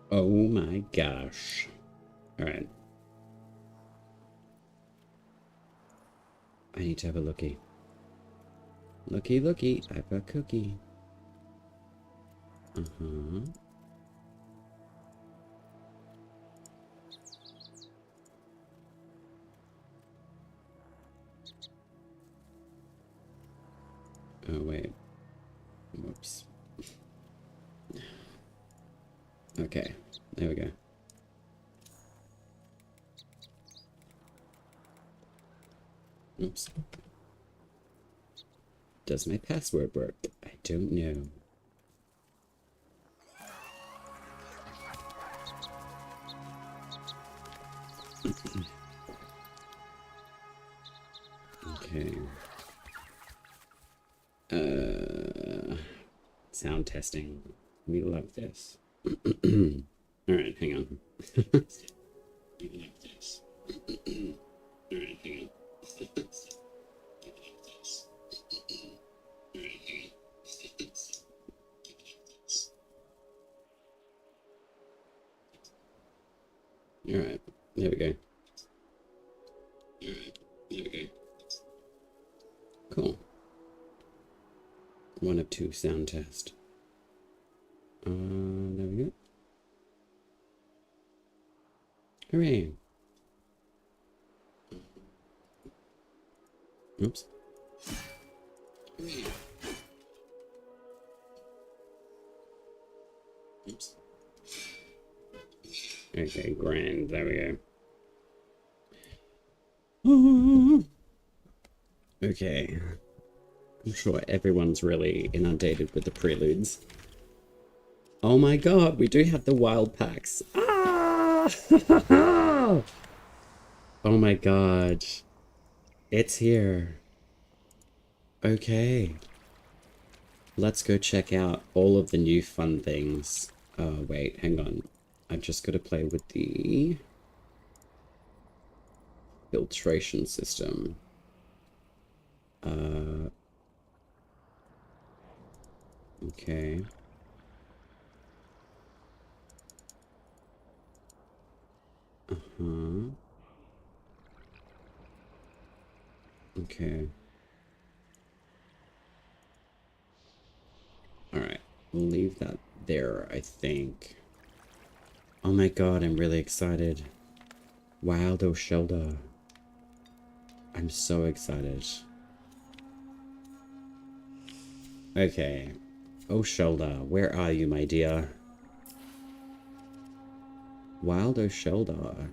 Oh my gosh. Alright. I need to have a looky. Looky, looky. I have a cookie. Uh-huh. Oh, wait. Whoops. Okay. There we go. Oops. Does my password work? I don't know. Okay. Sound testing. We love this. Alright, hang on. We love this. Alright, hang on. Alright, there we go. Alright, there we go. Cool. 1 of 2 sound test. There we go. Hooray! Oops. Hooray! Oops. Okay, grand. There we go. Okay. I'm sure everyone's really inundated with the preludes. Oh my god, we do have the Wyld packs. Ah! Oh my god. It's here. Okay. Let's go check out all of the new fun things. Oh, wait, hang on. I've just got to play with the filtration system. Okay. Uh-huh. Okay. Alright. We'll leave that there, I think. Oh my god, I'm really excited. Wyld shoulder. I'm so excited. Okay. Oh, shoulder, where are you, my dear? Wyld shoulder.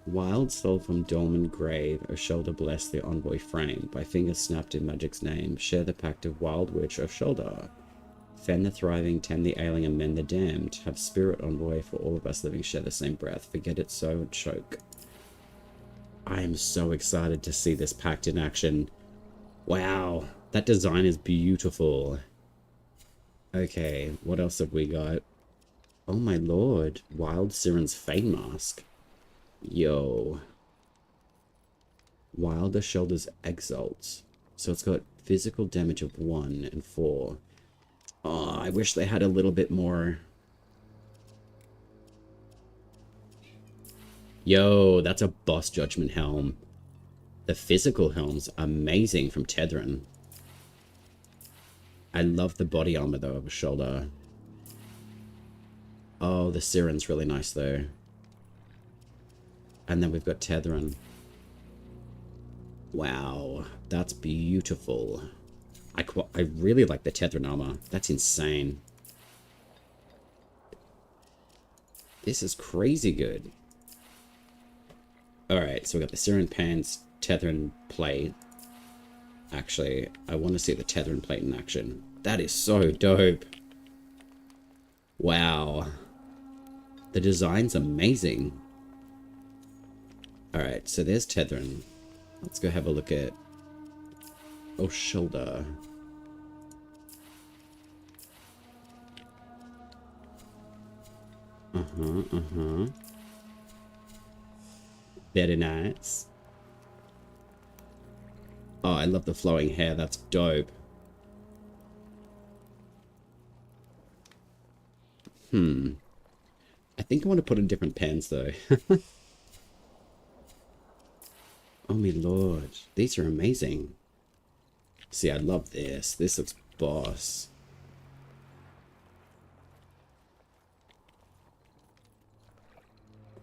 Wyld soul from dormant grave, shoulder bless the envoy frame. By fingers snapped in magic's name, share the pact of Wyld witch shoulder. Fend the thriving, tend the ailing, and mend the damned. Have spirit envoy for all of us living share the same breath. Forget it so, choke. I am so excited to see this pact in action. Wow, that design is beautiful. Okay, what else have we got? Oh my lord, Wyld Siren's Fane Mask. Yo. Wyld shoulders exalts. So it's got physical damage of 1 and 4. Oh, I wish they had a little bit more. Yo, that's a boss judgment helm. The physical helm's amazing from Tethrin. I love the body armor though of a shoulder. Oh, the Siren's really nice though. And then we've got Tethrin. Wow, that's beautiful. I really like the Tethrin armor. That's insane. This is crazy good. Alright, so we got the Siren pants, Tethrin plate. Actually, I want to see the Tethrin plate in action. That is so dope. Wow. The design's amazing. Alright, so there's Tethrin. Let's go have a look at... Oh, shoulder. Uh-huh. Very nice. Oh, I love the flowing hair. That's dope. I think I want to put in different pens though. Oh my lord. These are amazing. See, I love this. This looks boss.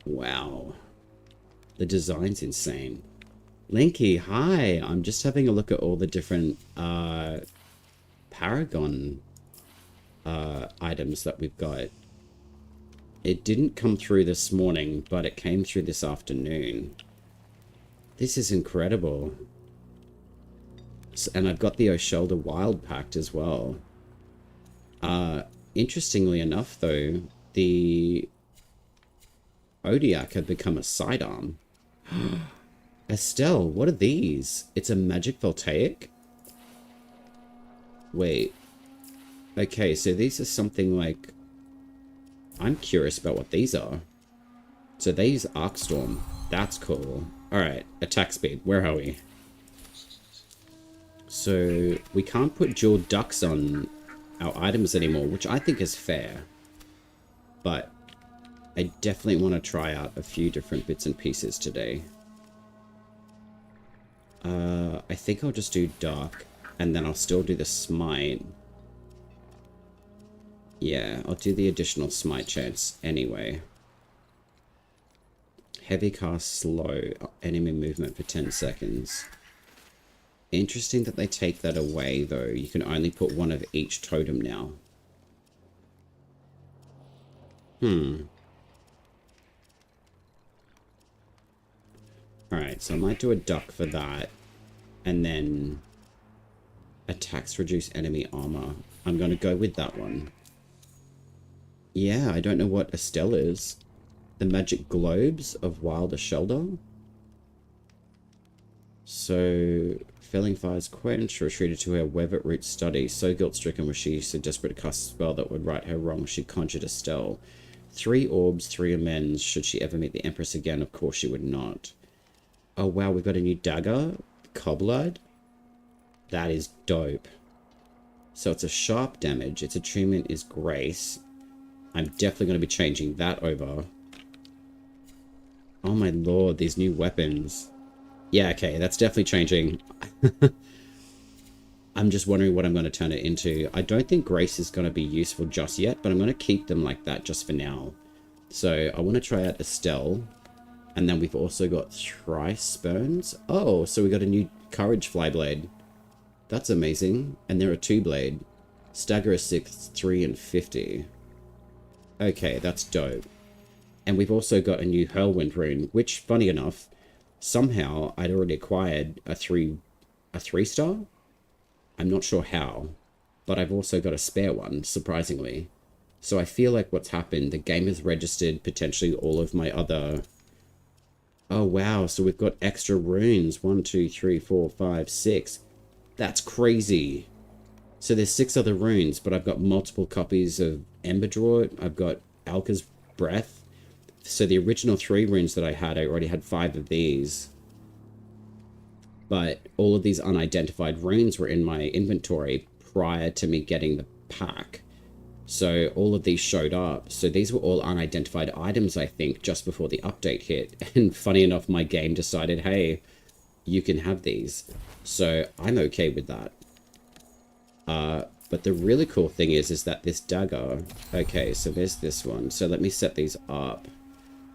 Wow. The design's insane. Linky, hi. I'm just having a look at all the different Paragon items that we've got. It didn't come through this morning, but it came through this afternoon. This is incredible. And I've got the Shoulder Wyld Pact as well. Interestingly enough, though, the Odiak had become a sidearm. Estelle, what are these? It's a magic voltaic? Wait. Okay, so these are something like... I'm curious about what these are. So they use Arcstorm. That's cool. Alright, attack speed. Where are we? So we can't put dual ducks on our items anymore, which I think is fair. But I definitely want to try out a few different bits and pieces today. I think I'll just do dark, and then I'll still do the smite. Yeah, I'll do the additional smite chance anyway. Heavy cast slow enemy movement for 10 seconds. Interesting that they take that away, though. You can only put one of each totem now. Alright, so I might do a duck for that. And then... attacks reduce enemy armor. I'm going to go with that one. Yeah, I don't know what Estelle is. The magic globes of Wyld Shoulder. So, Felling Fire's quench retreated to her Weapon Root study. So guilt-stricken was she, so desperate to cast a spell that would right her wrong, she conjured Estelle. 3 orbs, 3 amends. Should she ever meet the Empress again, of course she would not. Oh wow, we've got a new dagger. Coblide. That is dope. So it's a sharp damage. Its attunement is Grace. I'm definitely going to be changing that over. Oh my lord, these new weapons. Yeah, okay, that's definitely changing. I'm just wondering what I'm going to turn it into. I don't think Grace is going to be useful just yet, but I'm going to keep them like that just for now. So I want to try out Estelle. And then we've also got Thrice Burns. Oh, so we got a new Courage Flyblade. That's amazing. And they're a 2-blade. Stagger is 6, 3, and 50. Okay, that's dope. And we've also got a new Hurlwind rune, which, funny enough, somehow I'd already acquired a 3-star. I'm not sure how, but I've also got a spare one, surprisingly. So I feel like what's happened, the game has registered potentially all of my other... Oh wow, so we've got extra runes. 1, 2, 3, 4, 5, 6. That's crazy. So there's 6 other runes, but I've got multiple copies of Ember Draught. I've got Alka's Breath. So the original 3 runes that I already had 5 of these. But all of these unidentified runes were in my inventory prior to me getting the pack. So all of these showed up. So these were all unidentified items, I think, just before the update hit. And funny enough, my game decided, hey, you can have these. So I'm okay with that. But the really cool thing is that this dagger... Okay, so there's this one. So let me set these up.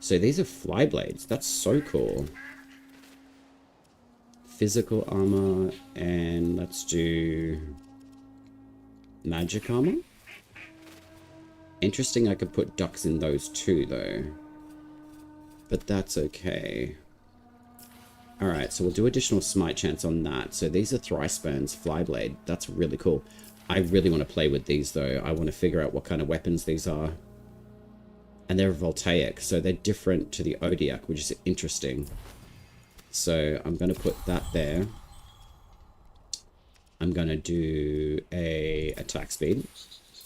So these are flyblades. That's so cool. Physical armor. And let's do... magic armor? Interesting, I could put ducks in those too, though. But that's okay. Alright, so we'll do additional smite chance on that. So these are Thrice Burns Flyblade. That's really cool. I really want to play with these, though. I want to figure out what kind of weapons these are. And they're voltaic, so they're different to the Odiak, which is interesting. So I'm going to put that there. I'm going to do a attack speed.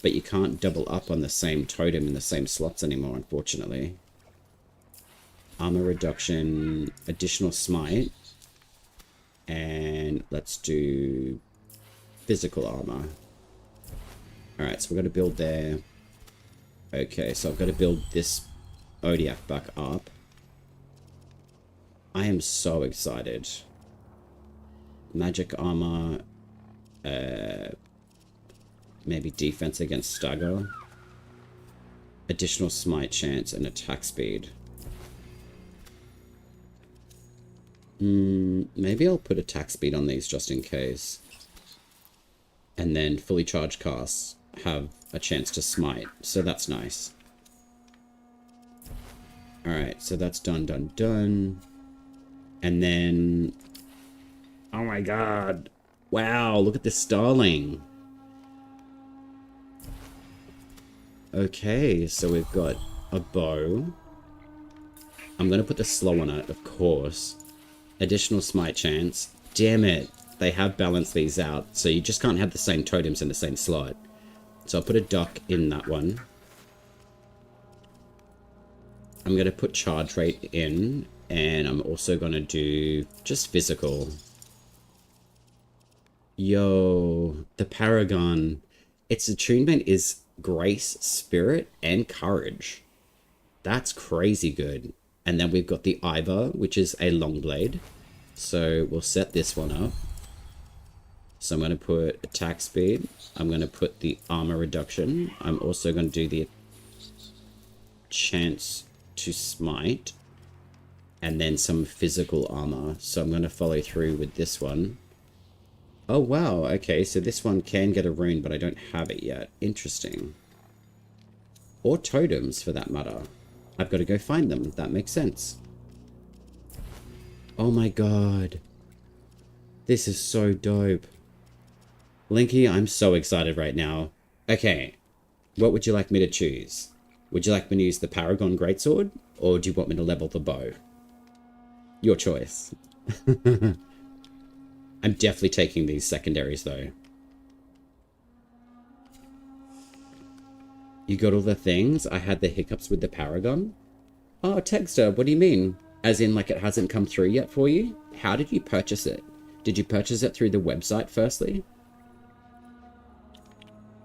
But you can't double up on the same totem in the same slots anymore, unfortunately. Armor reduction, additional smite. And let's do physical armor. Alright, so we're going to build there. Okay, so I've got to build this Odiac back up. I am so excited. Magic armor. Maybe defense against stagger. Additional smite chance and attack speed. Maybe I'll put attack speed on these just in case. And then fully charged casts have a chance to smite, so that's nice. Alright, so that's done. And then... oh my god! Wow, look at this Starling! Okay, so we've got a bow. I'm gonna put the slow on it, of course. Additional smite chance. Damn it! They have balanced these out, so you just can't have the same totems in the same slot. So I'll put a duck in that one. I'm going to put charge rate in, and I'm also going to do just physical. Yo, the Paragon. Its attunement is Grace, Spirit, and Courage. That's crazy good. And then we've got the Ivor, which is a long blade. So we'll set this one up. So I'm going to put attack speed. I'm going to put the armor reduction. I'm also going to do the chance to smite. And then some physical armor. So I'm going to follow through with this one. Oh wow, okay, so this one can get a rune, but I don't have it yet. Interesting. Or totems, for that matter. I've got to go find them. That makes sense. Oh my god. This is so dope. Linky, I'm so excited right now. Okay, what would you like me to choose? Would you like me to use the Paragon Greatsword? Or do you want me to level the bow? Your choice. I'm definitely taking these secondaries, though. You got all the things? I had the hiccups with the Paragon? Oh, Texter, what do you mean? As in, like, it hasn't come through yet for you? How did you purchase it? Did you purchase it through the website, firstly?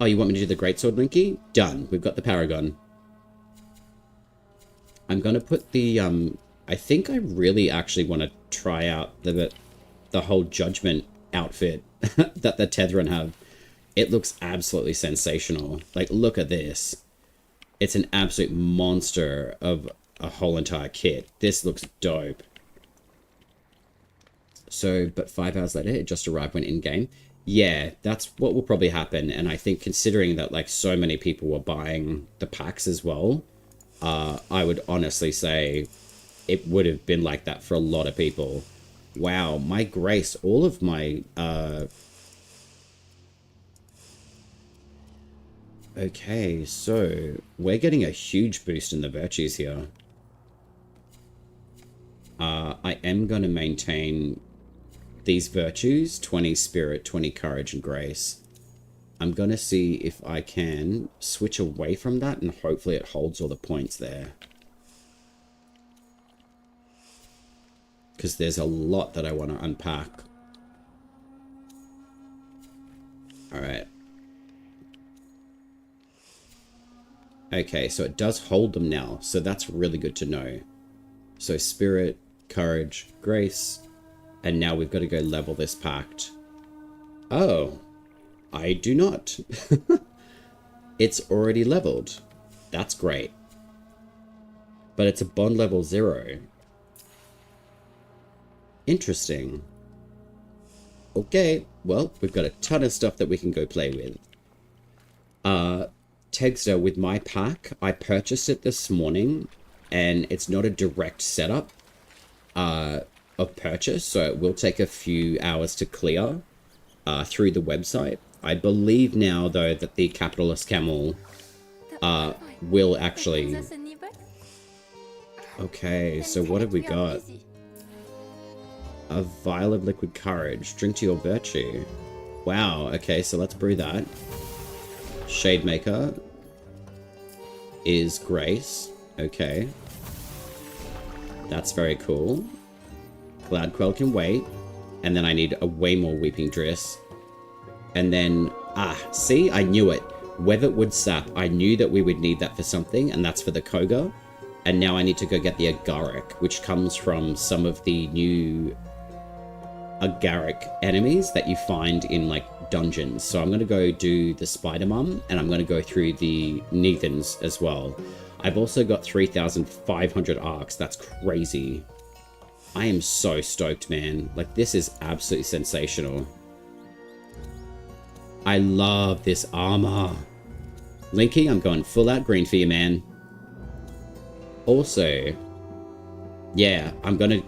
Oh, you want me to do the Greatsword, Linky? Done. We've got the Paragon. I'm gonna put the, I think I really actually want to try out the whole Judgment outfit that the Tethran have. It looks absolutely sensational. Like, look at this. It's an absolute monster of a whole entire kit. This looks dope. So, but 5 hours later, it just arrived when in-game. Yeah, that's what will probably happen. And I think considering that, like, so many people were buying the packs as well, I would honestly say it would have been like that for a lot of people. Wow, my Grace, all of my, okay, so we're getting a huge boost in the virtues here. I am going to maintain these virtues, 20 Spirit, 20 Courage, and Grace. I'm going to see if I can switch away from that, and hopefully it holds all the points there. Because there's a lot that I want to unpack. Alright. Okay, so it does hold them now, so that's really good to know. So Spirit, Courage, Grace, and now we've got to go level this Pact. Oh, I do not. It's already leveled. That's great. But it's a bond level 0. Interesting. Okay, well, we've got a ton of stuff that we can go play with. Tegster, with my pack, I purchased it this morning, and it's not a direct setup of purchase, so it will take a few hours to clear through the website. I believe now, though, that the Capitalist Camel will actually... Okay, so what have we got? A vial of liquid courage. Drink to your virtue. Wow, okay, so let's brew that. Shademaker is Grace. Okay. That's very cool. Cloudquell can wait. And then I need a way more Weeping Driss. And then, see, I knew it. Weatherwood sap. I knew that we would need that for something, and that's for the Koga. And now I need to go get the Agaric, which comes from some of the new Agaric enemies that you find in, like, dungeons. So I'm going to go do the Spider Mum, and I'm going to go through the Neathans as well. I've also got 3,500 arcs. That's crazy. I am so stoked, man. Like, this is absolutely sensational. I love this armor. Linky, I'm going full out green for you, man. Also, yeah, I'm gonna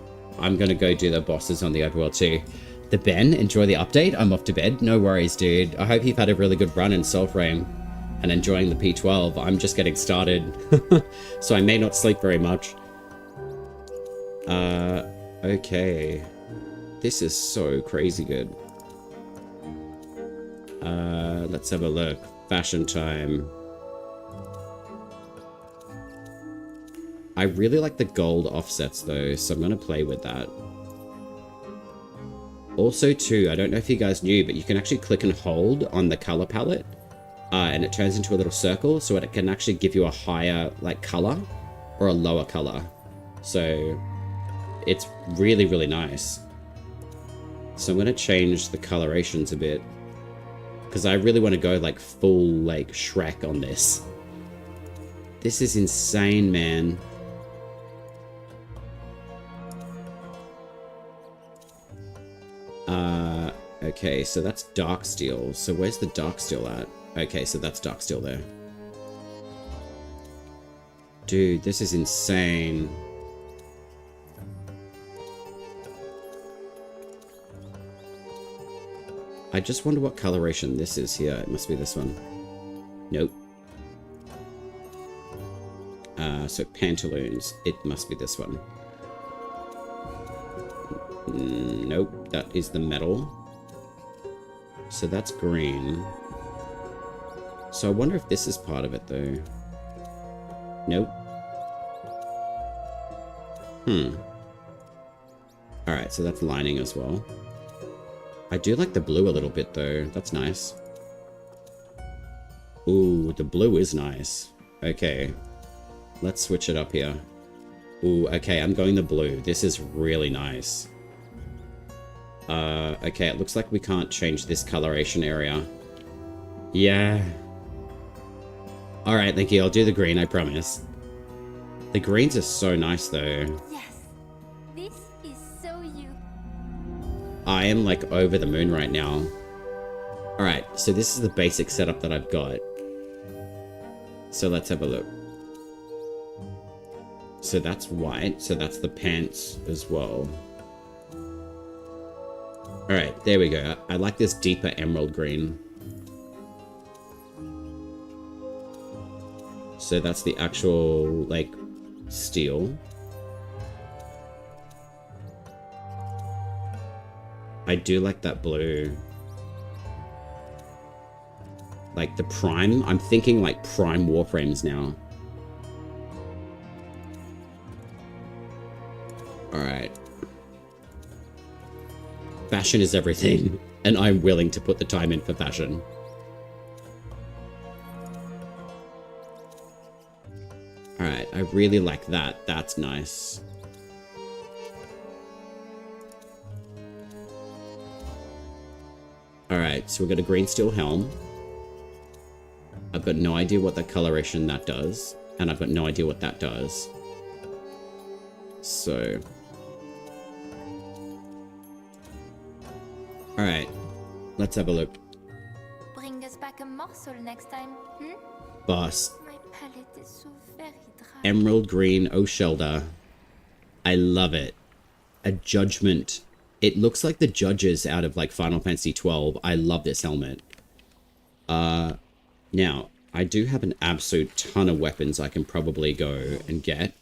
go do the bosses on the overworld too. The Ben, enjoy the update. I'm off to bed. No worries, dude. I hope you've had a really good run in Soulframe and enjoying the P12. I'm just getting started, so I may not sleep very much. Okay. This is so crazy good. Let's have a look. Fashion time. I really like the gold offsets though, so I'm going to play with that. Also too, I don't know if you guys knew, but you can actually click and hold on the color palette, and it turns into a little circle, so it can actually give you a higher like color or a lower color. So it's really, really nice. So I'm going to change the colorations a bit, because I really want to go like full like Shrek on this. This is insane, man. Okay, so that's dark steel. So where's the dark steel at? Okay, so that's dark steel there. Dude, this is insane. I just wonder what coloration this is here. It must be this one. Nope. So pantaloons. It must be this one. Nope, that is the metal. So that's green. So I wonder if this is part of it though. Nope. Alright, so that's lining as well. I do like the blue a little bit though. That's nice. Ooh, the blue is nice. Okay. Let's switch it up here. Ooh, okay, I'm going the blue. This is really nice. Okay, it looks like we can't change this coloration area. Yeah. Alright, thank you. I'll do the green, I promise. The greens are so nice, though. Yes, this is so you. I am, like, over the moon right now. Alright, so this is the basic setup that I've got. So let's have a look. So that's white, so that's the pants as well. Alright, there we go. I like this deeper emerald green. So that's the actual, like, steel. I do like that blue. Like the prime. I'm thinking like prime warframes now. Alright. Fashion is everything, and I'm willing to put the time in for fashion. Alright, I really like that. That's nice. Alright, so we've got a green steel helm. I've got no idea what the coloration that does, and I've got no idea what that does. So... Alright, let's have a look. Bring us back a morsel next time, Boss. My palette is so very dry. Emerald green O'Shelda. I love it. A judgment. It looks like the judges out of like Final Fantasy 12. I love this helmet. Now, I do have an absolute ton of weapons I can probably go and get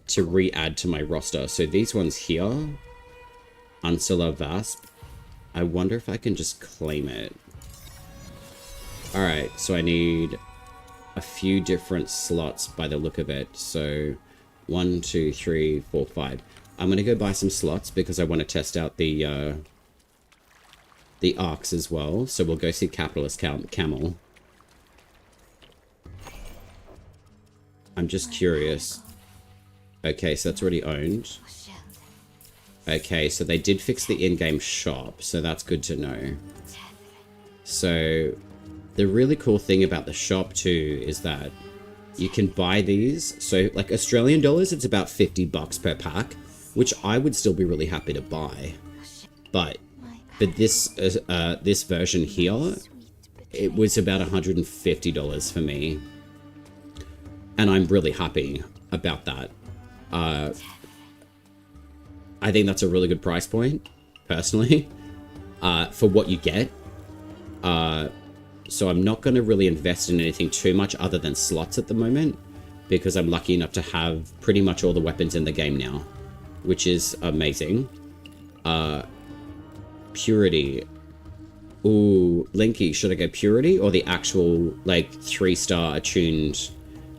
to re-add to my roster. So these ones here, Ursula Vasp, I wonder if I can just claim it. Alright, so I need a few different slots by the look of it. So 1, 2, 3, 4, 5. I'm gonna go buy some slots because I want to test out the arcs as well. So we'll go see Capitalist Camel. I'm just curious. Okay, so that's already owned. Okay, so they did fix the in-game shop, so that's good to know. So the really cool thing about the shop too is that you can buy these. So like Australian dollars, it's about 50 bucks per pack, which I would still be really happy to buy. But for this this version here, it was about $150 for me. And I'm really happy about that. I think that's a really good price point, personally, for what you get. So I'm not going to really invest in anything too much other than slots at the moment, because I'm lucky enough to have pretty much all the weapons in the game now, which is amazing. Purity. Ooh, Linky, should I go Purity or the actual, like, 3-star attuned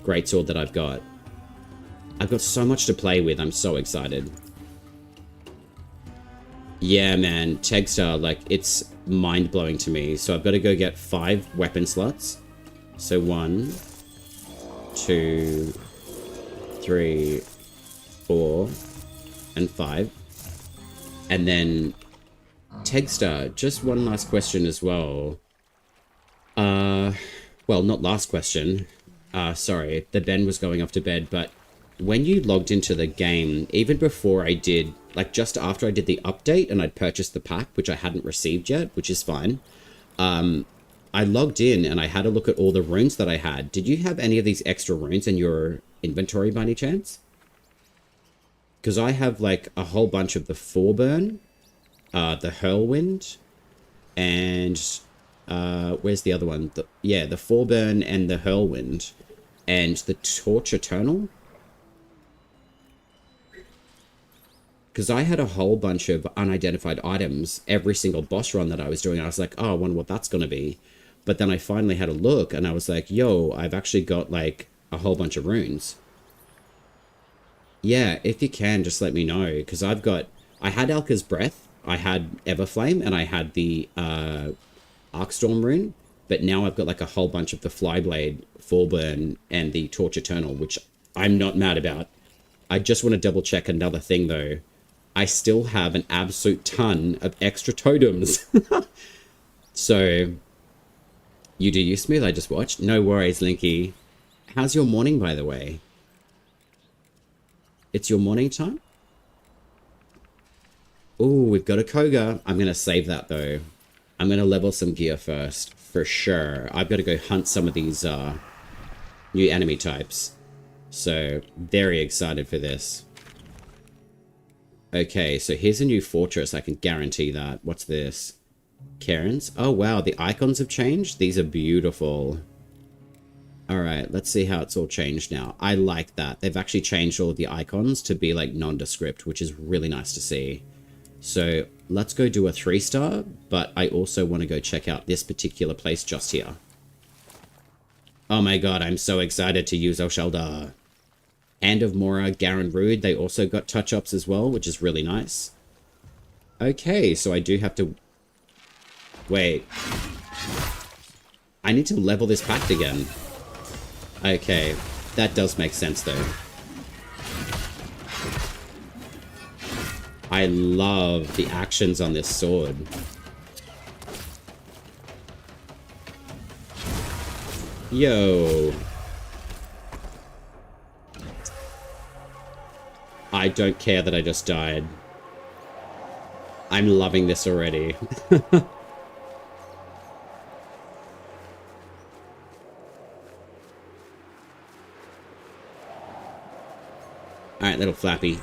greatsword that I've got? I've got so much to play with. I'm so excited. Yeah, man. Tegstar, like, it's mind-blowing to me. So I've got to go get 5 weapon slots. So 1, 2, 3, 4, and 5. And then Tegstar, just one last question as well. Well, not last question. Sorry, the Ben was going off to bed, but when you logged into the game, even before I did, like just after I did the update and I'd purchased the pack, which I hadn't received yet, which is fine, I logged in and I had a look at all the runes that I had. Did you have any of these extra runes in your inventory by any chance? Because I have like a whole bunch of the Forburn, the Hurlwind, and where's the other one? The Forburn and the Hurlwind, and the Torch Eternal. Because I had a whole bunch of unidentified items every single boss run that I was doing. I was like, oh, I wonder what that's going to be. But then I finally had a look and I was like, yo, I've actually got like a whole bunch of runes. Yeah, if you can, just let me know. Because I had Alka's Breath, I had Everflame, and I had the Arcstorm rune. But now I've got like a whole bunch of the Flyblade, Forburn, and the Torch Eternal, which I'm not mad about. I just want to double check another thing though. I still have an absolute ton of extra totems. So, you do you, Smooth? I just watched. No worries, Linky. How's your morning, by the way? It's your morning time? Ooh, we've got a Koga. I'm going to save that, though. I'm going to level some gear first, for sure. I've got to go hunt some of these new enemy types. So, very excited for this. Okay, so here's a new fortress. I can guarantee that. What's this? Cairns? Oh, wow. The icons have changed. These are beautiful. Alright, let's see how it's all changed now. I like that. They've actually changed all of the icons to be, like, nondescript, which is really nice to see. So, let's go do a 3-star, but I also want to go check out this particular place just here. Oh my god, I'm so excited to use Oshelda. Hand of Mora, Garen Rude, they also got touch-ups as well, which is really nice. Okay, so I do have to... Wait. I need to level this pact again. Okay, that does make sense though. I love the actions on this sword. Yo. I don't care that I just died. I'm loving this already. Alright, little Flappy.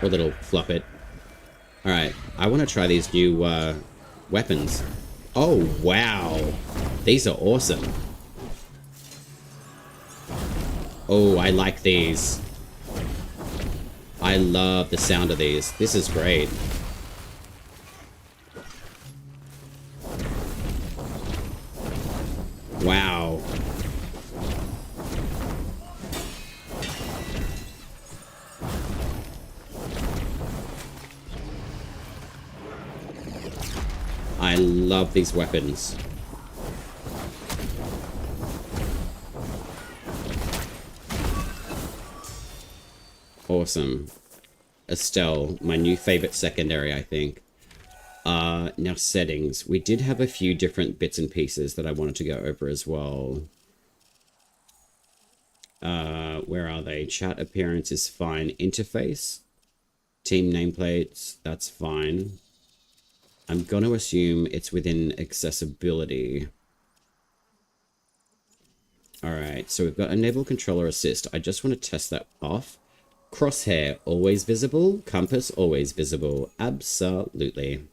Or little Fluppet. Alright, I want to try these new weapons. Oh, wow. These are awesome. Oh, I like these. I love the sound of these. This is great. Wow. I love these weapons. Awesome. Estelle, my new favorite secondary, I think. Now settings. We did have a few different bits and pieces that I wanted to go over as well. Where are they? Chat appearance is fine. Interface. Team nameplates, that's fine. I'm going to assume it's within accessibility. Alright, so we've got enable controller assist. I just want to test that off. Crosshair, always visible. Compass, always visible. Absolutely.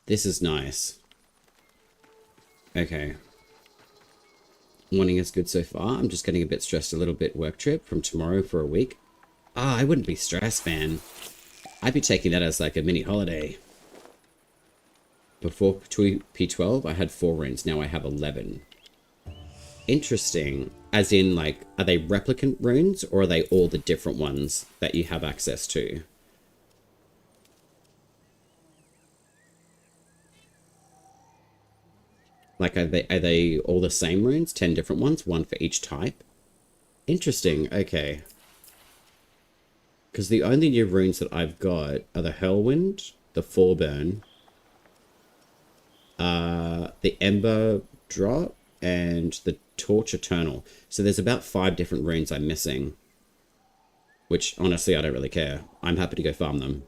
This is nice. Okay. Morning is good so far. I'm just getting a bit stressed, a little bit work trip from tomorrow for a week. Ah, I wouldn't be stressed, man. I'd be taking that as like a mini holiday. Before P12, I had 4 runes. Now I have 11. Interesting. As in, like, are they replicant runes or are they all the different ones that you have access to? Like, are they all the same runes? 10 different ones? 1 for each type? Interesting. Okay. Because the only new runes that I've got are the Hurlwind, the Forburn, the Ember Drop, and the Torch Eternal. So there's about 5 different runes I'm missing. Which, honestly, I don't really care. I'm happy to go farm them.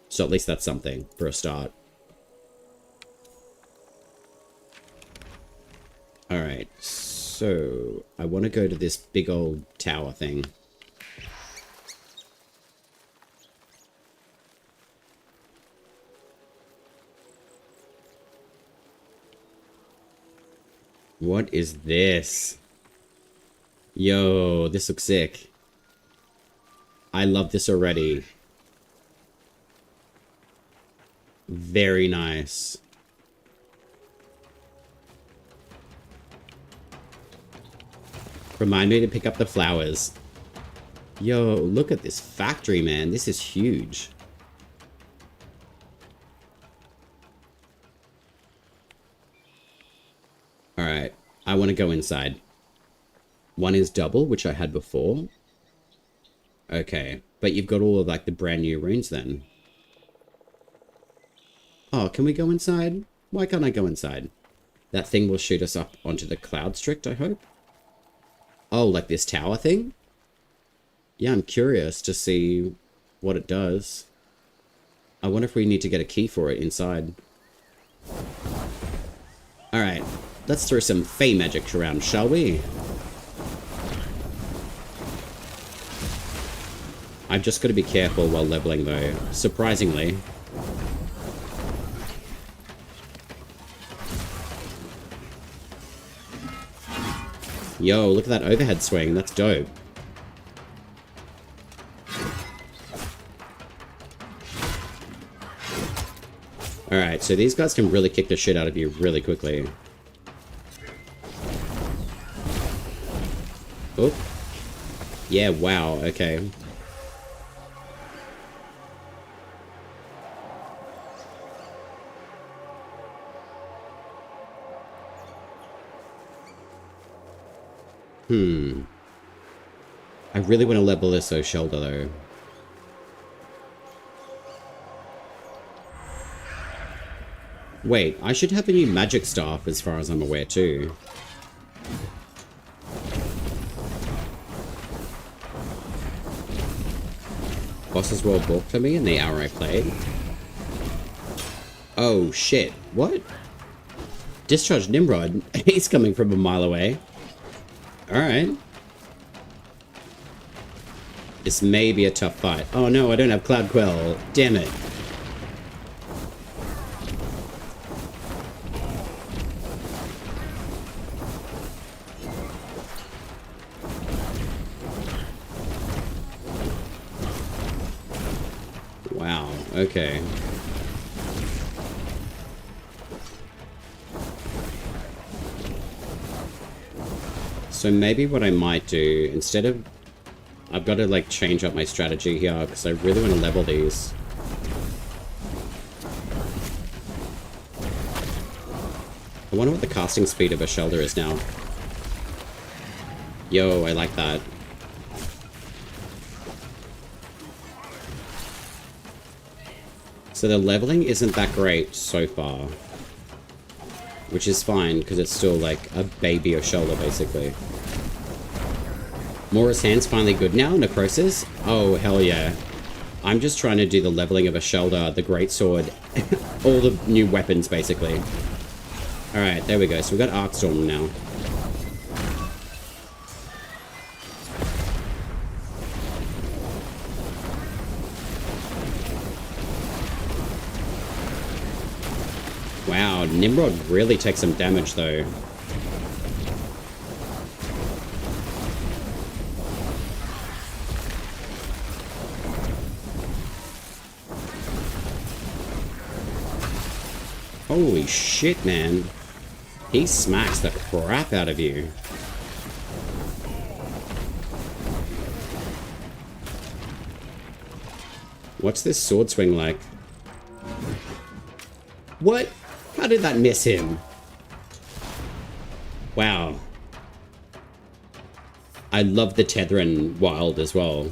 So at least that's something for a start. Alright, so I want to go to this big old tower thing. What is this? Yo, this looks sick. I love this already. Very nice. Remind me to pick up the flowers. Yo, look at this factory, man. This is huge. Alright, I want to go inside. 1 is double, which I had before. Okay, but you've got all of, like, the brand new runes then. Oh, can we go inside? Why can't I go inside? That thing will shoot us up onto the cloud strict, I hope. Oh, like this tower thing? Yeah, I'm curious to see what it does. I wonder if we need to get a key for it inside. Alright, let's throw some Fey magic around, shall we? I've just got to be careful while leveling, though. Surprisingly. Yo, look at that overhead swing. That's dope. Alright, so these guys can really kick the shit out of you really quickly. Oh. Yeah, wow, okay. I really want to level this shoulder, though. Wait, I should have a new magic staff as far as I'm aware, too. Bosses were balked for me in the hour I played. Oh, shit. What? Discharge Nimrod? He's coming from a mile away. Alright. This may be a tough fight. Oh no, I don't have Cloud Quell. Damn it. Wow, okay. So maybe what I might do, instead of... I've got to, like, change up my strategy here, because I really want to level these. I wonder what the casting speed of a shoulder is now. Yo, I like that. So the leveling isn't that great so far. Which is fine, because it's still like a baby or shoulder, basically. Mora's hand's finally good now, Necrosis? Oh, hell yeah. I'm just trying to do the leveling of a shoulder, the greatsword, all the new weapons, basically. Alright, there we go. So we got Arcstorm now. Wow, Nimrod really takes some damage, though. Holy shit, man. He smacks the crap out of you. What's this sword swing like? What? How did that miss him? Wow. I love the Tethrin Wyld as well.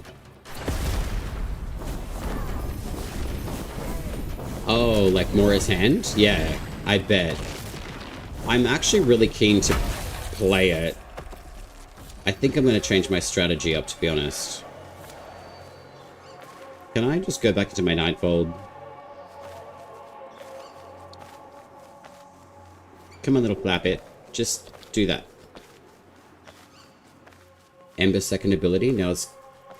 Oh, like Mora's hand? Yeah, I bet. I'm actually really keen to play it. I think I'm going to change my strategy up, to be honest. Can I just go back into my Nightfold? Come on, little flap it. Just do that. Ember's second ability. Now let's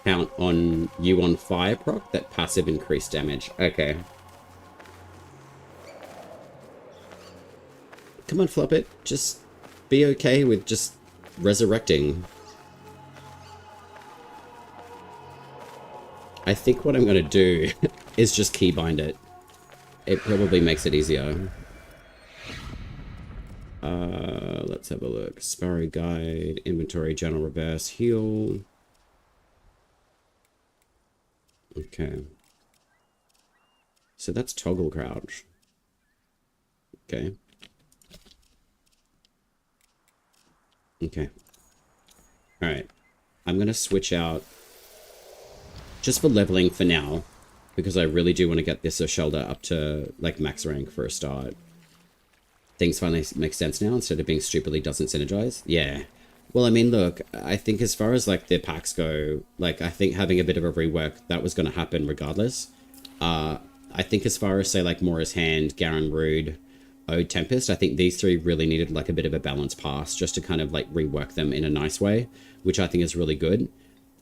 count on you on fire proc. That passive increased damage. Okay. Come on, flop it. Just be okay with just resurrecting. I think what I'm going to do is just keybind it. It probably makes it easier. Let's have a look. Sparrow Guide, Inventory, General Reverse, Heal. Okay. So that's Toggle Crouch. Okay. Okay. Alright. I'm going to switch out just for leveling for now, because I really do want to get this Shoulder up to like max rank for a start. Things finally make sense now instead of being stupidly doesn't synergize. Yeah. Well, I mean, look, I think as far as like the packs go, like I think having a bit of a rework, that was going to happen regardless. I think as far as say like Mora's Hand, Garen Rude, Ode Tempest, I think these three really needed like a bit of a balance pass just to kind of like rework them in a nice way, which I think is really good.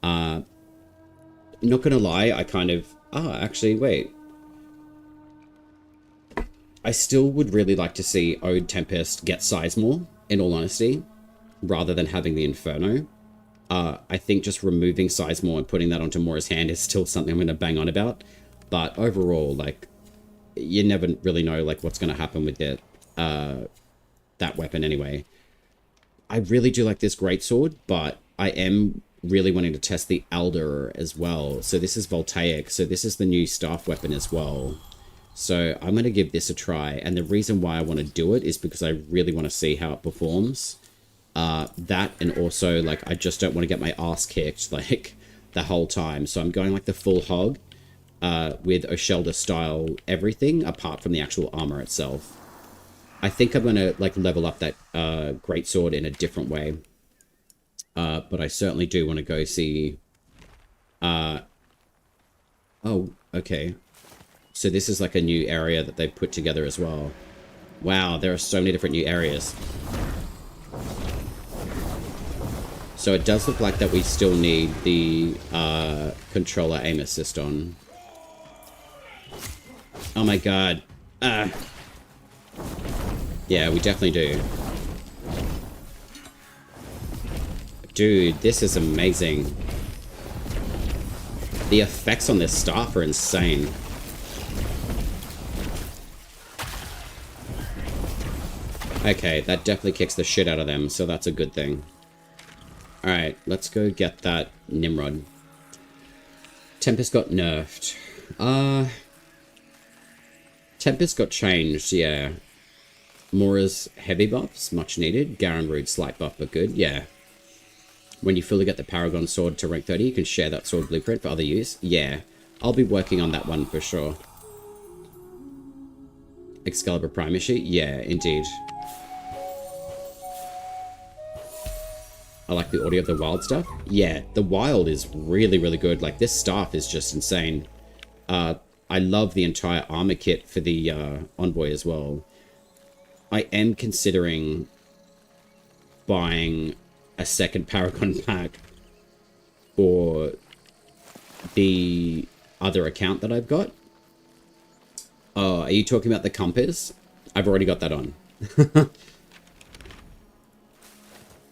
Not gonna lie, I kind of... actually, wait. I still would really like to see Ode Tempest get Sizemore, in all honesty, rather than having the Inferno. I think just removing Sizemore and putting that onto Mora's Hand is still something I'm going to bang on about. But overall, like, you never really know like what's going to happen with it, that weapon anyway. I really do like this greatsword, but I am really wanting to test the Elder as well. So this is Voltaic, so this is the new staff weapon as well. So I'm going to give this a try, and the reason why I want to do it is because I really want to see how it performs. That, and also, like, I just don't want to get my ass kicked, like, the whole time. So I'm going, like, the full hog, with a shoulder style everything, apart from the actual armor itself. I think I'm going to, like, level up that greatsword in a different way. But I certainly do want to go see... Oh, okay. So this is like a new area that they've put together as well. Wow, there are so many different new areas. So it does look like that we still need the controller aim assist on. Oh my god. Yeah, we definitely do. Dude, this is amazing. The effects on this staff are insane. Okay, that definitely kicks the shit out of them, so that's a good thing. Alright, let's go get that Nimrod. Tempest got nerfed. Tempest got changed, yeah. Mora's heavy buffs, much needed. Garen Rude, slight buff, but good, yeah. When you fully get the Paragon sword to rank 30, you can share that sword blueprint for other use. Yeah, I'll be working on that one for sure. Excalibur Prime issue? Yeah, indeed. I like the audio of the Wyld stuff. Yeah, the Wyld is really, really good. Like, this staff is just insane. I love the entire armor kit for the Envoy as well. I am considering buying a second Paragon pack for the other account that I've got. Oh, are you talking about the compass? I've already got that on.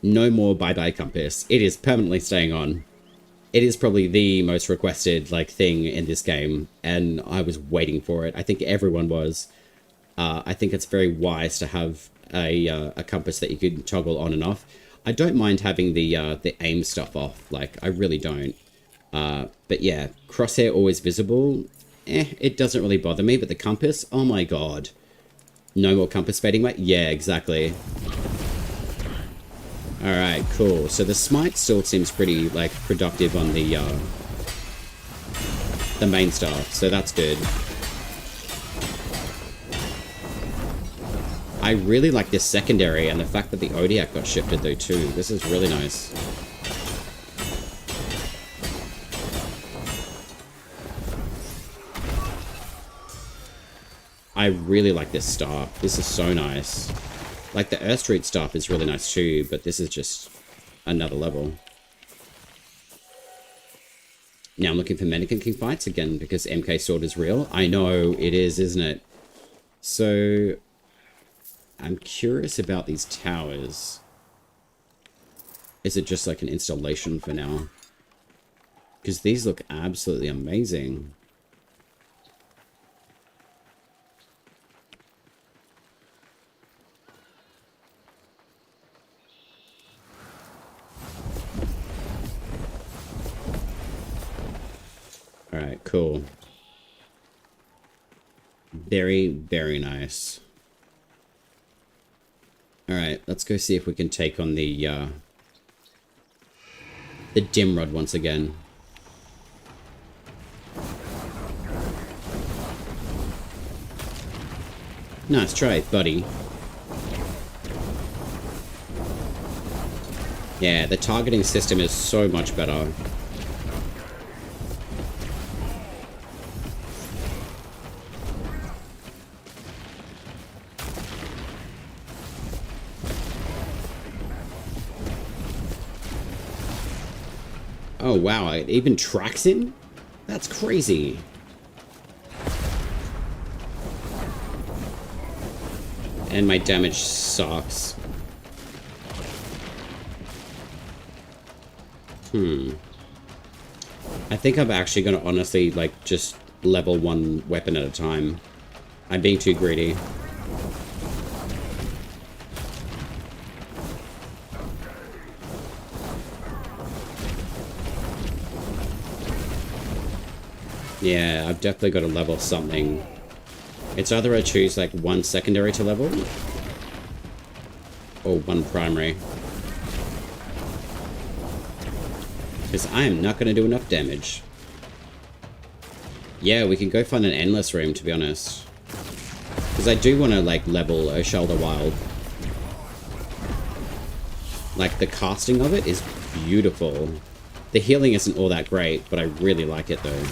No more bye-bye compass. It is permanently staying on. It is probably the most requested like thing in this game, and I was waiting for it. I think everyone was. I think it's very wise to have a compass that you can toggle on and off. I don't mind having the aim stuff off. Like, I really don't. But yeah, crosshair always visible. It doesn't really bother me, but the compass, oh my god. No more compass fading away? Yeah, exactly. Alright, cool. So the smite still seems pretty, like, productive on the main staff, so that's good. I really like this secondary, and the fact that the Odiac got shifted, though, too. This is really nice. I really like this staff. This is so nice. Like, the Earth Street staff is really nice too, but this is just another level. Now I'm looking for Mannequin King fights again, because MK Sword is real. I know it is, isn't it? So, I'm curious about these towers. Is it just like an installation for now? Because these look absolutely amazing. Alright, cool. Very, very nice. Alright, let's go see if we can take on the Dimrod once again. Nice try, buddy. Yeah, the targeting system is so much better. Oh wow, it even tracks him? That's crazy. And my damage sucks. I think I'm actually gonna honestly, like, just level one weapon at a time. I'm being too greedy. Yeah, I've definitely got to level something. It's either I choose like one secondary to level or one primary. Because I am not going to do enough damage. Yeah, we can go find an endless room, to be honest. Because I do want to like level a shoulder Wyld. Like the casting of it is beautiful. The healing isn't all that great, but I really like it though.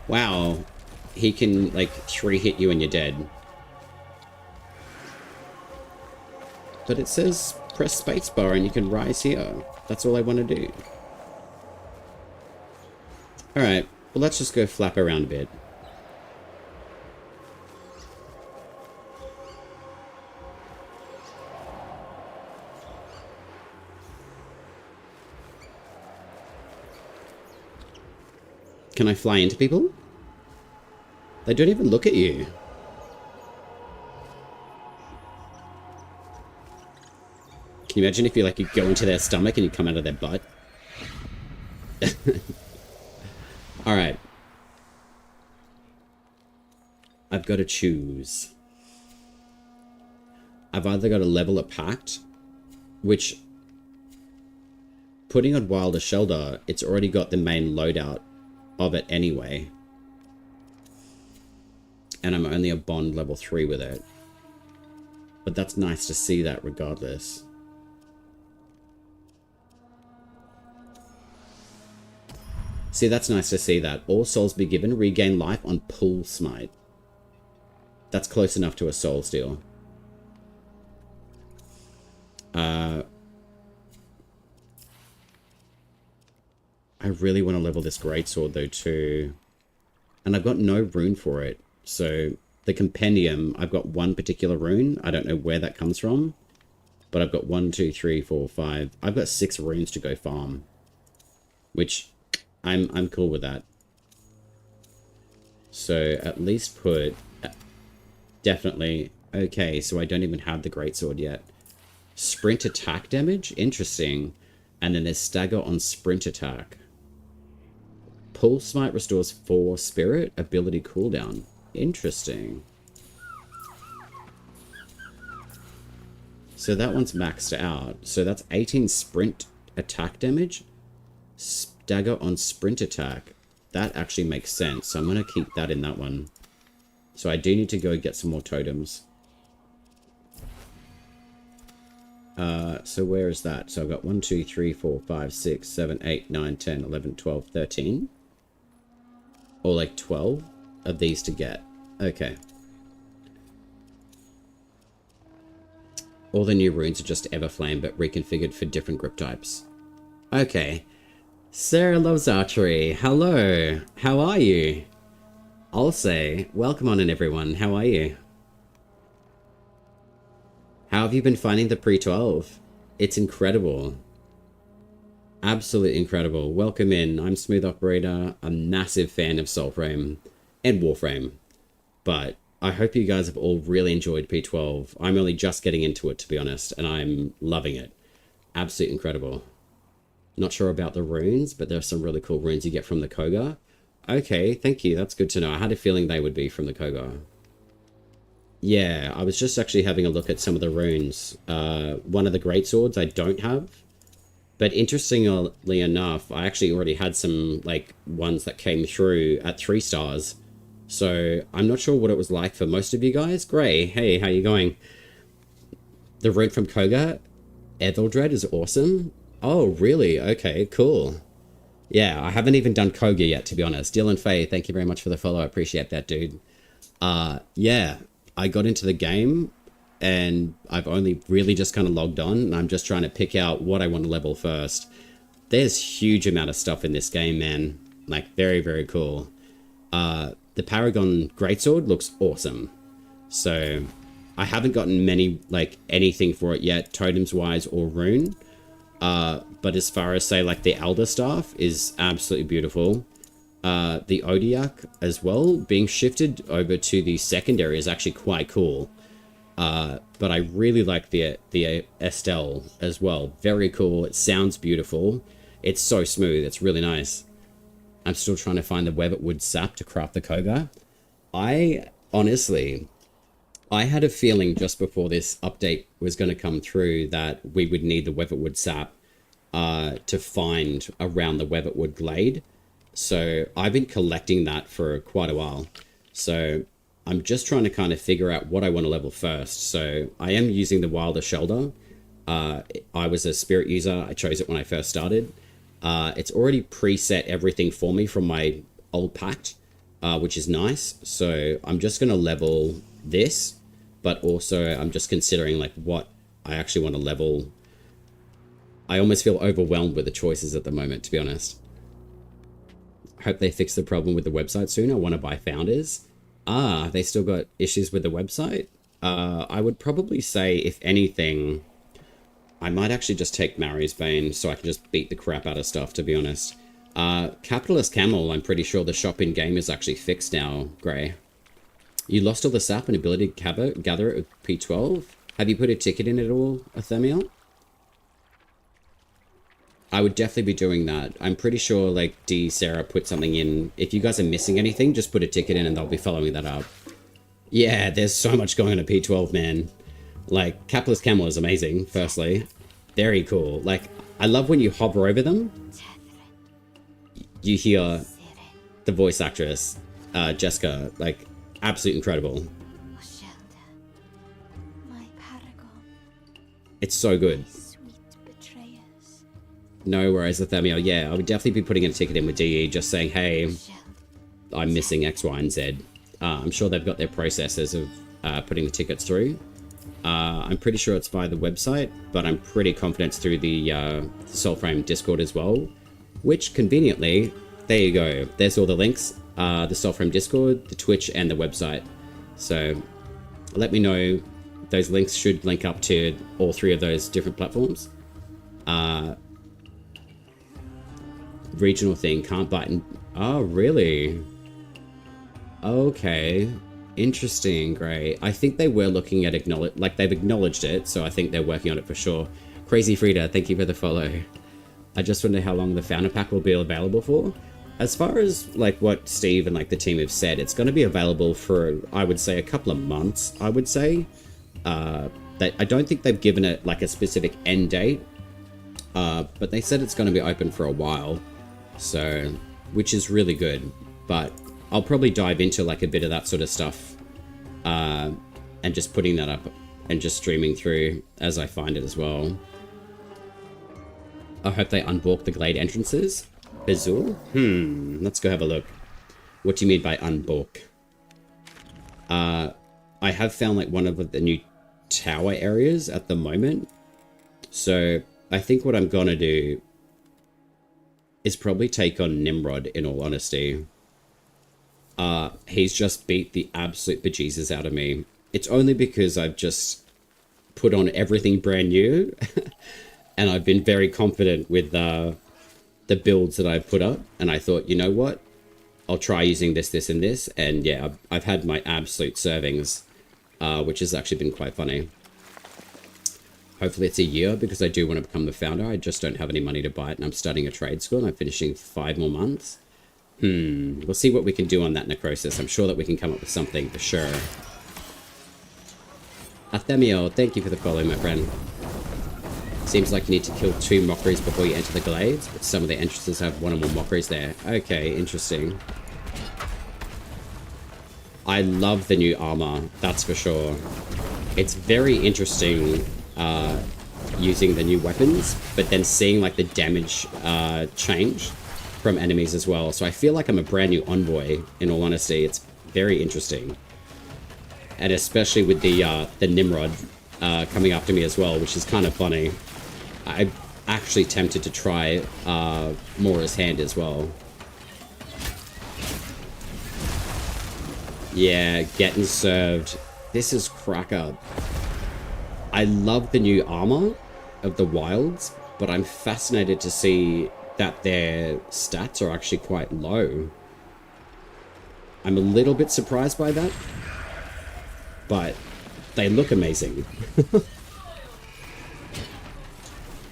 Wow, he can like 3-hit you and you're dead. But it says press spacebar and you can rise here. That's all I want to do. Alright, well let's just go flap around a bit. Can I fly into people? They don't even look at you. Can you imagine if you like you go into their stomach and you come out of their butt? Alright. I've got to choose. I've either got to level a Pact, which putting on Wilder Shelter, it's already got the main loadout of it anyway. And I'm only a bond level 3 with it. But that's nice to see that regardless. See, that's nice to see that. All souls be given regain life on pull smite. That's close enough to a soul steal. I really want to level this greatsword though too. And I've got no rune for it. So the compendium, I've got one particular rune. I don't know where that comes from. But I've got 1, 2, 3, 4, 5. I've got 6 runes to go farm. Which I'm cool with that. So at least put definitely okay, so I don't even have the greatsword yet. Sprint attack damage? Interesting. And then there's stagger on sprint attack. Pull smite restores 4 spirit ability cooldown. Interesting. So that one's maxed out. So that's 18 sprint attack damage. Stagger on sprint attack. That actually makes sense. So I'm going to keep that in that one. So I do need to go get some more totems. So where is that? So I've got 1, 2, 3, 4, 5, 6, 7, 8, 9, 10, 11, 12, 13. Or like 12 of these to get. Okay. All the new runes are just Everflame, but reconfigured for different grip types. Okay. Sarah loves archery. Hello. How are you? I'll say, welcome on in everyone. How are you? How have you been finding the P12? It's incredible. Absolutely incredible. Welcome in. I'm SmoothOpurrator. A massive fan of Soulframe and Warframe. But I hope you guys have all really enjoyed P12. I'm only just getting into it, to be honest, and I'm loving it. Absolutely incredible. Not sure about the runes, but there's some really cool runes you get from the Koga. Okay, thank you. That's good to know. I had a feeling they would be from the Koga. Yeah, I was just actually having a look at some of the runes. One of the greatswords I don't have. But interestingly enough, I actually already had some like ones that came through at 3 stars. So I'm not sure what it was like for most of you guys. Gray, hey, how you going? The rune from Koga, Etheldred, is awesome. Oh, really? Okay, cool. Yeah, I haven't even done Koga yet, to be honest. Dylan Faye, thank you very much for the follow. I appreciate that, dude. Yeah, I got into the game and I've only really just kind of logged on and I'm just trying to pick out what I want to level first. There's huge amount of stuff in this game, man. Like, very, very cool. The Paragon Greatsword looks awesome. So, I haven't gotten many, like, anything for it yet, totems-wise or rune. But as far as, say, like, the Elder Staff is absolutely beautiful. The Odiak as well, being shifted over to the secondary is actually quite cool. But I really like the Estelle as well. Very cool. It sounds beautiful. It's so smooth. It's really nice. I'm still trying to find the Weatherwood sap to craft the Koga. Honestly, I had a feeling just before this update was going to come through that we would need the Weatherwood sap to find around the Weatherwood glade. So I've been collecting that for quite a while. So I'm just trying to kind of figure out what I want to level first. So I am using the Wilder Shelter. I was a spirit user. I chose it when I first started. It's already preset everything for me from my old pact, which is nice. So I'm just going to level this, but also I'm just considering like what I actually want to level. I almost feel overwhelmed with the choices at the moment, to be honest. Hope they fix the problem with the website soon. I want to buy founders. They still got issues with the website. I would probably say, if anything, I might actually just take Marius Bane so I can just beat the crap out of stuff, to be honest. Capitalist Camel, I'm pretty sure the shop in-game is actually fixed now, Grey. You lost all the sap and ability to gather it with P12? Have you put a ticket in at all, Athemiel? I would definitely be doing that. I'm pretty sure, like, Sarah put something in. If you guys are missing anything, just put a ticket in and they'll be following that up. Yeah, there's so much going on at P12, man. Like, Capitalist Camel is amazing, firstly. Very cool. Like, I love when you hover over them, you hear the voice actress, Jessica, like, absolutely incredible. It's so good. No worries, Athemio. Yeah, I would definitely be putting in a ticket in with DE, just saying, hey, I'm missing X, Y, and Z. I'm sure they've got their processes of putting the tickets through. I'm pretty sure it's via the website, but I'm pretty confident it's through the Soulframe Discord as well, which conveniently, there you go. There's all the links. The Soulframe Discord, the Twitch, and the website. So let me know. Those links should link up to all three of those different platforms. Regional thing, can't button. Oh, really? Okay. Interesting, great. I think they were looking at they've acknowledged it, so I think they're working on it for sure. Crazy Frida, thank you for the follow. I just wonder how long the founder pack will be available for. As far as like what Steve and like the team have said, it's going to be available for, I would say, a couple of months, I would say. I don't think they've given it like a specific end date, but they said it's going to be open for a while, so, which is really good. But I'll probably dive into like a bit of that sort of stuff, and just putting that up and just streaming through as I find it as well. I hope they unbalk the Glade entrances. Azul? Let's go have a look. What do you mean by unbalk? I have found like one of the new tower areas at the moment. So I think what I'm gonna do is probably take on Nimrod, in all honesty. He's just beat the absolute bejesus out of me. It's only because I've just put on everything brand new and I've been very confident with the builds that I've put up, and I thought, you know what, I'll try using this, this, and this, and yeah, I've had my absolute servings, which has actually been quite funny. Hopefully it's a year, because I do want to become the founder. I just don't have any money to buy it, and I'm starting a trade school, and I'm finishing 5 more months. We'll see what we can do on that necrosis. I'm sure that we can come up with something for sure. Artemio, thank you for the follow, my friend. Seems like you need to kill 2 mockeries before you enter the glades, but some of the entrances have 1 or more mockeries there. Okay, interesting. I love the new armor, that's for sure. It's very interesting using the new weapons, but then seeing like the damage change from enemies as well. So I feel like I'm a brand new envoy, in all honesty. It's very interesting. And especially with the Nimrod coming after me as well, which is kind of funny. I'm actually tempted to try Mora's hand as well. Yeah, getting served. This is cracker. I love the new armor of the Wylds, but I'm fascinated to see that their stats are actually quite low. I'm a little bit surprised by that, but they look amazing.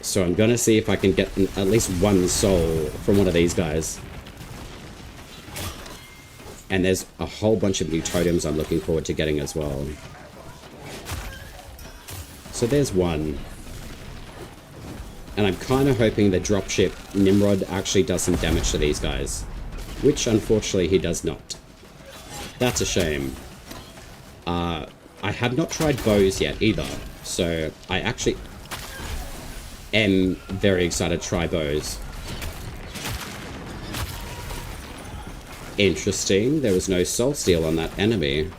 So I'm gonna see if I can get at least 1 soul from one of these guys. And there's a whole bunch of new totems I'm looking forward to getting as well. So there's 1. And I'm kind of hoping the dropship Nimrod actually does some damage to these guys, which unfortunately he does not. That's a shame. I have not tried bows yet either, so I actually am very excited to try bows. Interesting, there was no soul steal on that enemy.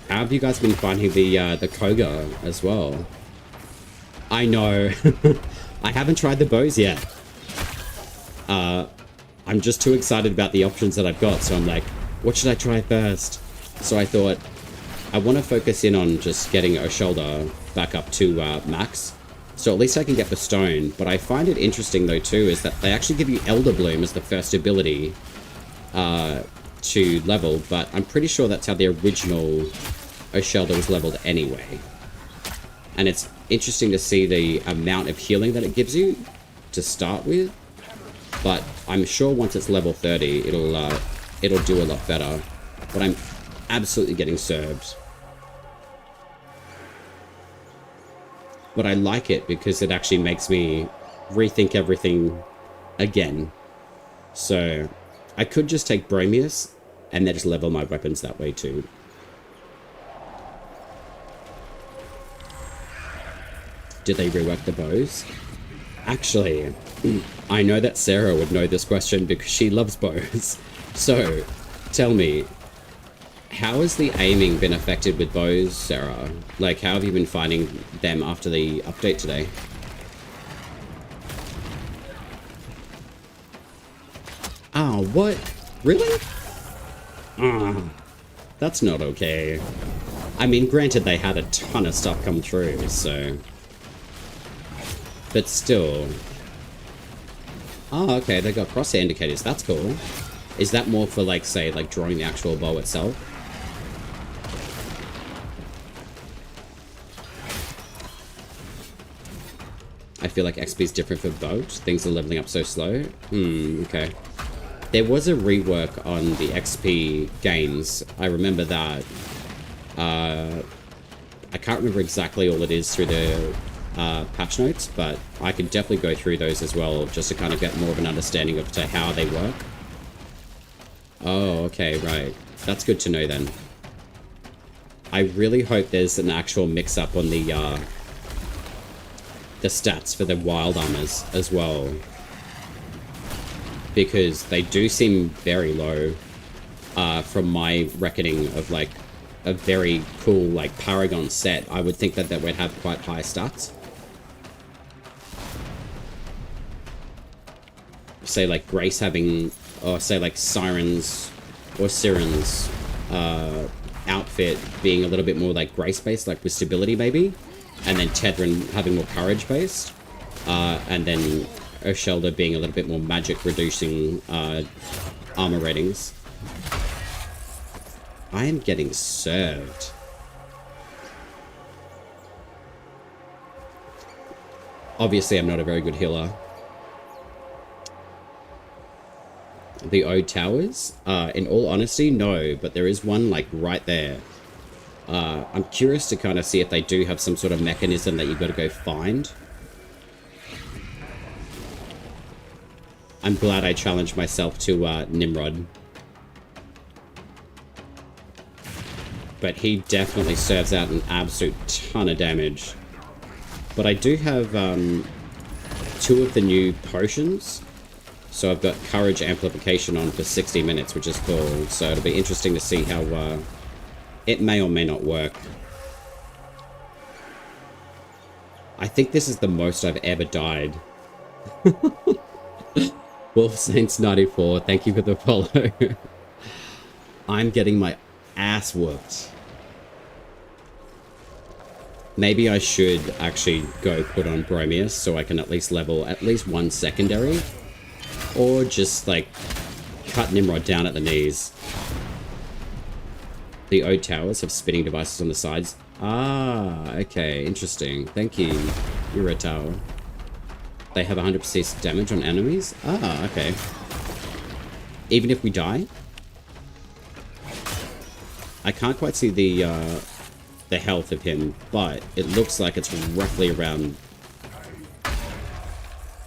How have you guys been finding the Koga as well? I know. I haven't tried the bows yet. I'm just too excited about the options that I've got, so I'm like, what should I try first? So I thought, I want to focus in on just getting a shoulder back up to max, so at least I can get the stone. But I find it interesting though too, is that they actually give you Elder Bloom as the first ability to level, but I'm pretty sure that's how the original Oshelda was leveled anyway. And it's interesting to see the amount of healing that it gives you to start with, but I'm sure once it's level 30 it'll do a lot better. But I'm absolutely getting served. But I like it because it actually makes me rethink everything again. So I could just take Bromius and then just level my weapons that way too. Did they rework the bows? Actually, I know that Sarah would know this question because she loves bows. So, tell me, how has the aiming been affected with bows, Sarah? Like, how have you been finding them after the update today? Oh, what? Really? That's not okay. I mean, granted, they had a ton of stuff come through, so... But still... Oh, okay, they got crosshair indicators. That's cool. Is that more for, like, say, like, drawing the actual bow itself? I feel like XP is different for both. Things are leveling up so slow. Okay. There was a rework on the XP gains. I remember that. I can't remember exactly all it is through the patch notes, but I could definitely go through those as well, just to kind of get more of an understanding of how they work. Oh, okay, right. That's good to know then. I really hope there's an actual mix-up on the stats for the Wyld armors as well, because they do seem very low from my reckoning of like a very cool like Paragon set. I would think that would have quite high stats. Say like Grace having, or say like Sirens or Siren's outfit being a little bit more like Grace based, like with stability maybe, and then Tedrin having more courage based, and then Urshelda being a little bit more magic reducing armor ratings. I am getting served. Obviously, I'm not a very good healer. The Ode Towers? In all honesty, no, but there is one, like, right there. I'm curious to kind of see if they do have some sort of mechanism that you've got to go find. I'm glad I challenged myself to Nimrod. But he definitely serves out an absolute ton of damage. But I do have 2 of the new potions. So I've got Courage Amplification on for 60 minutes, which is cool. So it'll be interesting to see how it may or may not work. I think this is the most I've ever died. Wolf Saints 94, thank you for the follow. I'm getting my ass whooped. Maybe I should actually go put on Bromius so I can at least level at least 1 secondary. Or just, like, cut Nimrod down at the knees. The Ode Towers have spinning devices on the sides. Ah, okay, interesting. Thank you, Euro Tower. They have 100% damage on enemies? Ah, okay. Even if we die? I can't quite see the health of him, but it looks like it's roughly around...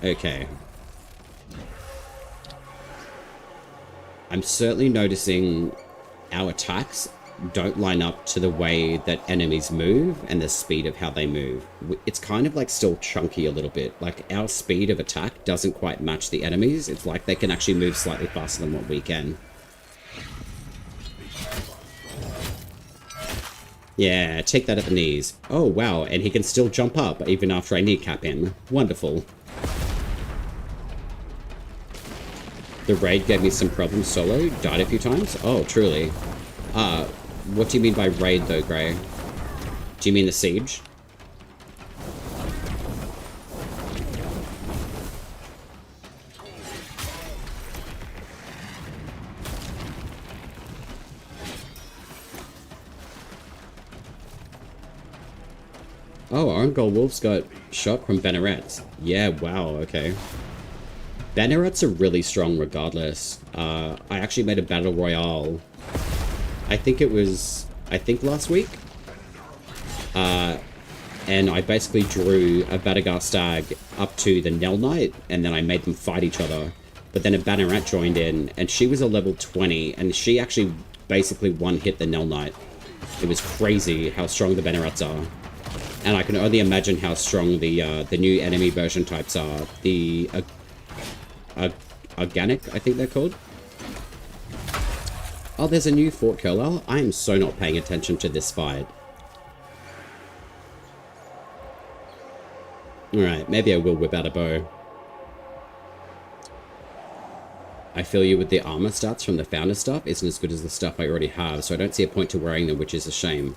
Okay. I'm certainly noticing our attacks don't line up to the way that enemies move and the speed of how they move. It's kind of like still chunky a little bit. Like our speed of attack doesn't quite match the enemies. It's like they can actually move slightly faster than what we can. Yeah, take that at the knees. Oh wow, and he can still jump up even after I kneecap him. Wonderful. The raid gave me some problems solo. Died a few times. Oh, truly. What do you mean by raid though, Grey? Do you mean the siege? Oh, Arngol Wolf's got shot from Bannerets. Yeah, wow, okay. Bannerets are really strong regardless. I actually made a battle royale. I think last week. and I basically drew a Badagar Stag up to the Nell Knight, and then I made them fight each other. But then a Banneret joined in, and she was a level 20, and she actually basically one-hit the Nell Knight. It was crazy how strong the Bannerets are. And I can only imagine how strong the new enemy version types are. The Organic, I think they're called. Oh, there's a new Fort Curler. I am so not paying attention to this fight. Alright, maybe I will whip out a bow. I feel you with the armor stats from the founder stuff isn't as good as the stuff I already have, so I don't see a point to wearing them, which is a shame.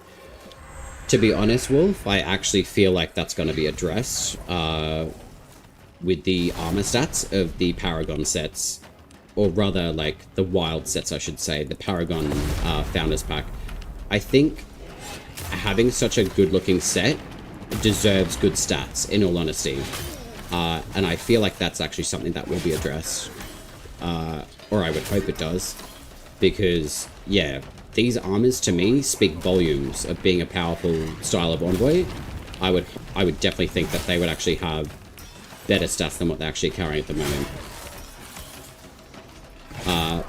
To be honest, Wolf, I actually feel like that's going to be addressed with the armor stats of the Paragon sets. Or rather, like, the Wyld sets, I should say. The Paragon Founders Pack. I think having such a good-looking set deserves good stats, in all honesty. And I feel like that's actually something that will be addressed. Or I would hope it does. Because, yeah, these armors, to me, speak volumes of being a powerful style of Envoy. I would definitely think that they would actually have better stats than what they're actually carrying at the moment.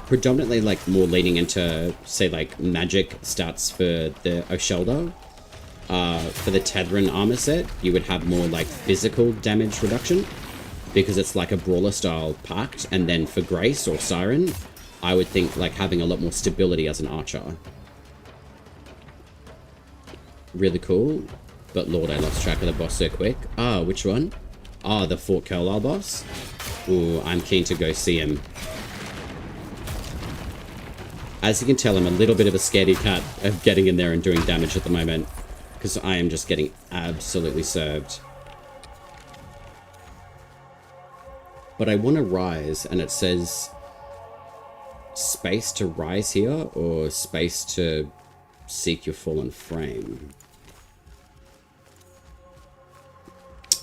Predominantly, like, more leaning into, say, like, magic stats for the Oshelda. For the Tethran armor set, you would have more, like, physical damage reduction, because it's like a brawler-style pact, and then for Grace or Siren, I would think, like, having a lot more stability as an archer. Really cool, but Lord, I lost track of the boss so quick. Ah, which one? Ah, the Fort Curler boss? Ooh, I'm keen to go see him. As you can tell, I'm a little bit of a scaredy cat of getting in there and doing damage at the moment, because I am just getting absolutely served. But I want to rise, and it says space to rise here, or space to seek your fallen frame.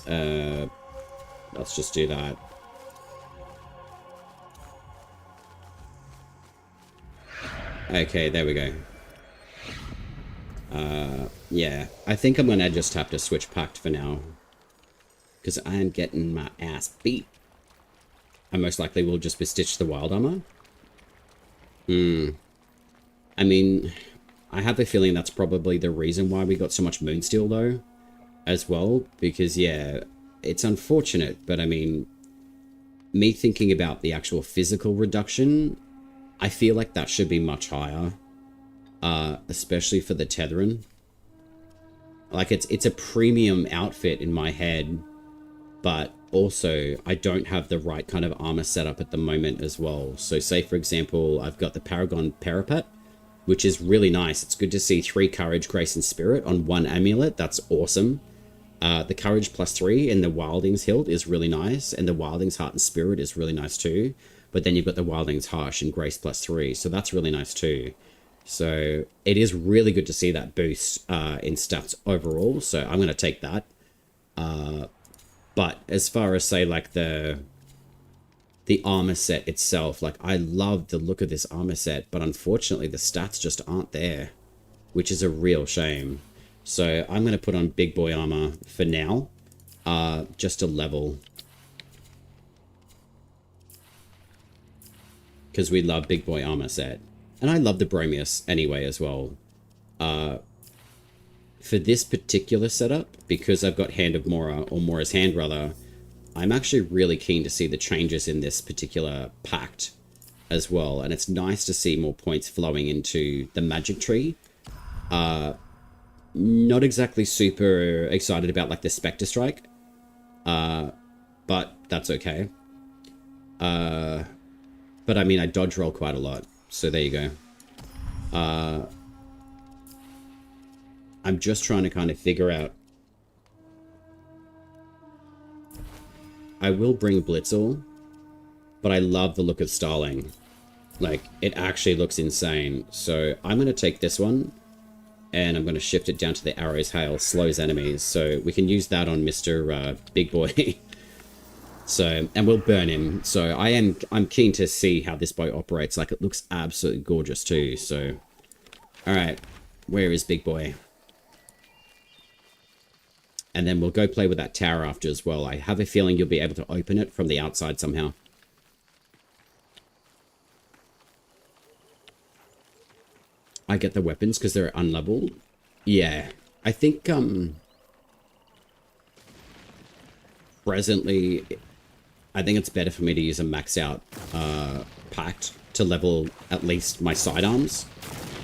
Let's just do that. Okay, there we go. Yeah, I think I'm gonna just have to switch Pact for now, because I am getting my ass beat. I most likely will just bestitch the Wyld armor. I mean, I have a feeling that's probably the reason why we got so much Moonsteel, though, as well, because, yeah, it's unfortunate, but I mean, me thinking about the actual physical reduction, I feel like that should be much higher, especially for the Tethran. Like, it's a premium outfit in my head, but also I don't have the right kind of armor setup at the moment as well. So say, for example, I've got the Paragon Parapet, which is really nice. It's good to see 3 Courage, Grace, and Spirit on 1 amulet. That's awesome. The Courage +3 in the Wilding's Hilt is really nice, and the Wilding's Heart and Spirit is really nice too. But then you've got the Wilding's Harsh and Grace +3, so that's really nice too. So it is really good to see that boost in stats overall, so I'm going to take that. But as far as, say, like the armor set itself, like, I love the look of this armor set, but unfortunately the stats just aren't there, which is a real shame. So I'm going to put on big boy armor for now, just to level. Because we love big boy armor set. And I love the Bromius anyway as well. For this particular setup, because I've got Hand of Mora, or Mora's Hand rather, I'm actually really keen to see the changes in this particular pact as well. And it's nice to see more points flowing into the magic tree. Not exactly super excited about, like, the Spectre Strike. But that's okay. But I mean, I dodge roll quite a lot. So there you go. I'm just trying to kind of figure out. I will bring Blitzel, but I love the look of Starling. Like, it actually looks insane. So I'm going to take this one, and I'm going to shift it down to the Arrow's Hail, slows enemies. So we can use that on Mr. Big Boy. So, and we'll burn him. So I'm keen to see how this bow operates. Like, it looks absolutely gorgeous too. So, all right, where is Big Boy? And then we'll go play with that tower after as well. I have a feeling you'll be able to open it from the outside somehow. I get the weapons because they're unleveled. Yeah. I think, presently, I think it's better for me to use a max out, Pact to level at least my sidearms.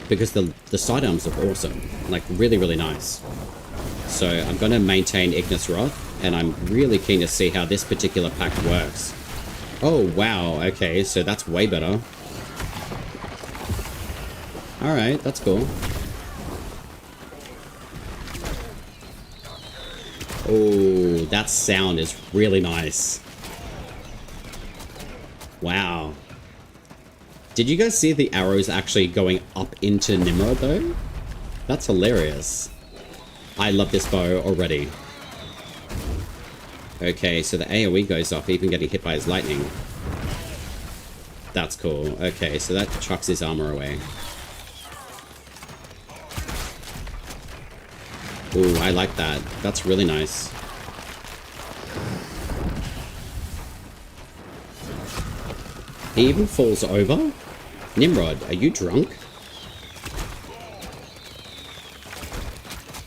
Because the sidearms look awesome. Like, really, really nice. So I'm going to maintain Ignis Wrath, and I'm really keen to see how this particular pact works. Oh, wow. Okay, so that's way better. Alright, that's cool. Oh, that sound is really nice. Wow. Did you guys see the arrows actually going up into Nimrod, though? That's hilarious. I love this bow already. Okay, so the AoE goes off, even getting hit by his lightning. That's cool. Okay, so that chucks his armor away. Ooh, I like that. That's really nice. He even falls over? Nimrod, are you drunk?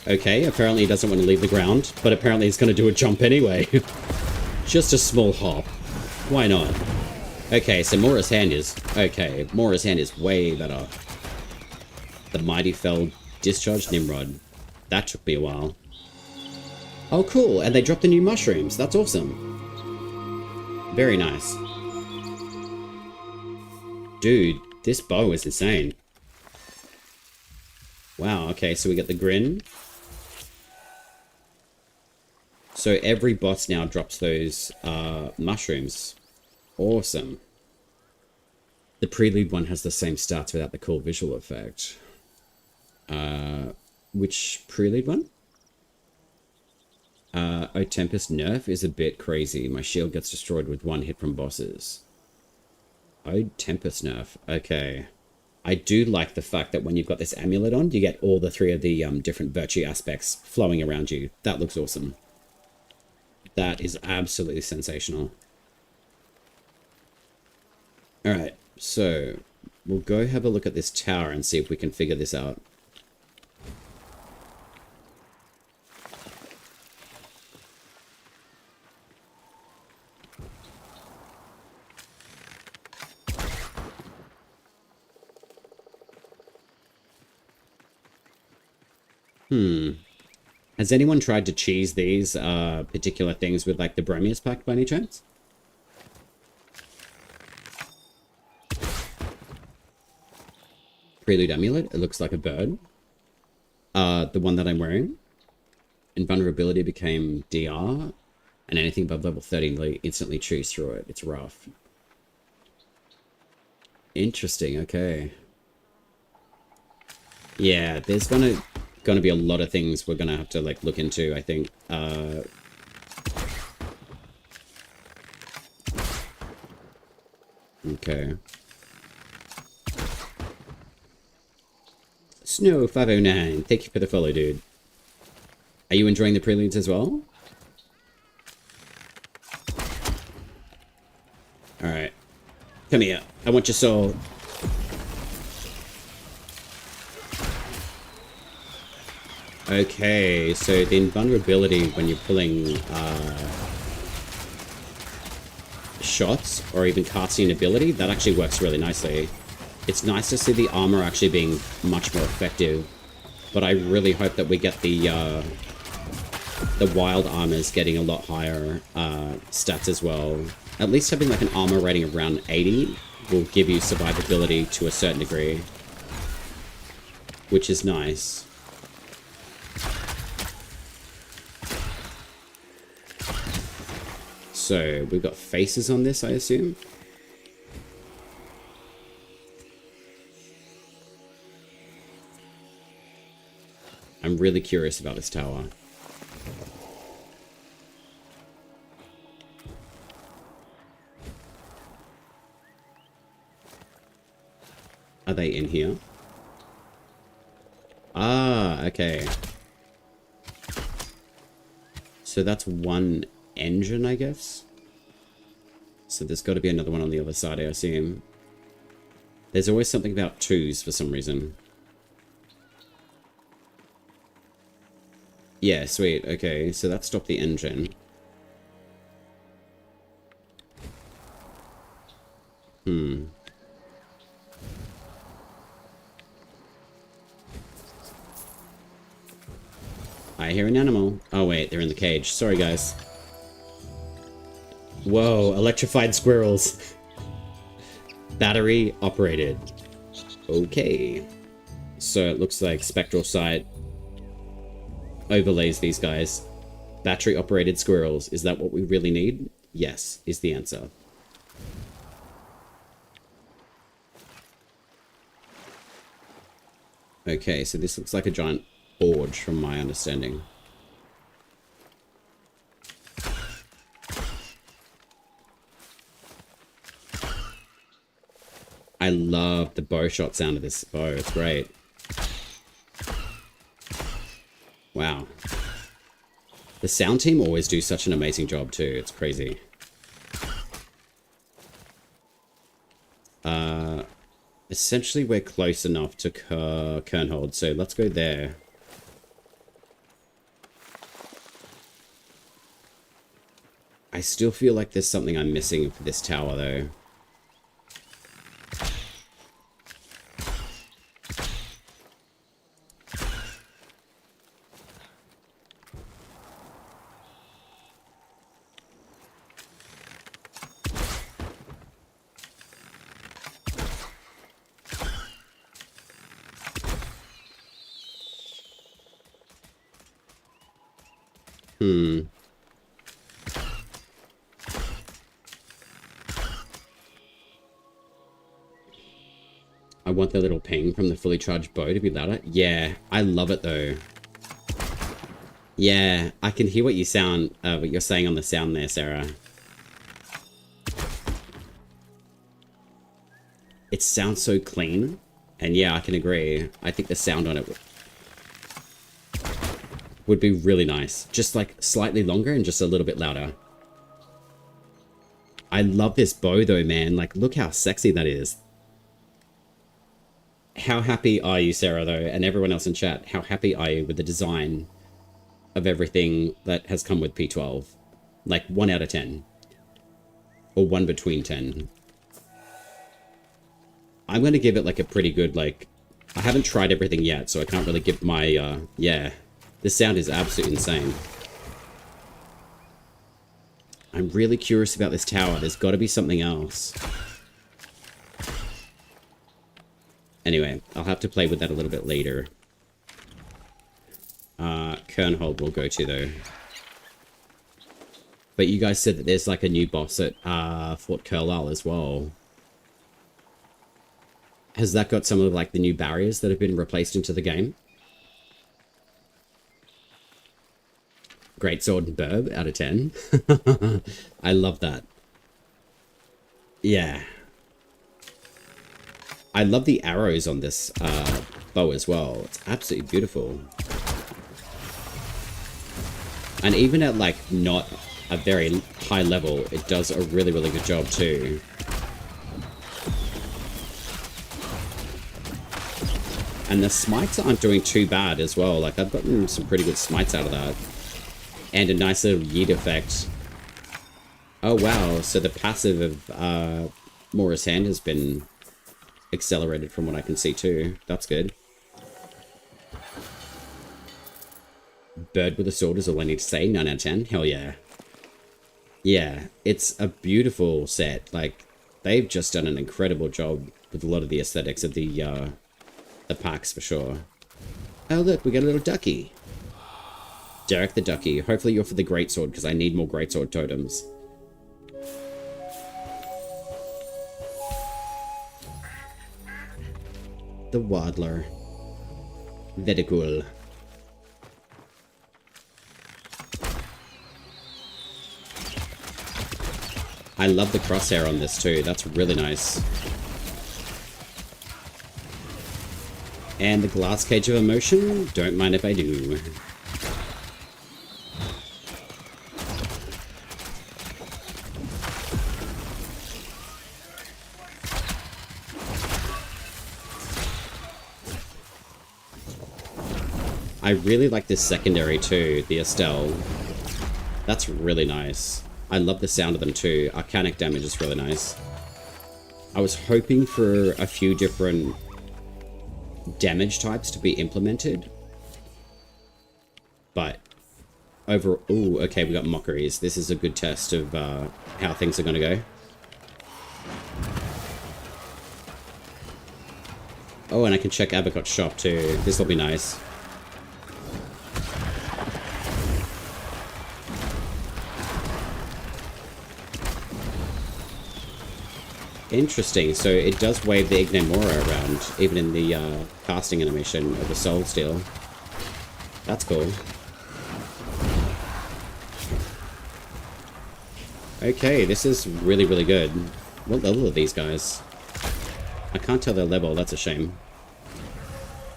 Okay, apparently he doesn't want to leave the ground, but apparently he's going to do a jump anyway. Just a small hop. Why not? Okay, so Mora's hand is... Okay, Mora's hand is way better. The Mighty Fell discharged Nimrod. That took me a while. Oh, cool, and they dropped the new mushrooms. That's awesome. Very nice. Dude, this bow is insane. Wow, okay, so we get the grin. So every boss now drops those mushrooms. Awesome. The Prelude one has the same stats without the cool visual effect. Which Prelude one? Oh, Tempest nerf is a bit crazy. My shield gets destroyed with one hit from bosses. Oh, Tempest nerf. Okay. I do like the fact that when you've got this amulet on, you get all the three of the different virtue aspects flowing around you. That looks awesome. That is absolutely sensational. Alright, so we'll go have a look at this tower and see if we can figure this out. Has anyone tried to cheese these particular things with like the Bromius Pact by any chance? Prelude Amulet, it looks like a bird. The one that I'm wearing. Invulnerability became DR, and anything above level 30 instantly chews through it. It's rough. Interesting, okay. Yeah, there's gonna be a lot of things we're gonna have to like look into, I think. Okay. Snow 509, thank you for the follow, dude. Are you enjoying the preludes as well? Alright. Come here. I want your soul. Okay, so the invulnerability when you're pulling shots or even casting an ability, that actually works really nicely. It's nice to see the armor actually being much more effective, but I really hope that we get the Wyld armors getting a lot higher stats as well. At least having like an armor rating around 80 will give you survivability to a certain degree, which is nice. So, we've got faces on this, I assume? I'm really curious about this tower. Are they in here? Ah, okay. So that's one engine, I guess. So there's got to be another one on the other side, I assume. There's always something about twos for some reason. Yeah, sweet. Okay, so that stopped the engine. I hear an animal. Oh wait, they're in the cage. Sorry, guys. Whoa, electrified squirrels. Battery operated. Okay. So it looks like Spectral Sight overlays these guys. Battery operated squirrels. Is that what we really need? Yes, is the answer. Okay, so this looks like a giant forge from my understanding. I love the bow shot sound of this bow. It's great. Wow. The sound team always do such an amazing job too. It's crazy. Essentially, we're close enough to Kernhold, so let's go there. I still feel like there's something I'm missing for this tower, though. I want the little ping from the fully charged bow to be louder. Yeah, I love it though. Yeah, I can hear what what you're saying on the sound there, Sarah. It sounds so clean. And yeah, I can agree. I think the sound on it would be really nice. Just like slightly longer and just a little bit louder. I love this bow though, man. Like, look how sexy that is. How happy are you, Sarah, though, and everyone else in chat? How happy are you with the design of everything that has come with P12? Like, 1 out of 10. Or 1 between 10. I'm going to give it, like, a pretty good, like... I haven't tried everything yet, so I can't really give my, yeah. The sound is absolutely insane. I'm really curious about this tower. There's got to be something else. Anyway, I'll have to play with that a little bit later. Kernhold we'll go to, though. But you guys said that there's, like, a new boss at Fort Carlisle as well. Has that got some of, like, the new barriers that have been replaced into the game? Greatsword and Burb out of 10. I love that. Yeah. I love the arrows on this bow as well. It's absolutely beautiful. And even at, like, not a very high level, it does a really, really good job too. And the smites aren't doing too bad as well. Like, I've gotten some pretty good smites out of that. And a nice little yeet effect. Oh, wow. So the passive of Mora's Hand has been accelerated from what I can see too. That's good. Bird with a sword is all I need to say. 9 out of 10. Hell yeah. Yeah, it's a beautiful set. Like, they've just done an incredible job with a lot of the aesthetics of the packs for sure. Oh look, we got a little ducky. Derek the ducky. Hopefully you're for the greatsword because I need more greatsword totems. The Waddler. Very cool. I love the crosshair on this too. That's really nice. And the glass cage of emotion. Don't mind if I do. I really like this secondary too, the Estelle. That's really nice. I love the sound of them too. Arcanic damage is really nice. I was hoping for a few different damage types to be implemented. But over... Ooh, okay, we got mockeries. This is a good test of how things are going to go. Oh, and I can check Abacot's shop too. This will be nice. Interesting. So it does wave the Ignemora around, even in the casting animation of the Soul Steel. That's cool. Okay, this is really, really good. What level are these guys? I can't tell their level, that's a shame.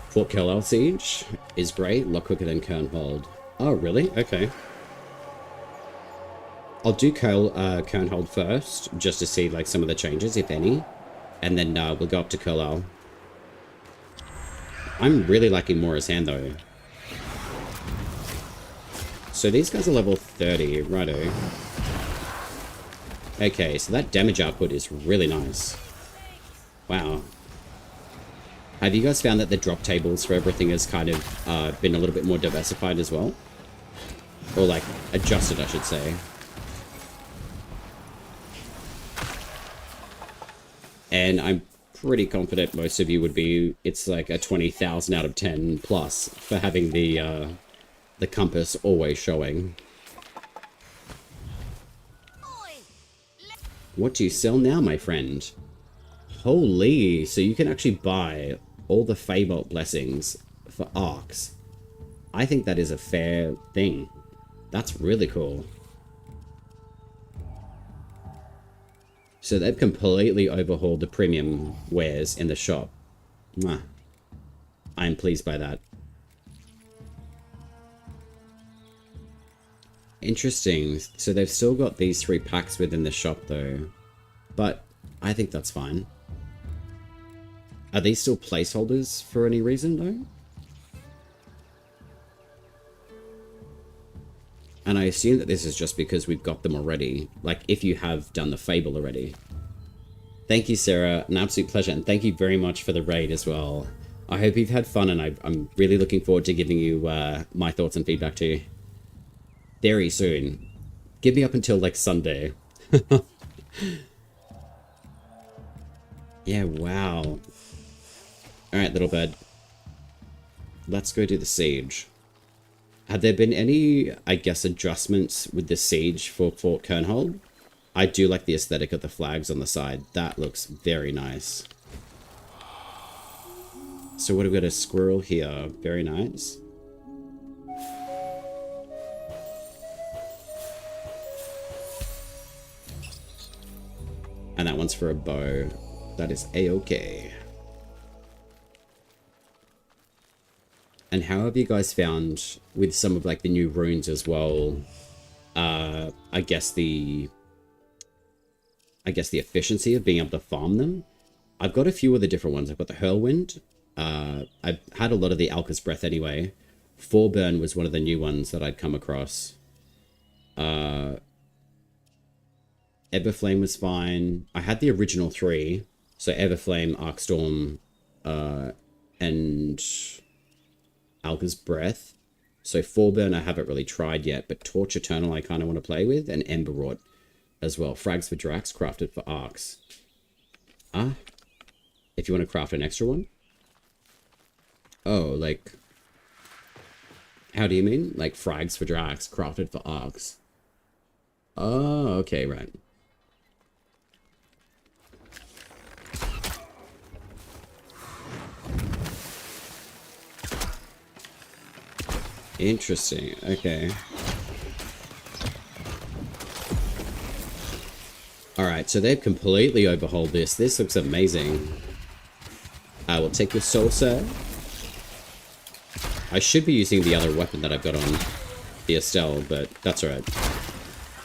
Fort Carlisle Siege is great, a lot quicker than Kernhold. Oh, really? Okay. I'll do Kernhold first, just to see like some of the changes, if any. And then we'll go up to Carlisle. I'm really liking Mora's Hand, though. So these guys are level 30, righto. Okay, so that damage output is really nice. Wow. Have you guys found that the drop tables for everything has kind of been a little bit more diversified as well? Or like, adjusted, I should say. And I'm pretty confident most of you would be, it's like a 20,000 out of 10 plus for having the compass always showing. What do you sell now, my friend? Holy, so you can actually buy all the Feybolt blessings for arcs. I think that is a fair thing. That's really cool. So they've completely overhauled the premium wares in the shop. Mwah. I'm pleased by that. Interesting. So they've still got these 3 packs within the shop though. But I think that's fine. Are these still placeholders for any reason though? And I assume that this is just because we've got them already. Like, if you have done the Fable already. Thank you, Sarah. An absolute pleasure. And thank you very much for the raid as well. I hope you've had fun, and I'm really looking forward to giving you my thoughts and feedback too. Very soon. Give me up until, like, Sunday. Yeah, wow. Alright, little bird. Let's go do the siege. Have there been any, I guess, adjustments with the siege for Fort Kernhold? I do like the aesthetic of the flags on the side. That looks very nice. So what have we got? A squirrel here. Very nice. And that one's for a bow. That is a-okay. And how have you guys found with some of like the new runes as well? I guess the efficiency of being able to farm them. I've got a few of the different ones. I've got the Hurlwind. I've had a lot of the Alka's Breath anyway. Forburn was one of the new ones that I'd come across. Everflame was fine. I had the original 3. So Everflame, Arcstorm, and Alka's Breath. So Forburn I haven't really tried yet, but Torch Eternal I kind of want to play with, and Emberwrought as well. Frags for Drax, crafted for Arcs. If you want to craft an extra one? Oh, like... How do you mean? Like Frags for Drax, crafted for Arcs. Oh, okay, right. Interesting, okay. Alright, so they've completely overhauled this. This looks amazing. I will take your soul, sir. I should be using the other weapon that I've got on, the Estelle, but that's alright.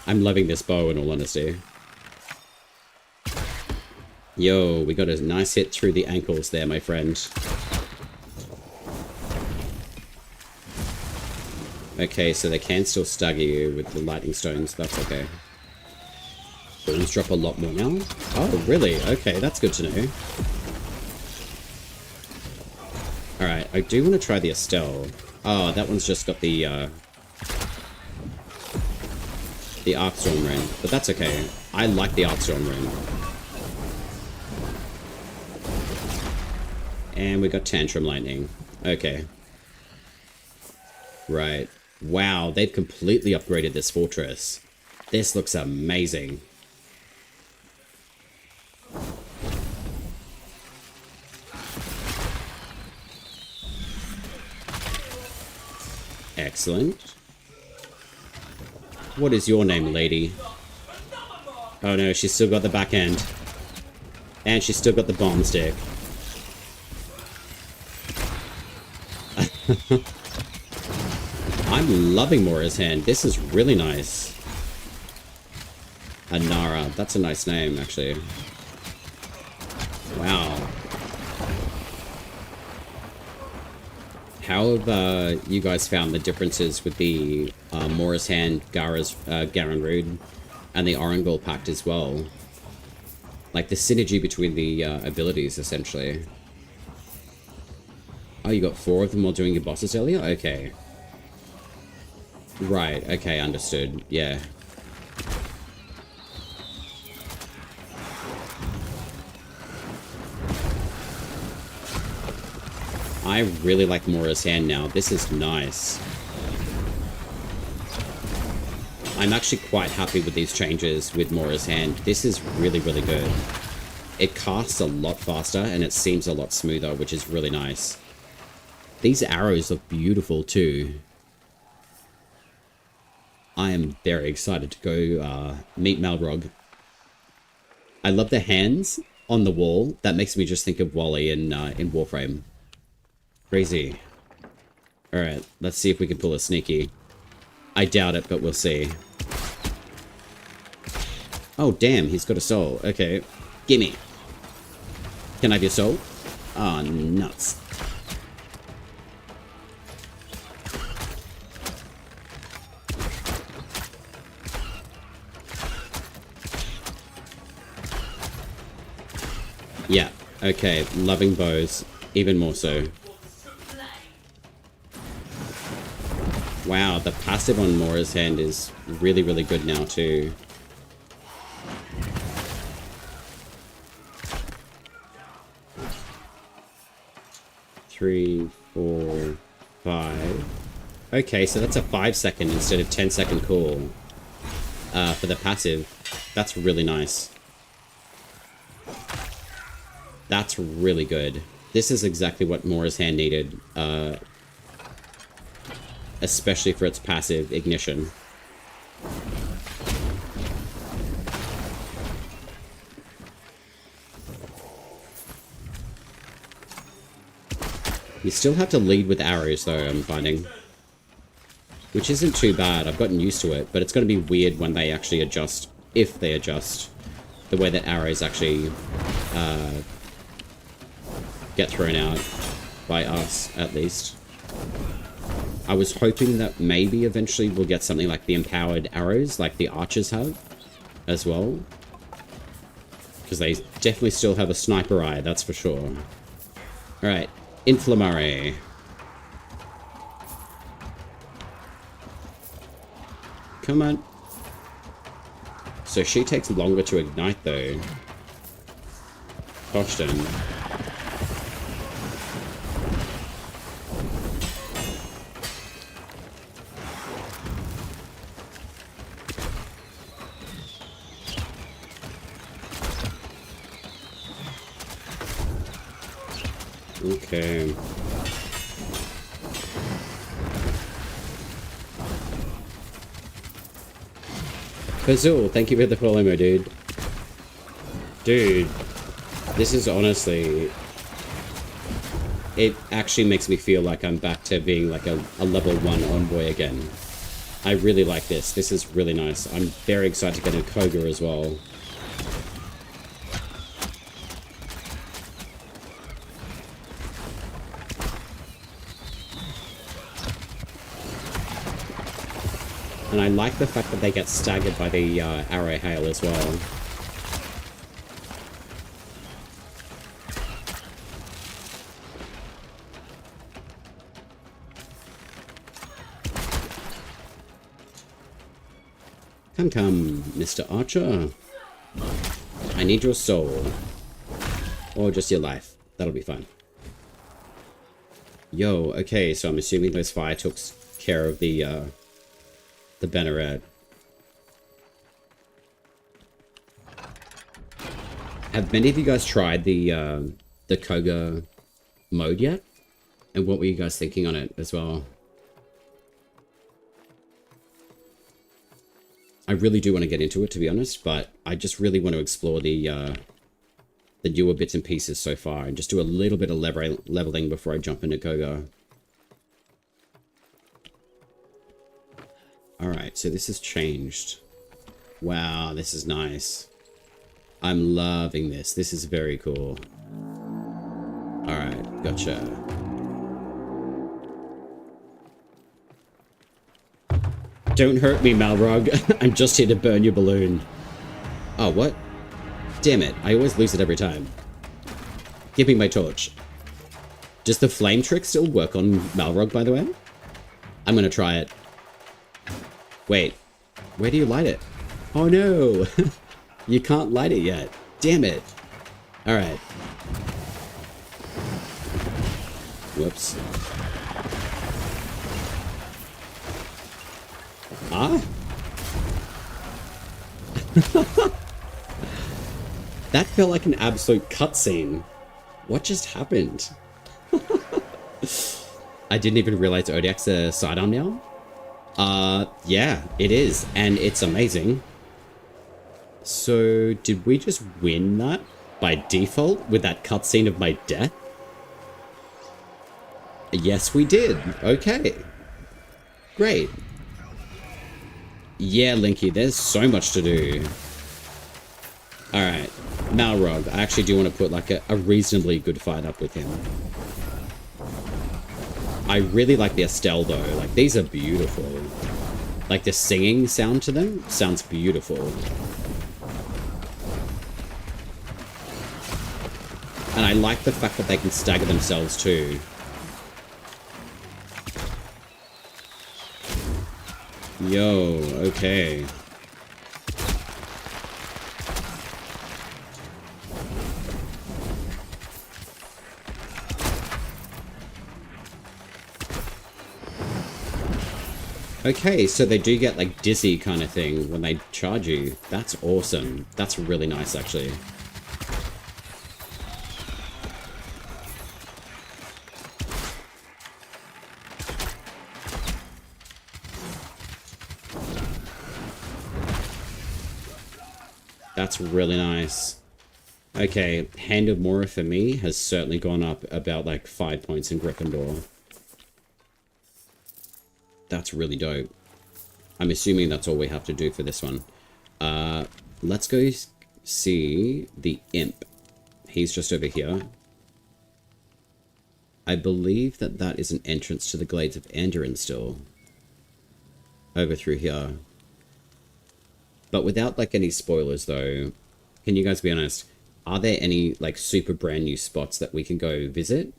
I'm loving this bow in all honesty. Yo, we got a nice hit through the ankles there, my friend. Okay, so they can still stagger you with the lightning stones. That's okay. Burns drop a lot more now. Oh, really? Okay, that's good to know. Alright, I do want to try the Estelle. Oh, that one's just got the Arcstorm Rune, but that's okay. I like the Arcstorm Rune. And we got Tantrum Lightning. Okay. Right. Wow, they've completely upgraded this fortress. This looks amazing. Excellent. What is your name, lady? Oh no, she's still got the back end. And she's still got the bomb stick. I'm loving Mora's Hand. This is really nice. Anara. That's a nice name, actually. Wow. How have you guys found the differences with the Mora's Hand, Garen Rude, and the Orangol Pact as well? Like the synergy between the abilities, essentially. Oh, you got 4 of them while doing your bosses earlier? Okay. Right, okay, understood. Yeah. I really like Mora's Hand now. This is nice. I'm actually quite happy with these changes with Mora's Hand. This is really, really good. It casts a lot faster and it seems a lot smoother, which is really nice. These arrows look beautiful too. I am very excited to go meet Malrog. I love the hands on the wall. That makes me just think of Wally in Warframe. Crazy. Alright, let's see if we can pull a sneaky. I doubt it, but we'll see. Oh, damn, he's got a soul. Okay, gimme. Can I have your soul? Oh, nuts. Yeah, okay, loving bows, even more so. Wow, the passive on Mora's Hand is really, really good now too. Three, 4, 5. Okay, so that's a 5-second instead of 10-second cool for the passive. That's really nice. That's really good. This is exactly what Mora's Hand needed, especially for its passive ignition. You still have to lead with arrows though, I'm finding. Which isn't too bad, I've gotten used to it, but it's going to be weird when they actually adjust, if they adjust, the way that arrows actually get thrown out, by us at least. I was hoping that maybe eventually we'll get something like the empowered arrows, like the archers have, as well. Because they definitely still have a sniper eye, that's for sure. Alright, Inflammare. Come on. So she takes longer to ignite though. Gosh damn. Okay. Fazul, thank you for the follow, my dude. Dude, this is honestly... It actually makes me feel like I'm back to being like a level 1 envoy again. I really like this. This is really nice. I'm very excited to get a Koga as well. And I like the fact that they get staggered by the arrow hail as well. Come, come, Mr. Archer. I need your soul. Or just your life. That'll be fun. Yo, okay, so I'm assuming those fire took care of the banneret. Have many of you guys tried the Koga mode yet? And what were you guys thinking on it as well? I really do want to get into it, to be honest, but I just really want to explore the newer bits and pieces so far and just do a little bit of leveling before I jump into Koga. Alright, so this has changed. Wow, this is nice. I'm loving this. This is very cool. Alright, gotcha. Don't hurt me, Malrog. I'm just here to burn your balloon. Oh, what? Damn it. I always lose it every time. Give me my torch. Does the flame trick still work on Malrog, by the way? I'm gonna try it. Wait. Where do you light it? Oh, no. You can't light it yet. Damn it. Alright. Whoops. Ah? That felt like an absolute cutscene. What just happened? I didn't even realize Odiak's a sidearm now. Yeah, it is, and it's amazing. So, did we just win that by default with that cutscene of my death? Yes, we did. Okay. Great. Yeah, Linky, there's so much to do. Alright, Malrog. I actually do want to put like a reasonably good fight up with him. I really like the Estelle though. Like, these are beautiful. Like, the singing sound to them sounds beautiful. And I like the fact that they can stagger themselves too. Yo, okay. Okay, so they do get like dizzy kind of thing when they charge you. That's awesome. That's really nice, actually. That's really nice. Okay, Hand of Mora for me has certainly gone up about like 5 points in Gryffindor. That's really dope. I'm assuming that's all we have to do for this one. Let's go see the Imp. He's just over here. I believe that that is an entrance to the Glades of Andurin still. Over through here. But without like any spoilers though, can you guys be honest? Are there any like super brand new spots that we can go visit?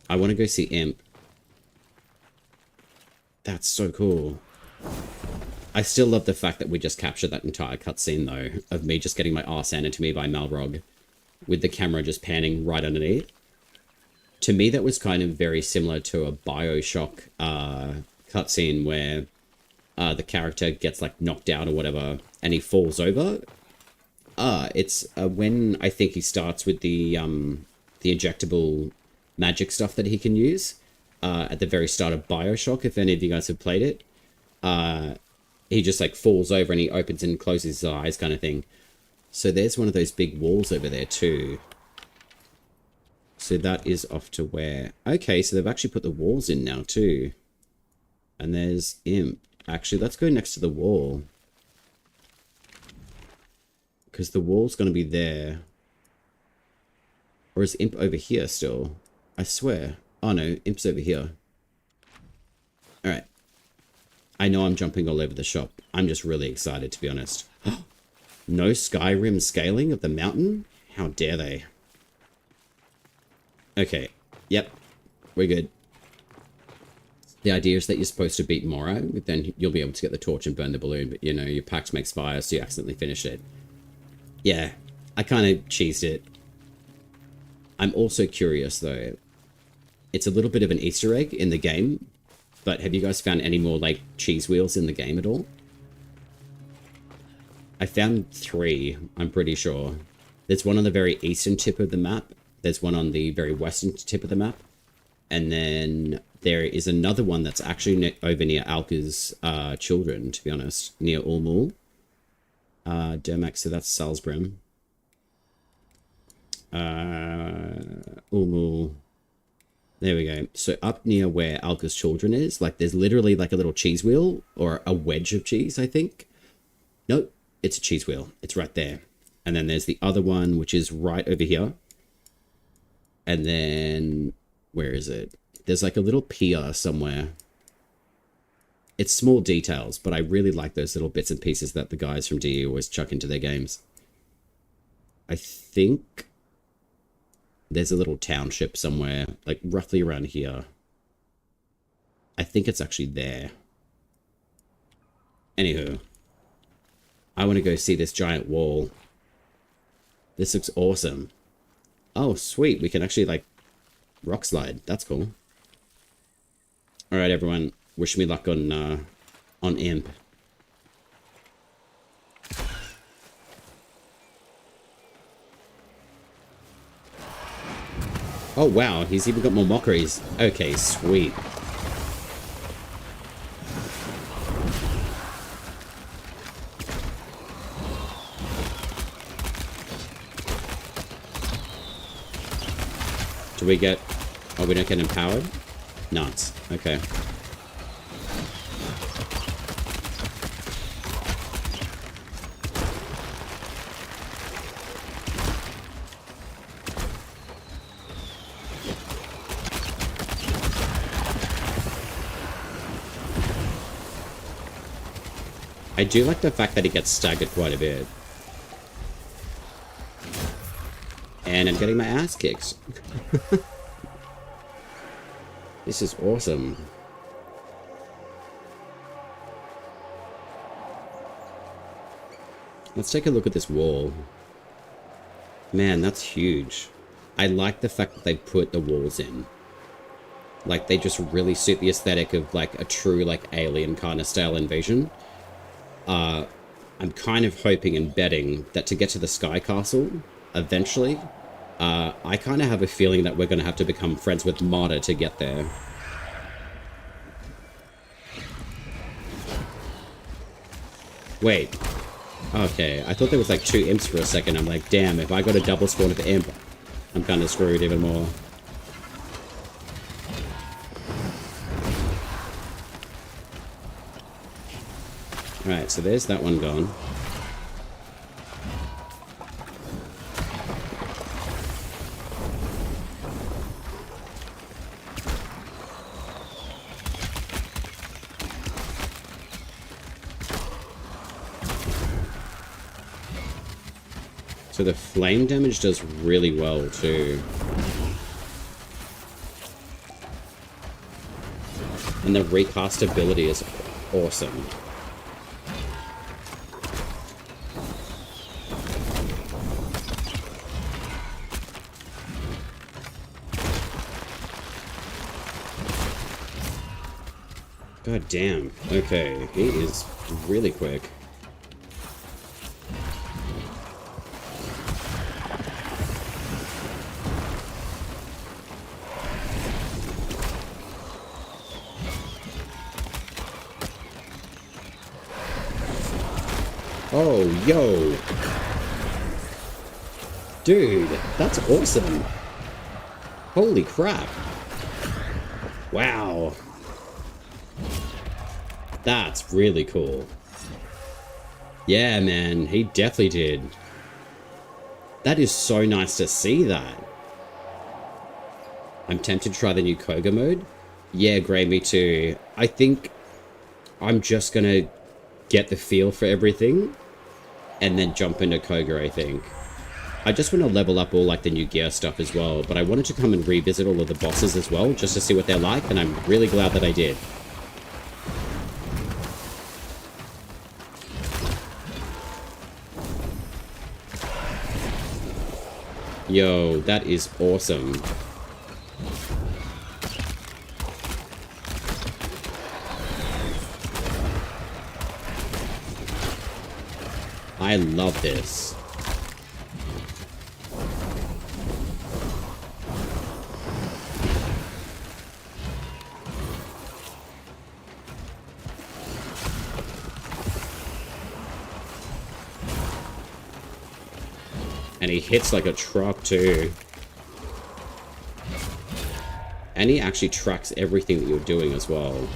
I want to go see Imp. That's so cool. I still love the fact that we just captured that entire cutscene though, of me just getting my arse handed to me by Malrog, with the camera just panning right underneath. To me that was kind of very similar to a Bioshock cutscene where the character gets like knocked out or whatever and he falls over. It's when I think he starts with the injectable magic stuff that he can use at the very start of Bioshock, if any of you guys have played it. He just like falls over and he opens and closes his eyes kind of thing. So there's one of those big walls over there too. So that is off to where? Okay, so they've actually put the walls in now too. And there's Imp. Actually, let's go next to the wall. Because the wall's going to be there. Or is Imp over here still? I swear. Oh no, Imp's over here. Alright. I know I'm jumping all over the shop. I'm just really excited, to be honest. No Skyrim scaling of the mountain? How dare they? Okay. Yep. We're good. The idea is that you're supposed to beat Morrow, then you'll be able to get the torch and burn the balloon, but you know, your pact makes fire, so you accidentally finish it. Yeah, I kind of cheesed it. I'm also curious, though. It's a little bit of an Easter egg in the game, but have you guys found any more, like, cheese wheels in the game at all? I found 3, I'm pretty sure. There's one on the very eastern tip of the map. There's one on the very western tip of the map. And then there is another one that's actually over near Alka's children, to be honest, near Ulmul. Dermax, so that's Salzbrim. Ulmul. There we go. So up near where Alka's children is, like there's literally like a little cheese wheel or a wedge of cheese, I think. Nope, it's a cheese wheel. It's right there. And then there's the other one, which is right over here. And then... where is it? There's like a little pier somewhere. It's small details, but I really like those little bits and pieces that the guys from DE always chuck into their games. I think there's a little township somewhere, like roughly around here. I think it's actually there. Anywho, I want to go see this giant wall. This looks awesome. Oh, sweet. We can actually, like, rock slide. That's cool. Alright, everyone. Wish me luck on Imp. Oh, wow. He's even got more mockeries. Okay, sweet. Do we get... oh, we don't get empowered? Nuts. Okay. I do like the fact that he gets staggered quite a bit. And I'm getting my ass kicked. This is awesome. Let's take a look at this wall. Man, that's huge. I like the fact that they put the walls in. Like, they just really suit the aesthetic of, like, a true, like, alien kind of style invasion. I'm kind of hoping and betting that to get to the Sky Castle, eventually, I kind of have a feeling that we're going to have to become friends with Martyr to get there. Wait. Okay, I thought there was like 2 imps for a second. I'm like, damn, if I got a double spawn of imp, I'm kind of screwed even more. Alright, so there's that one gone. So the flame damage does really well too. And the recastability is awesome. God damn. Okay, he is really quick. Oh, yo. Dude, that's awesome. Holy crap. Wow. That's really cool. Yeah, man, he definitely did. That is so nice to see that. I'm tempted to try the new Koga mode. Yeah, Gray, me too. I think I'm just gonna get the feel for everything and then jump into Koga, I think. I just want to level up all like the new gear stuff as well, but I wanted to come and revisit all of the bosses as well, just to see what they're like, and I'm really glad that I did. Yo, that is awesome. I love this. And he hits like a truck too. And he actually tracks everything that you're doing as well.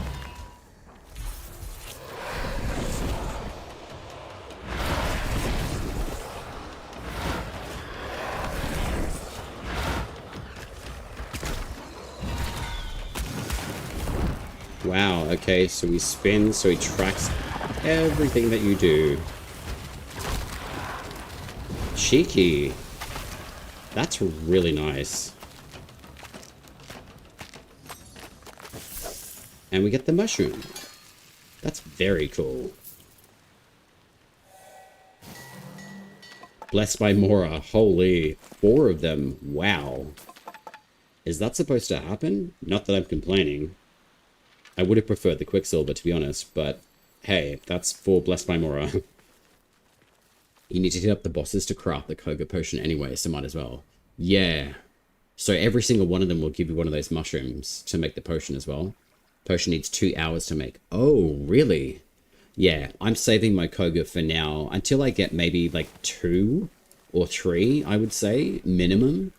Wow, okay, so he spins, so he tracks everything that you do. Cheeky. That's really nice. And we get the mushroom. That's very cool. Blessed by Mora. Holy. 4 of them. Wow. Is that supposed to happen? Not that I'm complaining. I would have preferred the Quicksilver, to be honest, but hey, that's 4 Blessed by Mora. You need to hit up the bosses to craft the Koga potion anyway, so might as well. Yeah. So every single one of them will give you one of those mushrooms to make the potion as well. Potion needs 2 hours to make. Oh, really? Yeah, I'm saving my Koga for now until I get maybe like 2 or 3, I would say, minimum.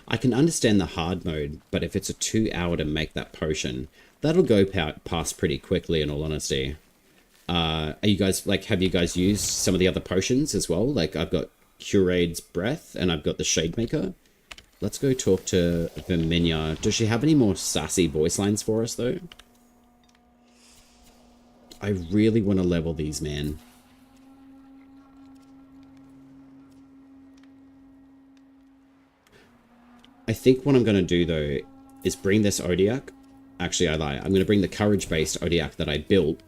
I can understand the hard mode, but if it's a 2 hour to make that potion, that'll go past pretty quickly, in all honesty. Are you guys, like, have you guys used some of the other potions as well? Like, I've got Curade's Breath, and I've got the Shademaker. Let's go talk to Verminia. Does she have any more sassy voice lines for us, though? I really want to level these, man. I think what I'm going to do, though, is bring this Odiak. Actually, I lie. I'm going to bring the Courage-based Odiak that I built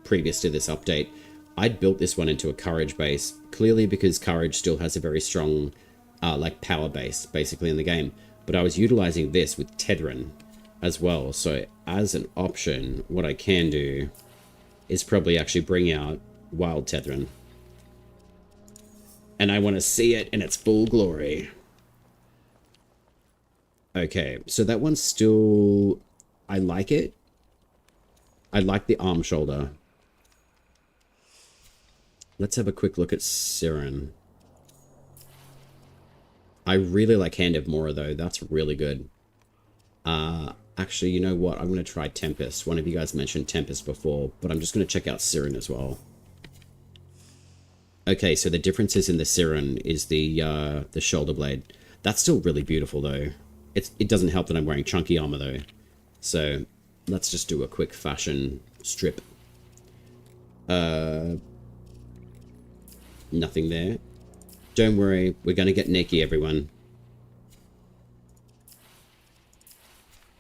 previous to this update. I'd built this one into a Courage base, clearly because Courage still has a very strong, like, power base, basically, in the game. But I was utilizing this with Tedrin as well. So, as an option, what I can do is probably actually bring out Wyld Tedrin. And I want to see it in its full glory. Okay, so that one's still... I like it. I like the arm shoulder. Let's have a quick look at Siren. I really like Hand of Mora, though. That's really good. Actually, you know what? I'm going to try Tempest. One of you guys mentioned Tempest before, but I'm just going to check out Siren as well. Okay, so the differences in the Siren is the shoulder blade. That's still really beautiful, though. It doesn't help that I'm wearing chunky armor, though. So, let's just do a quick fashion strip. Nothing there. Don't worry, we're going to get naked, everyone.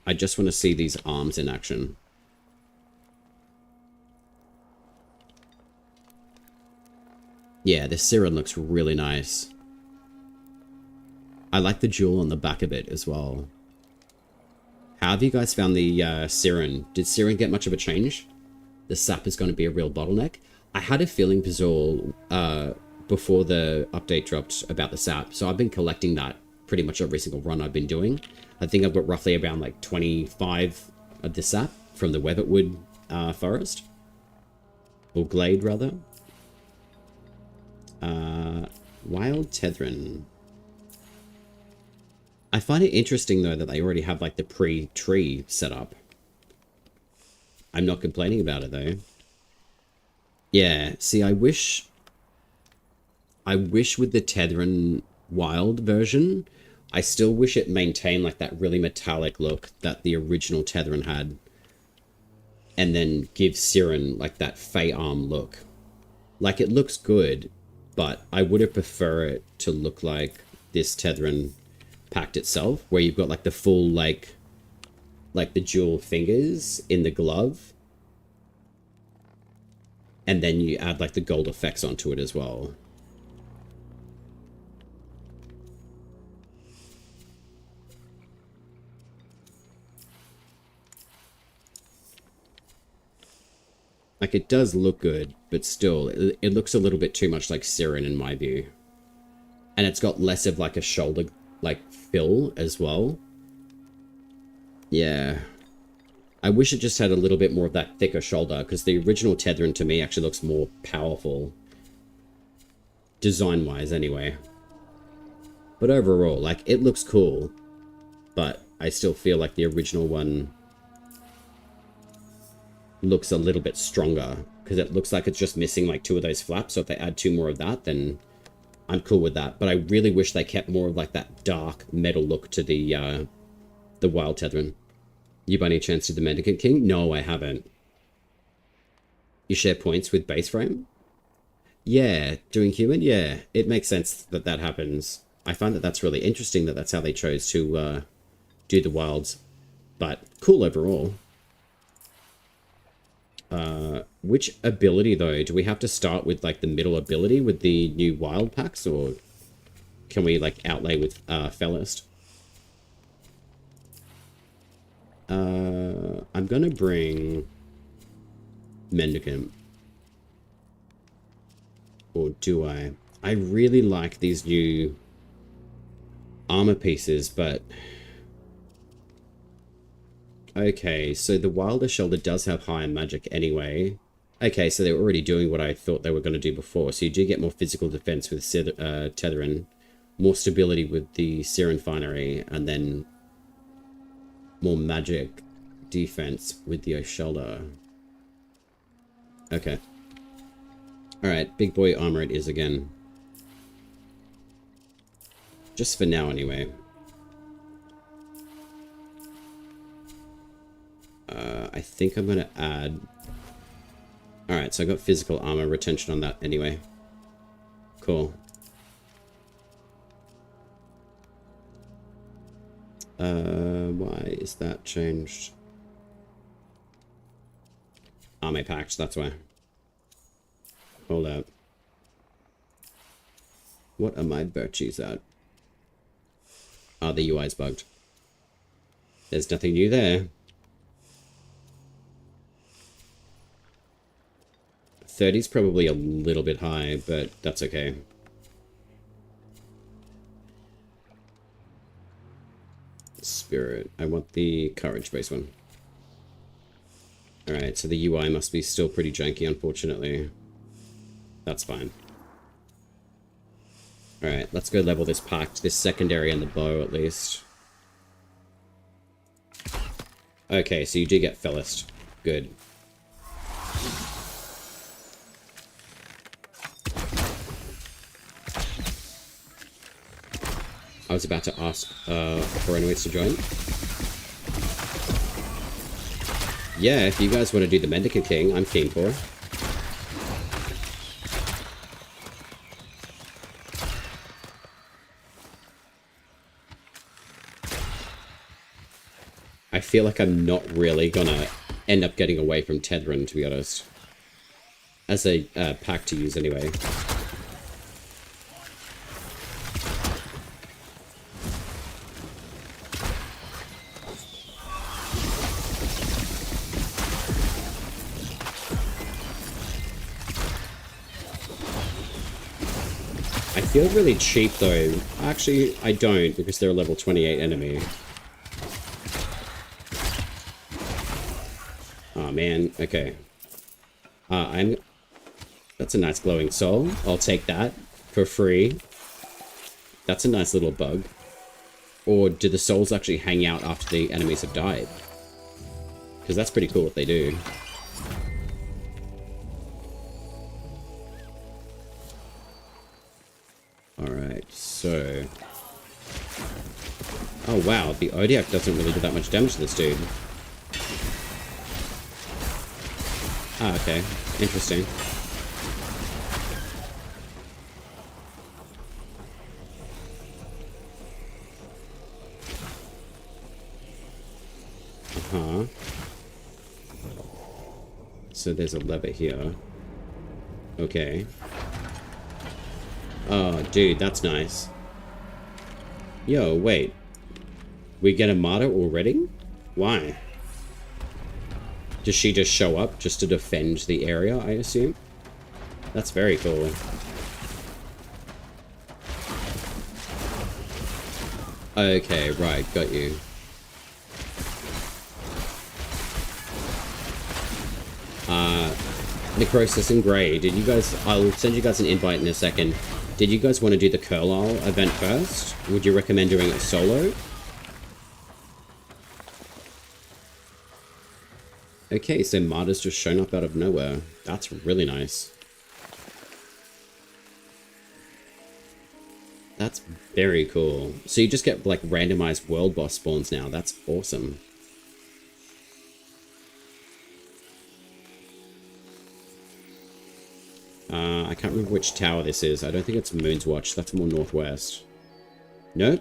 I just want to see these arms in action. Yeah, this Siren looks really nice. I like the jewel on the back of it as well. How have you guys found the Siren? Did Siren get much of a change? The sap is going to be a real bottleneck. I had a feeling, Pazul, before the update dropped about the sap. So I've been collecting that pretty much every single run I've been doing. I think I've got roughly around like 25 of the sap from the Weatherwood forest. Or glade, rather. Wyld Tedrin. I find it interesting, though, that they already have like the pre-tree set up. I'm not complaining about it, though. Yeah, see, I wish with the Tedrin Wyld version, I still wish it maintained like that really metallic look that the original Tetherin had. And then give Siren like that Fey Arm look. Like, it looks good, but I would have preferred it to look like this Tetherin Pact itself, where you've got like the full like the dual fingers in the glove, and then you add like the gold effects onto it as well. Like, it does look good, but still, it looks a little bit too much like Siren in my view. And it's got less of like a shoulder, like, fill as well. Yeah. I wish it just had a little bit more of that thicker shoulder, because the original Tetherin to me actually looks more powerful. Design-wise, anyway. But overall, like, it looks cool. But I still feel like the original one looks a little bit stronger, because it looks like it's just missing like 2 of those flaps. So if they add 2 more of that, then I'm cool with that. But I really wish they kept more of like that dark metal look to the Wyld Tetherin. You by any chance did the Mendicant King? No, I haven't. You share points with base frame? Yeah, doing human? Yeah, it makes sense that that happens. I find that that's really interesting that that's how they chose to do the Wilds. But cool overall. Which ability, though? Do we have to start with, like, the middle ability with the new Wyld packs, or can we, like, outlay with Fellest? I'm gonna bring Mendicant. Or do I? I really like these new armor pieces, but... Okay, so the Wilder Shoulder does have higher magic anyway. Okay, so they're already doing what I thought they were going to do before. So you do get more physical defense with Tetherin, more stability with the Siren Finery, and then more magic defense with the Shoulder. Okay. Alright, big boy armor it is again. Just for now, anyway. I think I'm going to add... Alright, so I got physical armor retention on that anyway. Cool. Why is that changed? Army Pacts, that's why. Hold up. What are my virtues at? Oh, the UI's bugged. There's nothing new there. 30's probably a little bit high, but that's okay. Spirit. I want the courage-based one. Alright, so the UI must be still pretty janky, unfortunately. That's fine. Alright, let's go level this pact, this secondary and the bow at least. Okay, so you do get Fellest. Good. I was about to ask for anyways to join. Yeah, if you guys want to do the Mendicant King, I'm keen for. I feel like I'm not really gonna end up getting away from Tetherin, to be honest. As a pack to use anyway. I feel really cheap though. Actually, I don't, because they're a level 28 enemy. Oh man, okay. That's a nice glowing soul. I'll take that for free. That's a nice little bug. Or do the souls actually hang out after the enemies have died? Because that's pretty cool if they do. Alright, so... Oh wow, the Odiac doesn't really do that much damage to this dude. Ah, okay. Interesting. Uh-huh. So there's a lever here. Okay. Oh, dude, that's nice. Yo, wait. We get a martyr already? Why? Does she just show up just to defend the area, I assume? That's very cool. Okay, right, got you. Necrosis and Grey, did you guys... I'll send you guys an invite in a second. Did you guys want to do the Curlisle event first? Would you recommend doing it solo? Okay, so Martyr's just shown up out of nowhere. That's really nice. That's very cool. So you just get, like, randomized world boss spawns now. That's awesome. I can't remember which tower this is. I don't think it's Moon's Watch. That's more northwest. No?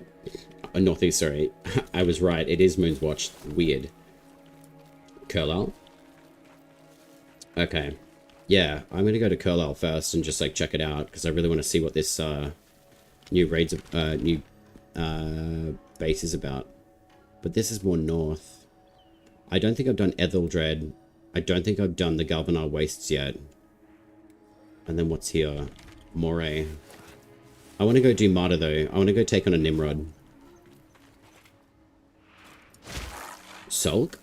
Northeast, sorry. I was right. It is Moon's Watch. Weird. Curlisle? Okay. Yeah, I'm gonna go to Curlisle first and just, like, check it out, because I really want to see what this, new raids, new, base is about. But this is more north. I don't think I've done Etheldred. I don't think I've done the Galvanar Wastes yet. And then what's here? Moray. I want to go do Martyr, though. I want to go take on a Nimrod. Sulk?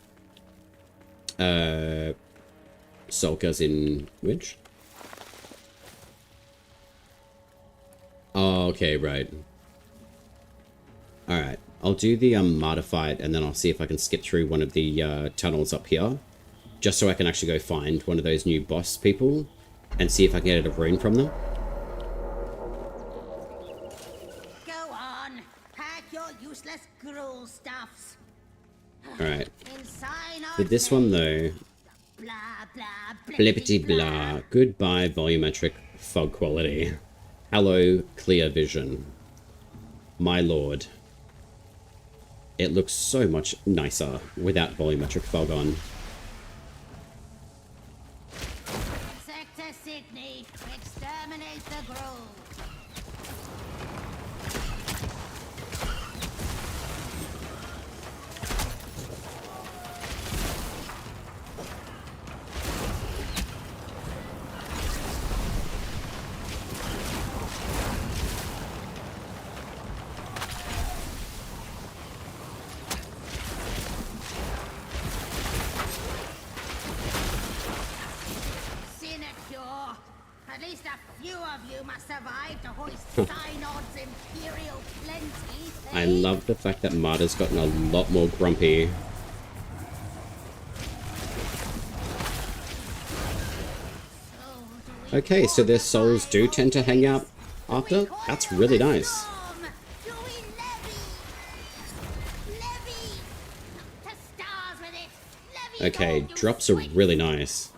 Sulk as in which? Oh, okay, right. Alright. I'll do the Martyr fight, and then I'll see if I can skip through one of the tunnels up here. Just so I can actually go find one of those new boss people. And see if I can get a rune from them. Go on, pack your useless gruel stuffs. Alright. With this one though, Blah, blah, blippity blah. Goodbye volumetric fog quality. Hello clear vision. My lord. It looks so much nicer without volumetric fog on. Sydney, exterminate the grove. At least a few of you must survive to hoist Synod's imperial plenty. I love the fact that Martyr's gotten a lot more grumpy. Okay, so their souls do tend to hang out after? That's really nice. Okay, drops are really nice.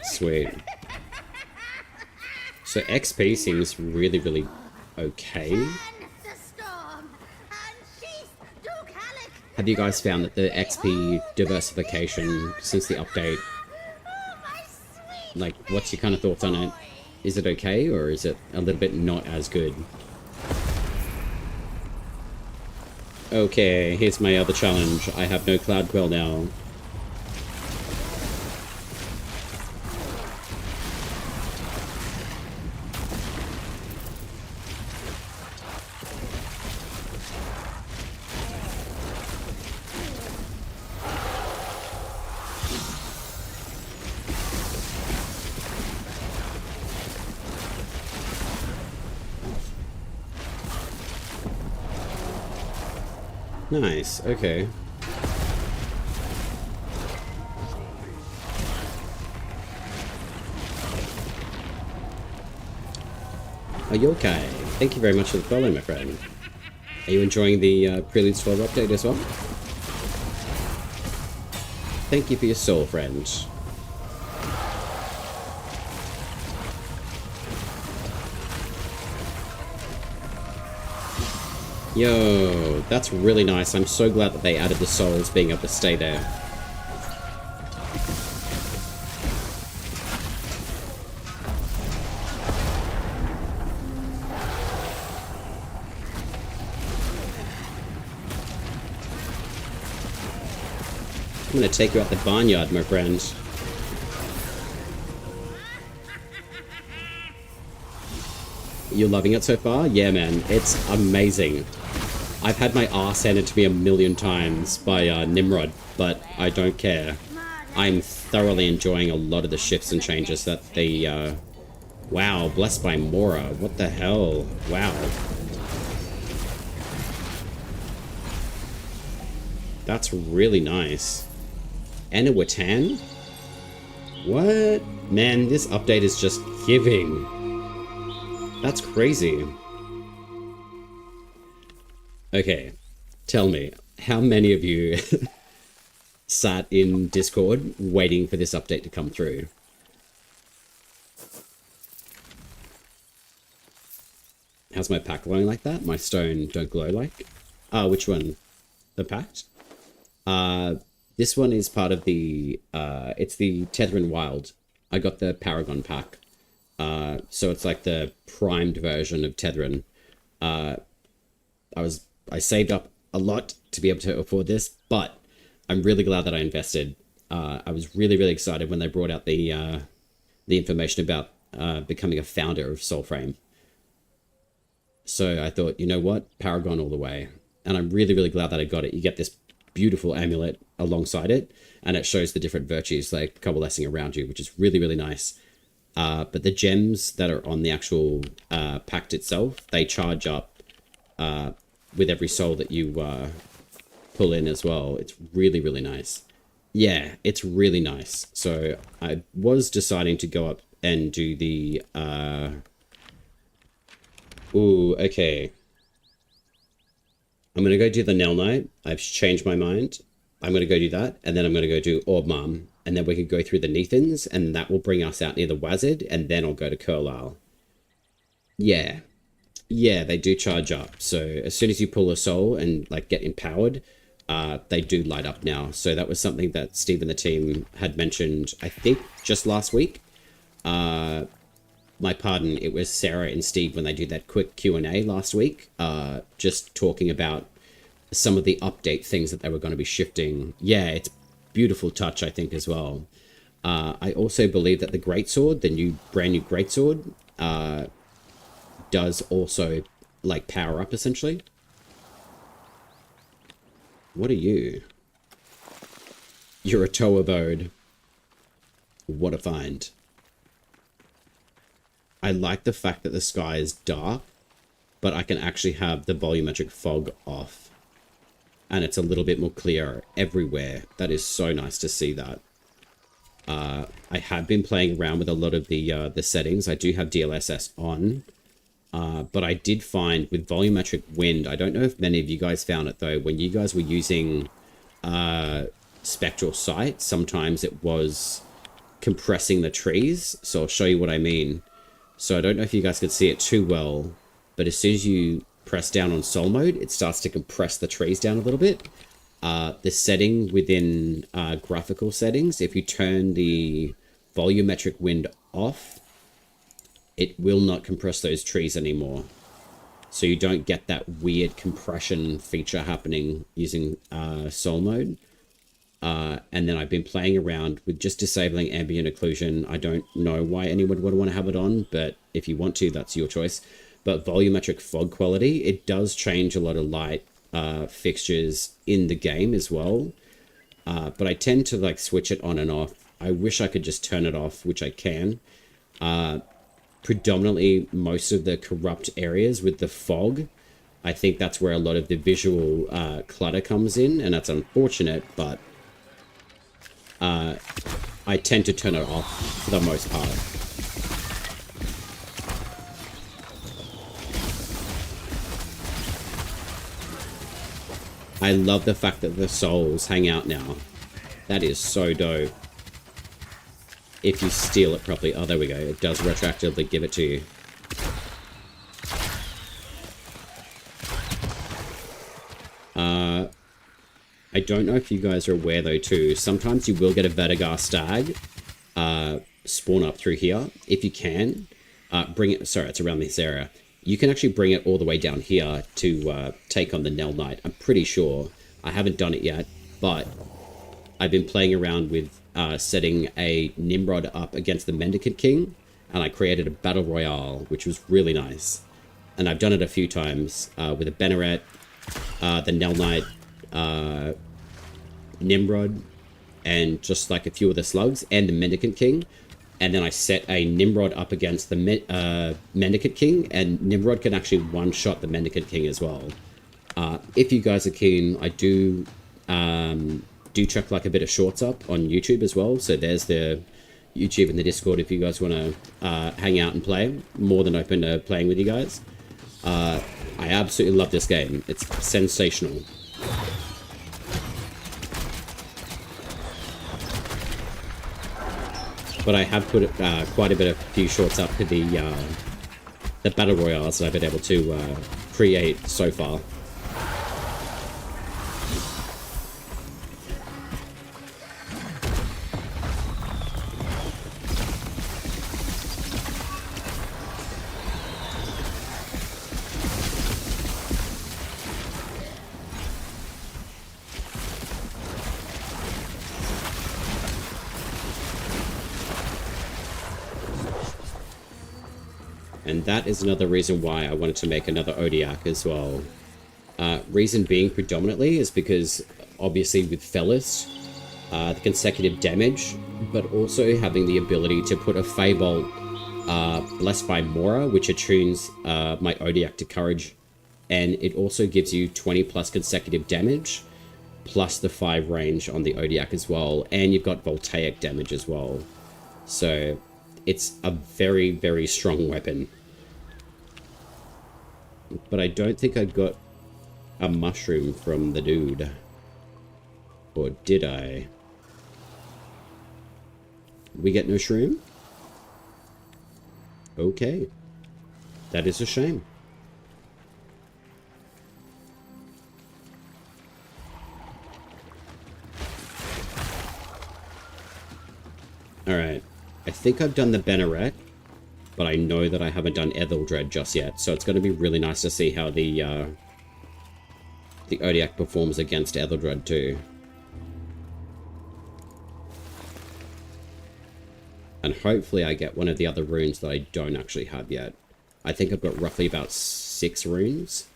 Sweet. So XP seems really, really okay. Have you guys found that the XP diversification since the update, like, what's your kind of thoughts on it? Is it okay, or is it a little bit not as good? Okay, here's my other challenge. I have no Cloud Quill now. Nice, okay. Are you okay? Thank you very much for the follow, my friend. Are you enjoying the Preludes 12 update as well? Thank you for your soul, friend. Yo, that's really nice. I'm so glad that they added the souls being able to stay there. I'm gonna take you out the barnyard, my friend. You're loving it so far? Yeah, man, it's amazing. I've had my arse handed to me 1,000,000 times by Nimrod, but I don't care. I'm thoroughly enjoying a lot of the shifts and changes that they, wow, blessed by Mora. What the hell? Wow. That's really nice. And a Watan? What? Man, this update is just giving. That's crazy. Okay, tell me, how many of you sat in Discord waiting for this update to come through? How's my pack glowing like that? My stone don't glow like? Which one? The Pact? This one is part of the, it's the Tetherin Wyld. I got the Paragon pack. So it's like the primed version of Tetherin. I saved up a lot to be able to afford this, but I'm really glad that I invested. I was really, really excited when they brought out the information about becoming a founder of Soulframe. So I thought, you know what? Paragon all the way. And I'm really, really glad that I got it. You get this beautiful amulet alongside it, and it shows the different virtues like coalescing around you, which is really, really nice. But the gems that are on the actual pact itself, they charge up with every soul that you pull in as well. It's really, really nice. Yeah, it's really nice. So I was deciding to go up and do the... Ooh, okay. I'm going to go do the Nell Knight. I've changed my mind. I'm going to go do that, and then I'm going to go do Orb Mom, and then we could go through the Nethans, and that will bring us out near the Wazard, and then I'll go to Carlisle. Yeah. Yeah, they do charge up. So as soon as you pull a soul and like get empowered, they do light up now. So that was something that Steve and the team had mentioned, I think, just last week. My pardon, it was Sarah and Steve when they did that quick Q&A last week, just talking about some of the update things that they were going to be shifting. Yeah, it's beautiful touch, I think, as well. I also believe that the Greatsword, the brand new Greatsword, does also like power up essentially. What are you? You're a toe abode. What a find. I like the fact that the sky is dark, but I can actually have the volumetric fog off. And it's a little bit more clear everywhere. That is so nice to see that. I have been playing around with a lot of the settings. I do have DLSS on. But I did find with volumetric wind, I don't know if many of you guys found it though, when you guys were using spectral sight, sometimes it was compressing the trees. So I'll show you what I mean. So I don't know if you guys could see it too well, but as soon as you press down on soul mode, it starts to compress the trees down a little bit. The setting within graphical settings, if you turn the volumetric wind off, it will not compress those trees anymore. So you don't get that weird compression feature happening using soul mode. And then I've been playing around with just disabling ambient occlusion. I don't know why anyone would want to have it on, but if you want to, that's your choice. But volumetric fog quality, it does change a lot of light fixtures in the game as well. But I tend to like switch it on and off. I wish I could just turn it off, which I can. Predominantly, most of the corrupt areas with the fog, I think that's where a lot of the visual clutter comes in, and that's unfortunate, but I tend to turn it off for the most part. I love the fact that the souls hang out now. That is so dope. If you steal it properly. Oh, there we go. It does retroactively give it to you. I don't know if you guys are aware though too, sometimes you will get a Vedagar stag spawn up through here. If you can, bring it, sorry, it's around this area. You can actually bring it all the way down here to take on the Nell Knight. I'm pretty sure. I haven't done it yet, but I've been playing around with setting a Nimrod up against the Mendicant King, and I created a Battle Royale, which was really nice. And I've done it a few times with a Banneret, the Nell Knight, Nimrod, and just like a few of the slugs, and the Mendicant King. And then I set a Nimrod up against the Mendicant King, and Nimrod can actually one-shot the Mendicant King as well. If you guys are keen, I do chuck like a bit of shorts up on YouTube as well. So there's the YouTube and the Discord if you guys want to hang out and play. More than open to playing with you guys. I absolutely love this game. It's sensational. But I have put quite a few shorts up to the battle royales that I've been able to create so far. And that is another reason why I wanted to make another Odiak as well. Reason being predominantly is because obviously with Fellis, the consecutive damage, but also having the ability to put a Feybolt blessed by Mora, which attunes my Odiak to courage, and it also gives you 20 plus consecutive damage, plus the 5 range on the Odiak as well, and you've got voltaic damage as well. So it's a very, very strong weapon. But I don't think I got a mushroom from the dude. Or did I? We get no shroom? Okay. That is a shame. Alright. I think I've done the Banneret, but I know that I haven't done Etheldred just yet, so it's going to be really nice to see how the Odiak performs against Etheldred too. And hopefully I get one of the other runes that I don't actually have yet. I think I've got roughly about 6 runes.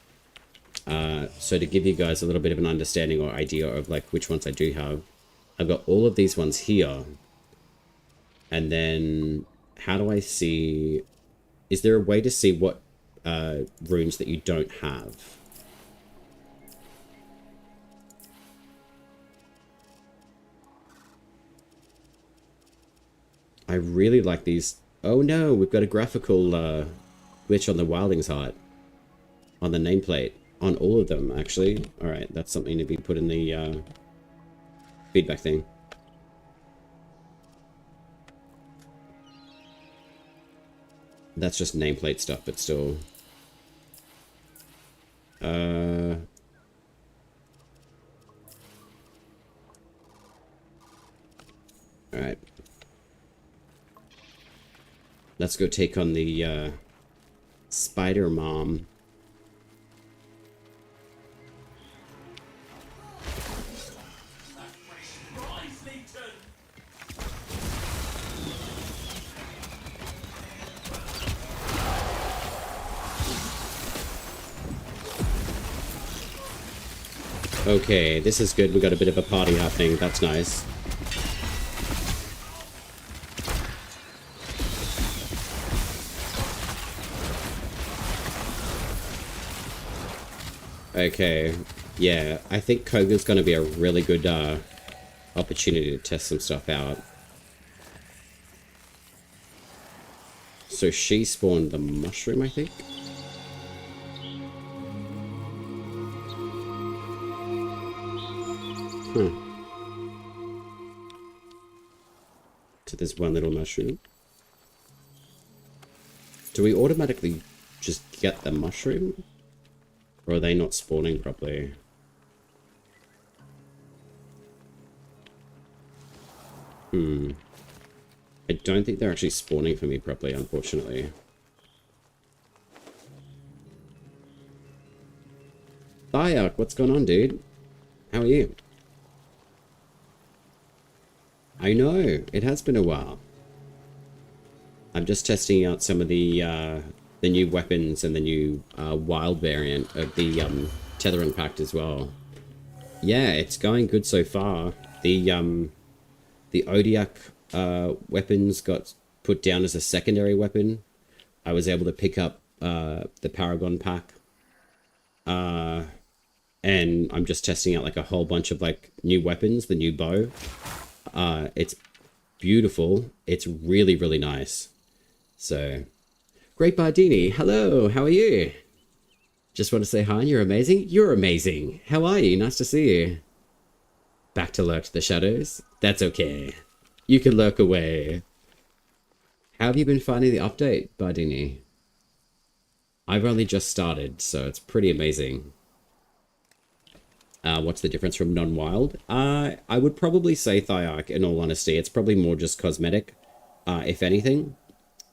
So to give you guys a little bit of an understanding or idea of like which ones I do have, I've got all of these ones here. And then, how do I see... Is there a way to see what runes that you don't have? I really like these... Oh no, we've got a graphical glitch on the Wilding's Heart. On the nameplate. On all of them, actually. Alright, that's something to be put in the feedback thing. That's just nameplate stuff, but still. Alright. Let's go take on the Spider Mom. Okay, this is good. We got a bit of a party happening. That's nice. Okay. Yeah, I think Koga's going to be a really good opportunity to test some stuff out. So she spawned the mushroom, I think? Huh. So there's one little mushroom. Do we automatically just get the mushroom? Or are they not spawning properly? I don't think they're actually spawning for me properly, unfortunately. Thyak, what's going on, dude? How are you? I know, it has been a while. I'm just testing out some of the new weapons and the new Wyld variant of the Tethering Pact as well. Yeah, it's going good so far. The Odiak weapons got put down as a secondary weapon. I was able to pick up the Paragon pack. And I'm just testing out like a whole bunch of like new weapons, the new bow. It's beautiful. It's really, really nice. So, Great Bardini, hello, how are you? Just want to say hi, you're amazing. You're amazing. How are you? Nice to see you. Back to lurk the shadows? That's okay. You can lurk away. How have you been finding the update, Bardini? I've only just started, so it's pretty amazing. What's the difference from non-wild? I would probably say Thyak, in all honesty. It's probably more just cosmetic, if anything.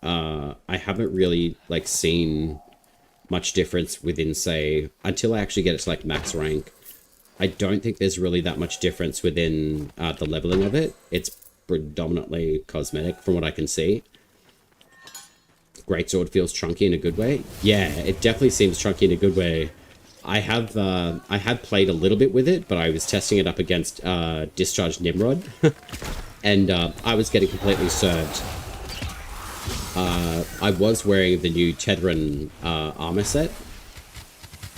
I haven't really, like, seen much difference within, say, until I actually get it to, like, max rank. I don't think there's really that much difference within the leveling of it. It's predominantly cosmetic, from what I can see. Greatsword feels chunky in a good way. Yeah, it definitely seems chunky in a good way. I have played a little bit with it, but I was testing it up against Discharged Nimrod, and I was getting completely served. I was wearing the new Tethering armor set,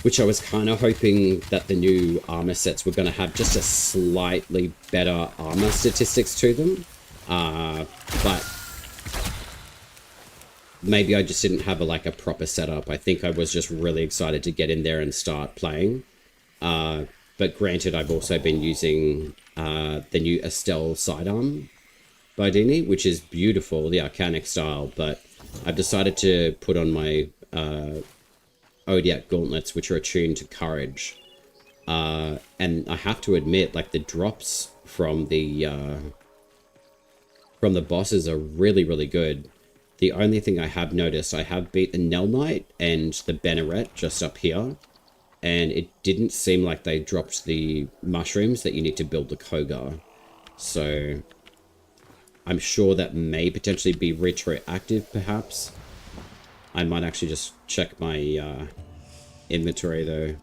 which I was kind of hoping that the new armor sets were going to have just a slightly better armor statistics to them, but maybe I just didn't have a proper setup. I think I was just really excited to get in there and start playing. But granted, I've also been using the new Estelle sidearm by Dini, which is beautiful, the Arcanic style, but I've decided to put on my Odiak gauntlets, which are attuned to courage. And I have to admit, like, the drops from the bosses are really, really good. The only thing I have noticed, I have beat the Nell Knight and the Banneret just up here, and it didn't seem like they dropped the mushrooms that you need to build the Koga. So I'm sure that may potentially be retroactive, perhaps. I might actually just check my inventory, though.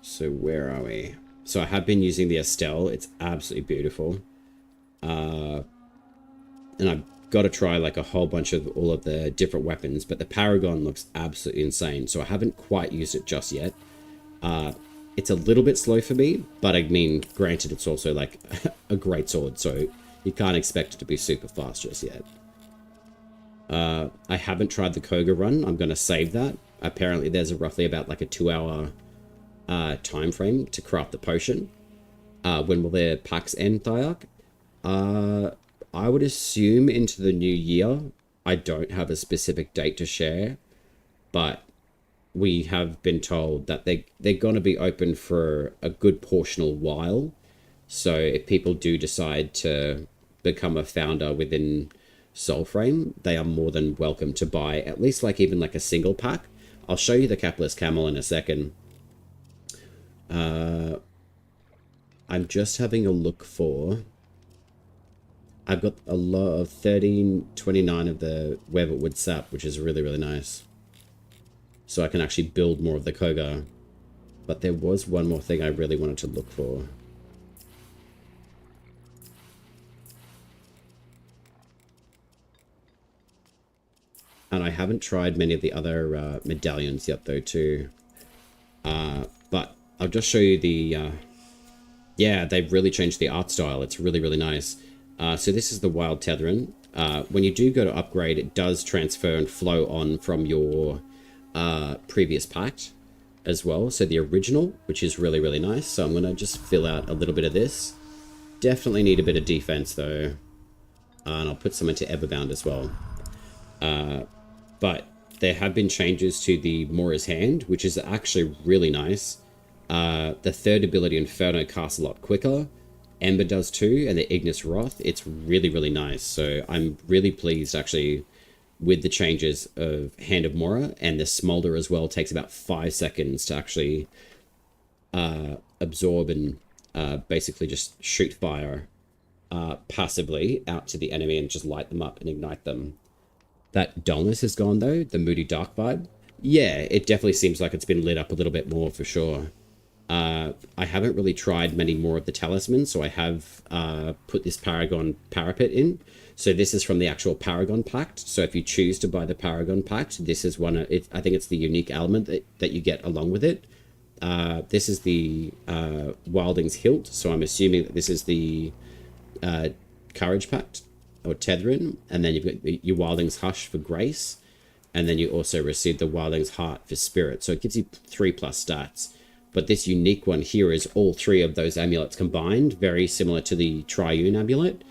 So where are we? So I have been using the Estelle. It's absolutely beautiful. And I've got to try like a whole bunch of all of the different weapons, but the Paragon looks absolutely insane. So I haven't quite used it just yet. It's a little bit slow for me, but I mean, granted, it's also like a great sword, so you can't expect it to be super fast just yet. I haven't tried the Koga run. I'm going to save that. Apparently there's roughly about like a 2-hour time frame to craft the potion. When will their packs end, Thyak? I would assume into the new year. I don't have a specific date to share, but we have been told that they're going to be open for a good portional while. So if people do decide to become a founder within Soulframe, they are more than welcome to buy at least like even like a single pack. I'll show you the Capitalist Camel in a second. I'm just having a look for... I've got a lot of 1329 of the Weaverwood sap, which is really, really nice. So I can actually build more of the Koga. But there was one more thing I really wanted to look for. And I haven't tried many of the other medallions yet though too. But I'll just show you the... yeah, they've really changed the art style. It's really, really nice. So this is the Wyld Tetherin. When you do go to upgrade, it does transfer and flow on from your previous pact as well. So the original, which is really, really nice. So I'm going to just fill out a little bit of this. Definitely need a bit of defense though. And I'll put some into Everbound as well. But there have been changes to the Mora's Hand, which is actually really nice. The third ability, Inferno, casts a lot quicker. Ember does too, and the Ignis Wrath. It's really, really nice. So I'm really pleased actually with the changes of Hand of Mora, and the Smolder as well takes about 5 seconds to actually absorb and basically just shoot fire passively out to the enemy and just light them up and ignite them. That dullness is gone though, the moody dark vibe. Yeah, it definitely seems like it's been lit up a little bit more for sure. I haven't really tried many more of the talismans, so I have put this Paragon Parapet in. So this is from the actual Paragon Pact. So if you choose to buy the Paragon Pact, this is one of it. I think it's the unique element that you get along with it. This is the Wilding's Hilt, so I'm assuming that this is the Courage Pact or Tetherin, and then you've got your Wilding's Hush for Grace, and then you also receive the Wilding's Heart for Spirit. So it gives you 3+ stats. But this unique one here is all 3 of those amulets combined, very similar to the Triune Amulet.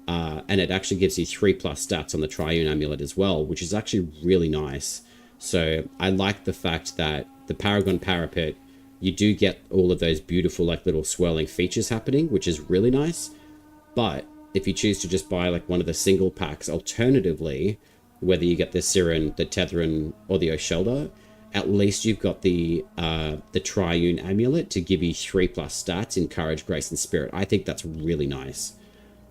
And it actually gives you 3+ stats on the Triune Amulet as well, which is actually really nice. So I like the fact that the Paragon Parapet, you do get all of those beautiful like little swirling features happening, which is really nice. But if you choose to just buy like one of the single packs, alternatively, whether you get the Siren, the Tetherin, or the Oshelda, at least you've got the Triune Amulet to give you 3+ stats in Courage, Grace, and Spirit. I think that's really nice.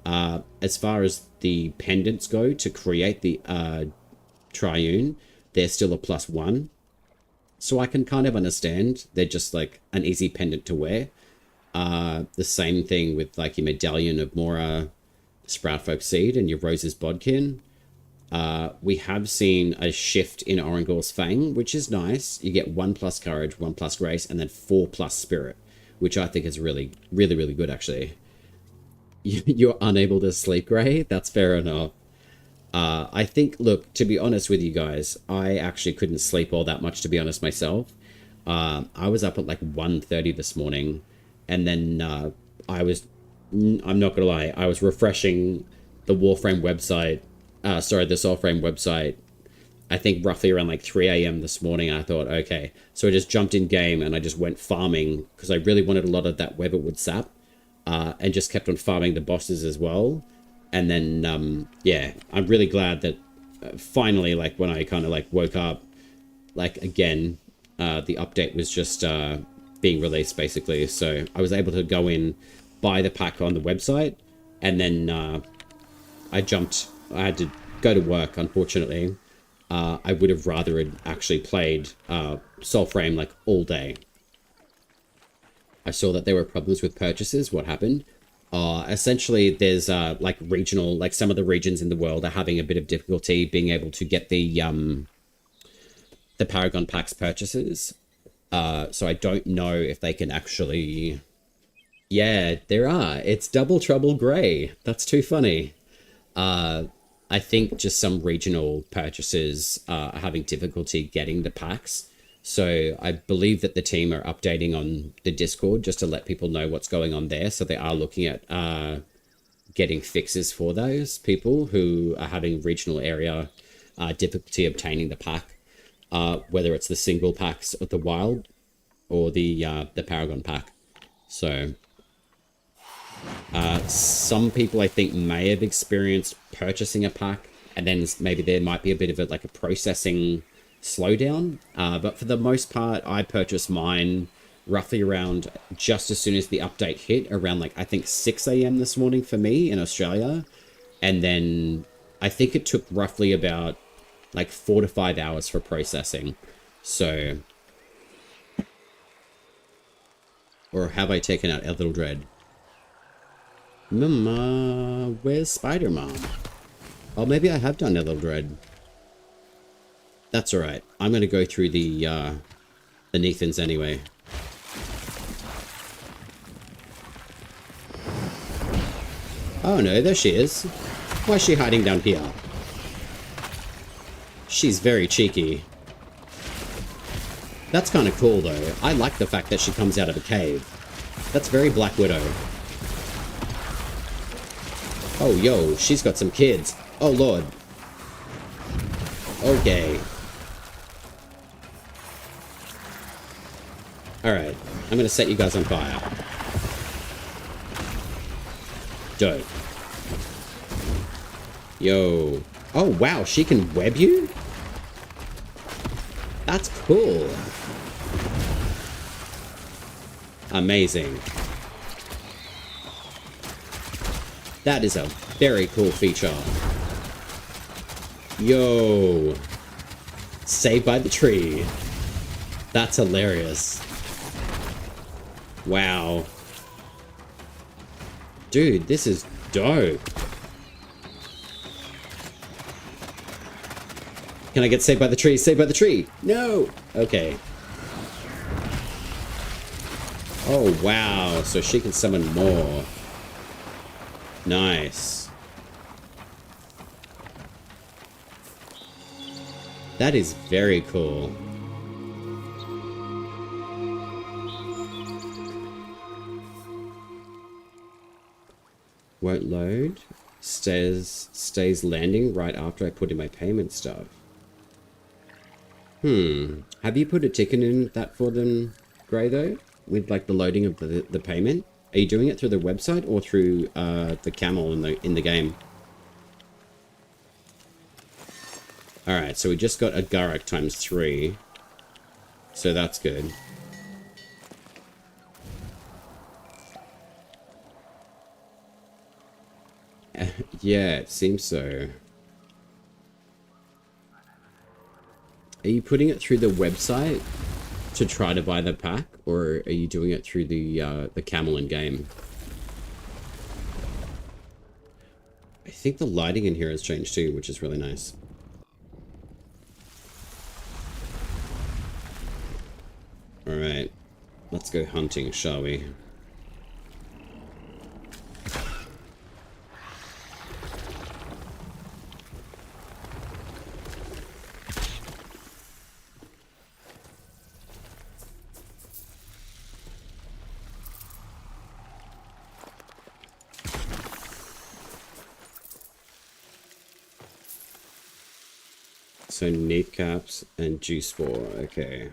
As far as the pendants go, to create the Triune, they're still a +1. So I can kind of understand. They're just like an easy pendant to wear. The same thing with like your Medallion of Mora, Sproutfolk Seed, and your Rose's Bodkin. We have seen a shift in Orangor's Fang, which is nice. You get 1+ Courage, 1+ Grace, and then 4+ Spirit, which I think is really, really, really good, actually. You're unable to sleep, Gray? That's fair enough. I think, look, to be honest with you guys, I actually couldn't sleep all that much, to be honest, myself. I was up at like 1:30 this morning, and then I'm not gonna lie, I was refreshing the Warframe website, the Soulframe website, I think roughly around like 3 a.m. this morning. I thought, okay, so I just jumped in game and I just went farming because I really wanted a lot of that Weatherwood sap, and just kept on farming the bosses as well. And then, yeah, I'm really glad that finally, like when I kind of like woke up, like again, the update was just being released basically. So I was able to go in, buy the pack on the website, and then I had to go to work, unfortunately. I would have rather had actually played Soulframe like all day. I saw that there were problems with purchases. What happened? Essentially, there's like regional, like some of the regions in the world are having a bit of difficulty being able to get the Paragon Packs purchases. So I don't know if they can actually... Yeah, there are. It's Double Trouble Grey. That's too funny. I think just some regional purchases are having difficulty getting the packs. So I believe that the team are updating on the Discord just to let people know what's going on there. So they are looking at getting fixes for those people who are having regional area difficulty obtaining the pack, whether it's the single packs of the Wyld or the Paragon pack. So some people I think may have experienced purchasing a pack, and then maybe there might be a bit of a processing slowdown. But for the most part, I purchased mine roughly around just as soon as the update hit, around like I think 6 a.m. this morning for me in Australia, and then I think it took roughly about like 4 to 5 hours for processing. So, or have I taken out Little Dread? Mama, where's Spider-Man? Oh, maybe I have done Little Dread. That's alright. I'm gonna go through the Nethans anyway. Oh no, there she is. Why is she hiding down here? She's very cheeky. That's kind of cool though. I like the fact that she comes out of a cave. That's very Black Widow. Oh yo, she's got some kids. Oh lord. Okay. Alright, I'm gonna set you guys on fire. Dope. Yo. Oh wow, she can web you? That's cool. Amazing. That is a very cool feature. Yo. Saved by the tree. That's hilarious. Wow. Dude, this is dope. Can I get saved by the tree? Saved by the tree! No! Okay. Oh, wow. So she can summon more. Nice. That is very cool. Won't load. Stays landing right after I put in my payment stuff. Have you put a ticket in that for them, Grey, though? With, like, the loading of the payment? Are you doing it through the website or through, the camel in the game? Alright, so we just got a Garak ×3. So that's good. Yeah, it seems so. Are you putting it through the website to try to buy the pack, or are you doing it through the camel in game? I think the lighting in here has changed too, which is really nice. All right, let's go hunting, shall we? So Neath Caps and Juice Spore, okay.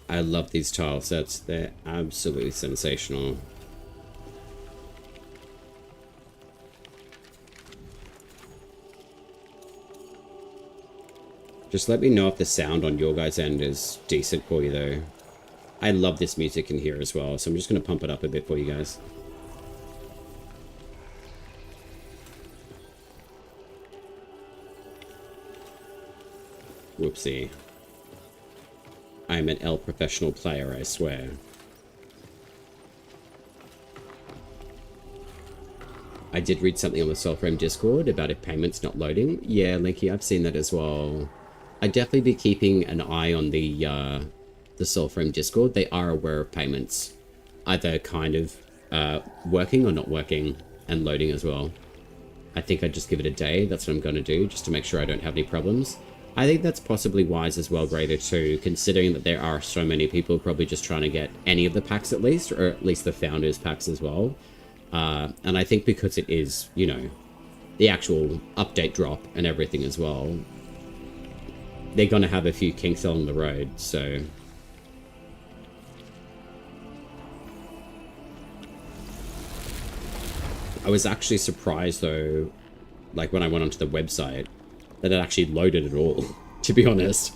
I love these tile sets, they're absolutely sensational. Just let me know if the sound on your guys' end is decent for you though. I love this music in here as well, so I'm just going to pump it up a bit for you guys. Whoopsie. I'm an L professional player, I swear. I did read something on the Soulframe Discord about if payments not loading. Yeah, Linky, I've seen that as well. I'd definitely be keeping an eye on the Soulframe Discord. They are aware of payments either kind of working or not working and loading as well. I think I'd just give it a day. That's what I'm going to do, just to make sure I don't have any problems. I think that's possibly wise as well, Grader, too, considering that there are so many people probably just trying to get any of the packs at least, or at least the Founders packs as well. And I think because it is, you know, the actual update drop and everything as well, they're going to have a few kinks along the road, so... I was actually surprised, though, like when I went onto the website, that it actually loaded at all, to be honest.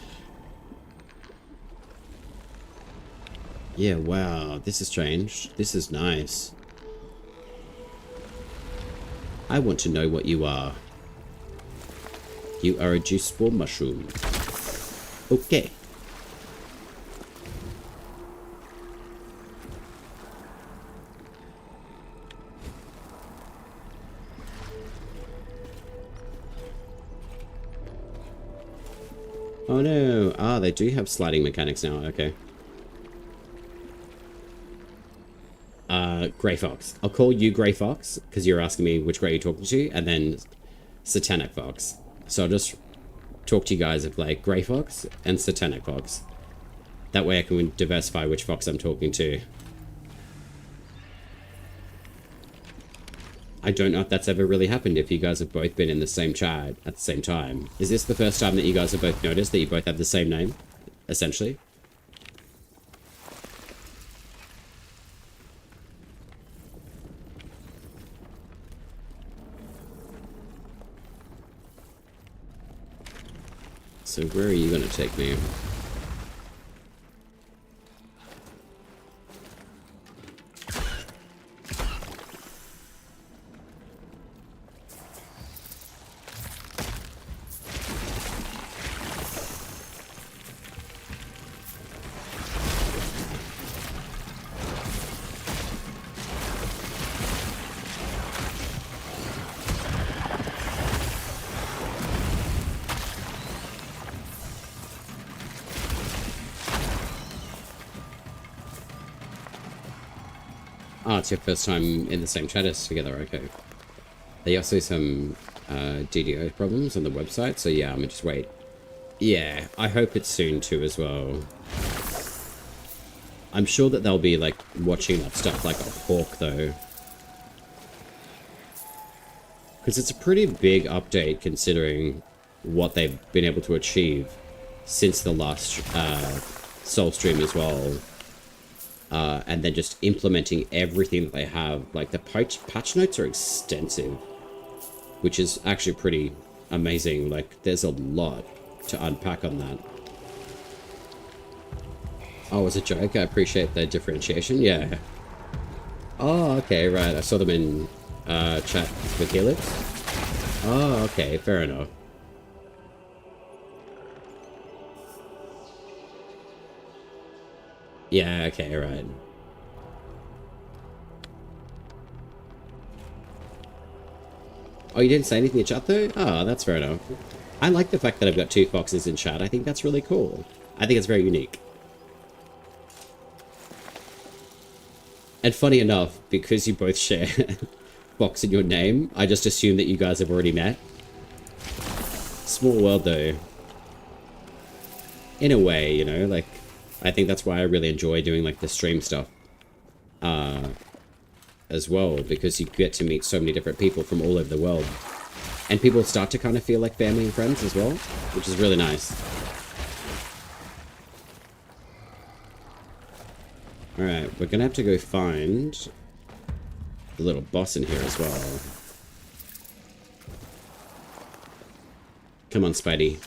Yeah, wow, this has changed. This is nice. I want to know what you are. You are a juice spore mushroom. Okay. Oh no. Ah, they do have sliding mechanics now. Okay. Grey Fox. I'll call you Grey Fox because you're asking me which Grey you're talking to, and then Satanic Fox. So I'll just talk to you guys of like Grey Fox and Satanic Fox. That way I can diversify which fox I'm talking to. I don't know if that's ever really happened, if you guys have both been in the same chat at the same time. Is this the first time that you guys have both noticed that you both have the same name, essentially? So where are you going to take me? Oh, it's your first time in the same chat as together, okay. There are also some DDO problems on the website, so yeah, I'm gonna just wait. Yeah, I hope it's soon too as well. I'm sure that they'll be like watching that stuff like a hawk though. Because it's a pretty big update considering what they've been able to achieve since the last Soul stream as well. And then just implementing everything that they have. Like, the patch notes are extensive, which is actually pretty amazing. Like, there's a lot to unpack on that. Oh, it was a joke? I appreciate the differentiation. Yeah. Oh, okay, right. I saw them in chat with Helix. Oh, okay, fair enough. Yeah, okay, right. Oh, you didn't say anything in chat though? Oh, that's fair enough. I like the fact that I've got two foxes in chat. I think that's really cool. I think it's very unique. And funny enough, because you both share Fox in your name, I just assume that you guys have already met. Small world though. In a way, you know, like, I think that's why I really enjoy doing like the stream stuff as well, because you get to meet so many different people from all over the world, and people start to kind of feel like family and friends as well, which is really nice. Alright, we're gonna have to go find the little boss in here as well. Come on, Spidey.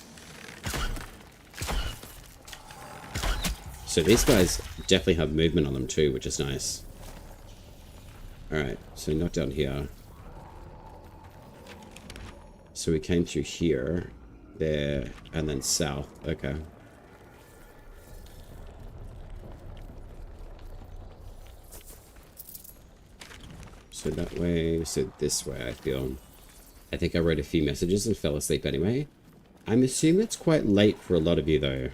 So these guys definitely have movement on them too, which is nice. Alright, so not down here. So we came through here, there, and then south. Okay. So that way, so this way, I feel. I think I wrote a few messages and fell asleep anyway. I'm assuming it's quite late for a lot of you though.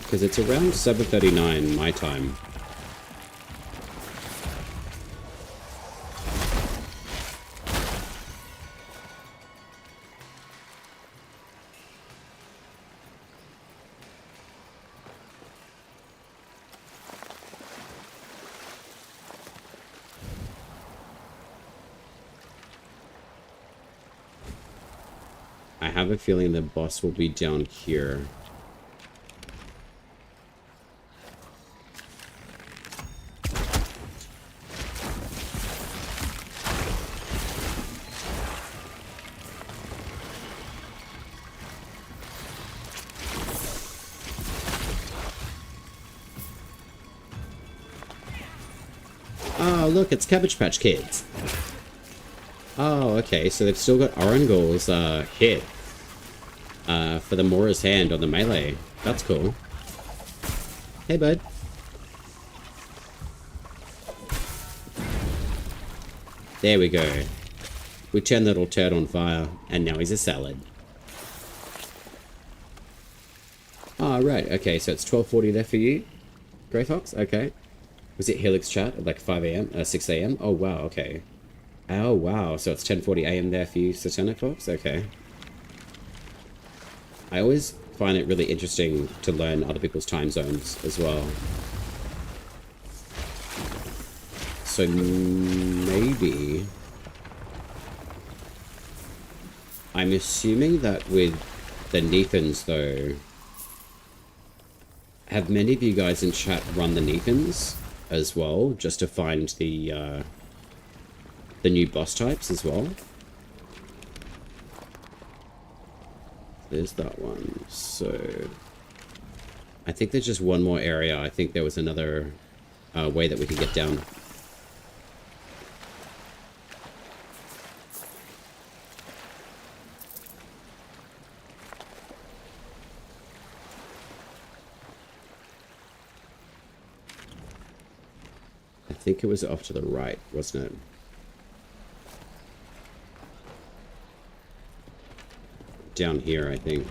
Because it's around 7:39 my time. I have a feeling the boss will be down here. Oh, look, it's Cabbage Patch Kids. Oh, okay, so they've still got Orangle's hit for the Mora's Hand on the melee. That's cool. Hey, bud. There we go. We turned that little turd on fire, and now he's a salad. Ah, right. Okay, so it's 12:40 there for you, Grey Fox. Okay. Was it Helix chat at like 5 a.m. 6 a.m.? Oh wow. Okay. Oh wow. So it's 10:40 a.m. there for you, Satanic Fox. Okay. I always find it really interesting to learn other people's time zones as well. So maybe I'm assuming that with the Nephans though, have many of you guys in chat run the Nephans as well, just to find the new boss types as well? There's that one. So I think there's just one more area. I think there was another way that we could get down. I think it was off to the right, wasn't it? Down here, I think.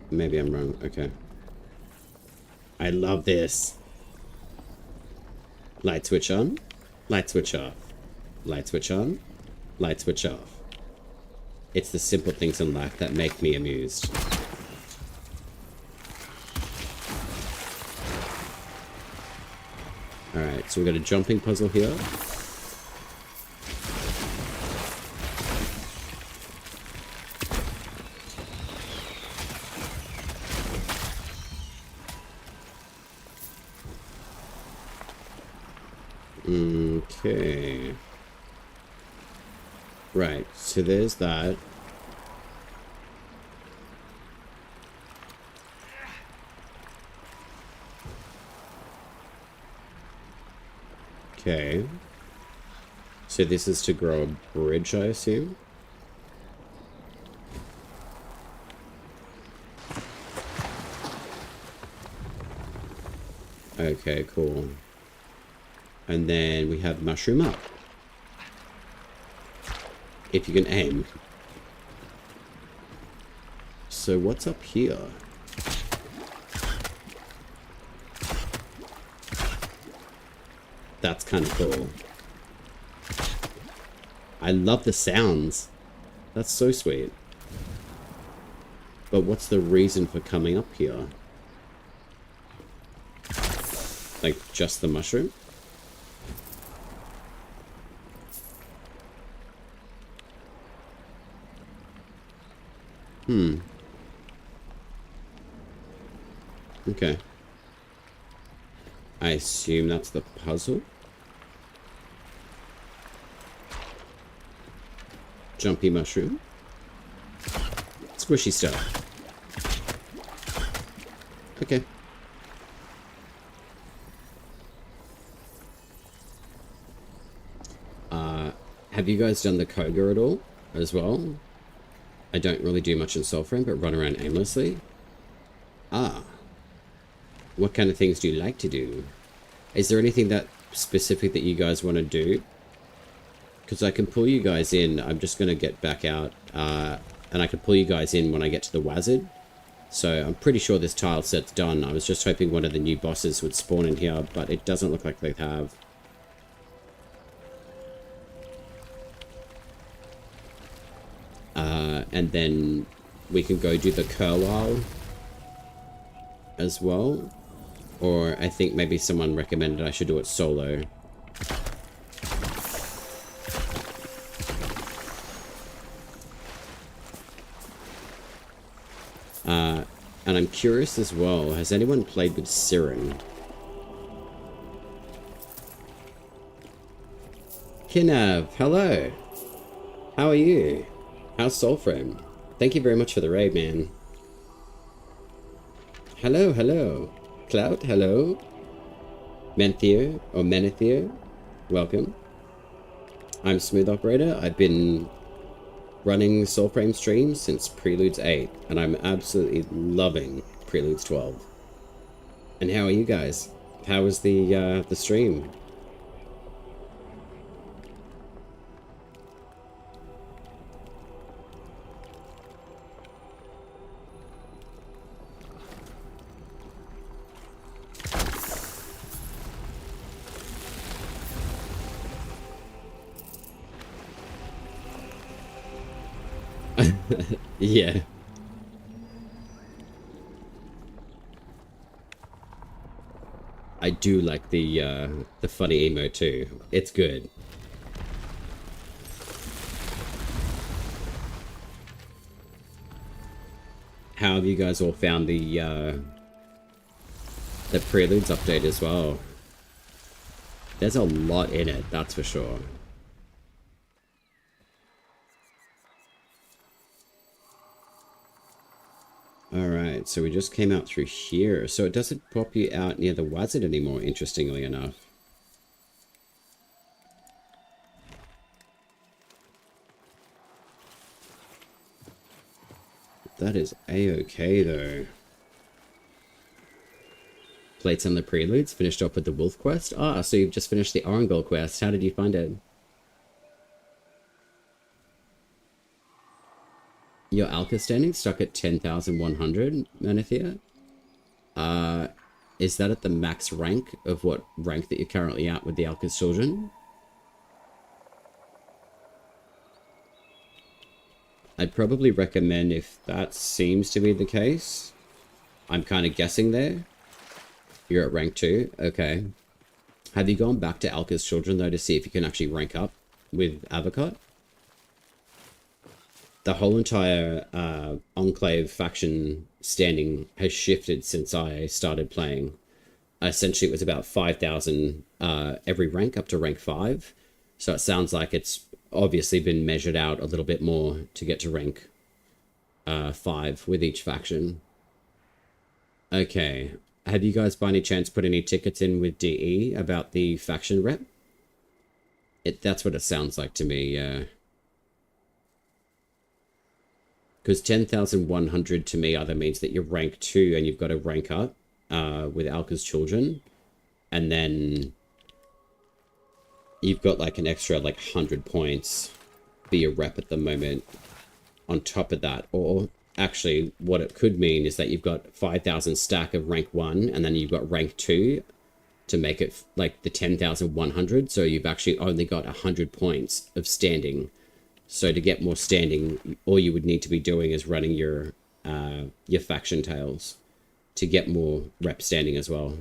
Maybe I'm wrong. Okay. I love this. Light switch on. Light switch off. Light switch on. Light switch off. It's the simple things in life that make me amused. Alright, so we've got a jumping puzzle here. Okay. Right, so there's that. Okay. So this is to grow a bridge, I assume? Okay, cool. And then we have mushroom up. If you can aim. So what's up here? That's kind of cool. I love the sounds. That's so sweet. But what's the reason for coming up here? Like, just the mushroom? Okay. I assume that's the puzzle. Jumpy mushroom. Squishy stuff. Okay. Have you guys done the Koga at all as well? I don't really do much in Soulframe, but run around aimlessly. Ah. What kind of things do you like to do? Is there anything that specific that you guys want to do? Because I can pull you guys in. I'm just going to get back out. And I can pull you guys in when I get to the Wizard. So I'm pretty sure this tile set's done. I was just hoping one of the new bosses would spawn in here, but it doesn't look like they have. And then we can go do the Curwile as well. Or I think maybe someone recommended I should do it solo. And I'm curious as well, has anyone played with Siren? Kinav, hello! How are you? How's Soulframe? Thank you very much for the raid, man. Hello, hello. Cloud, hello. Menthier, or Menethier, welcome. I'm SmoothOpurrator. I've been running Soulframe streams since Preludes 8, and I'm absolutely loving Preludes 12. And how are you guys? How was the stream? Yeah. I do like the funny emote too. It's good. How have you guys all found the Preludes update as well? There's a lot in it, that's for sure. Alright, so we just came out through here. So it doesn't pop you out near the Wazard anymore, interestingly enough. That is a-okay, though. Plates on the Preludes, finished off with the Wolf quest. Ah, so you've just finished the Orangol quest. How did you find it? Your Alka standing stuck at 10,100, Manithia. Is that at the max rank of what rank that you're currently at with the Alka's children? I'd probably recommend, if that seems to be the case, I'm kind of guessing there. You're at rank 2, okay. Have you gone back to Alka's children though to see if you can actually rank up with Avocot? The whole entire Enclave faction standing has shifted since I started playing. Essentially, it was about 5,000 every rank up to rank 5. So it sounds like it's obviously been measured out a little bit more to get to rank 5 with each faction. Okay. Have you guys by any chance put any tickets in with DE about the faction rep? That's what it sounds like to me, yeah. Because 10,100 to me either means that you're rank 2 and you've got to rank up with Alka's children. And then you've got like an extra like 100 points for your rep at the moment on top of that. Or actually what it could mean is that you've got 5,000 stack of rank 1 and then you've got rank 2 to make it like the 10,100. So you've actually only got 100 points of standing. So to get more standing, all you would need to be doing is running your faction tails to get more rep standing as well.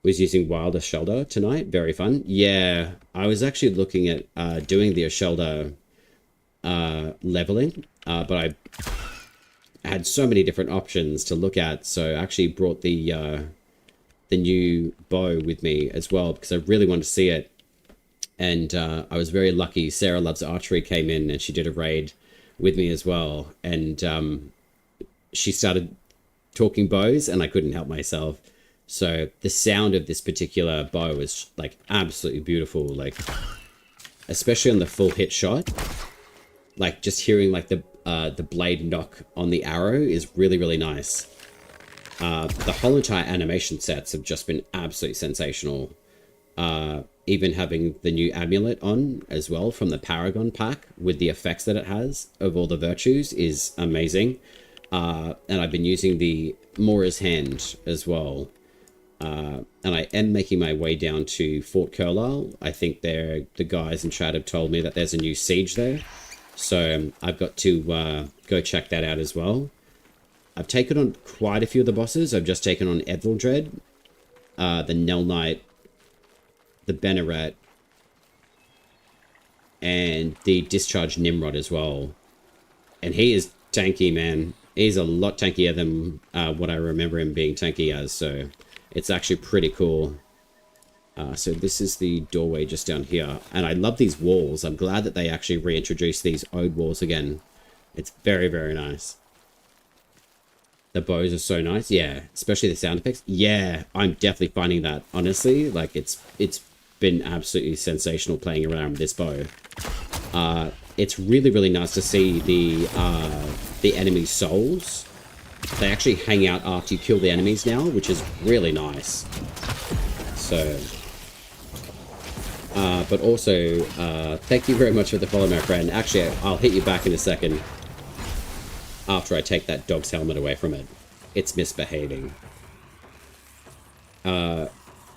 Was using Wyld Ashelda tonight. Very fun. Yeah, I was actually looking at doing the Ashelda leveling, but I had so many different options to look at. So I actually brought the new bow with me as well because I really wanted to see it. And I was very lucky. Sarah Loves Archery came in and she did a raid with me as well. And she started talking bows and I couldn't help myself. So the sound of this particular bow is like absolutely beautiful. Like, especially on the full hit shot, like just hearing like the blade knock on the arrow is really, really nice. The whole entire animation sets have just been absolutely sensational. Even having the new amulet on as well from the Paragon pack with the effects that it has of all the virtues is amazing. And I've been using the Mora's Hand as well. And I am making my way down to Fort Carlisle. I think the guys in chat have told me that there's a new siege there. So I've got to go check that out as well. I've taken on quite a few of the bosses. I've just taken on Edvildred, the Nell Knight, the Banneret, and the Discharged Nimrod as well. And he is tanky, man. He's a lot tankier than what I remember him being tanky as, so it's actually pretty cool. So this is the doorway just down here. And I love these walls. I'm glad that they actually reintroduced these Ode walls again. It's very, very nice. The bows are so nice. Yeah, especially the sound effects. Yeah, I'm definitely finding that, honestly. Like, it's been absolutely sensational playing around with this bow. It's really, really nice to see the enemy souls. They actually hang out after you kill the enemies now, which is really nice. So, but also, thank you very much for the follow, my friend. Actually, I'll hit you back in a second after I take that dog's helmet away from it. It's misbehaving.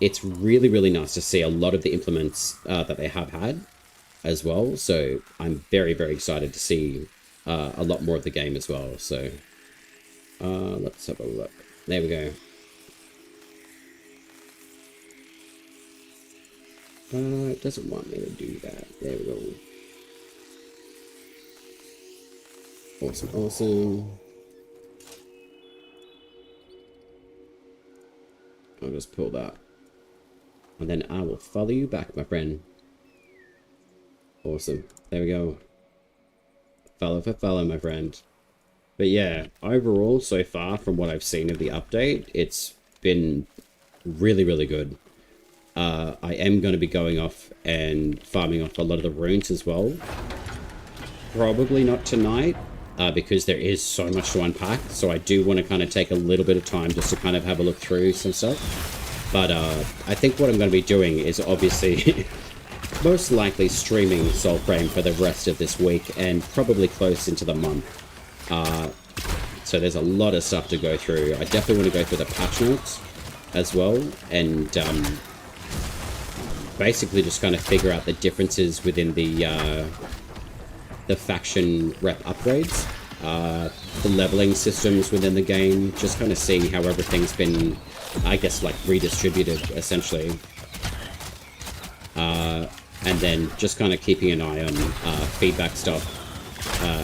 It's really, really nice to see a lot of the implements that they have had as well. So I'm very, very excited to see a lot more of the game as well. So let's have a look. There we go. It doesn't want me to do that. There we go. Awesome, awesome. I'll just pull that. And then I will follow you back, my friend. Awesome. There we go. Follow for follow, my friend. But yeah, overall, so far, from what I've seen of the update, it's been really, really good. I am going to be going off and farming off a lot of the runes as well. Probably not tonight, because there is so much to unpack. So I do want to kind of take a little bit of time just to kind of have a look through some stuff. But I think what I'm going to be doing is obviously most likely streaming Soulframe for the rest of this week and probably close into the month. So there's a lot of stuff to go through. I definitely want to go through the patch notes as well, and basically just kind of figure out the differences within the faction rep upgrades, the leveling systems within the game, just kind of seeing how everything's been, I guess, like redistributed essentially, and then just kind of keeping an eye on feedback stuff,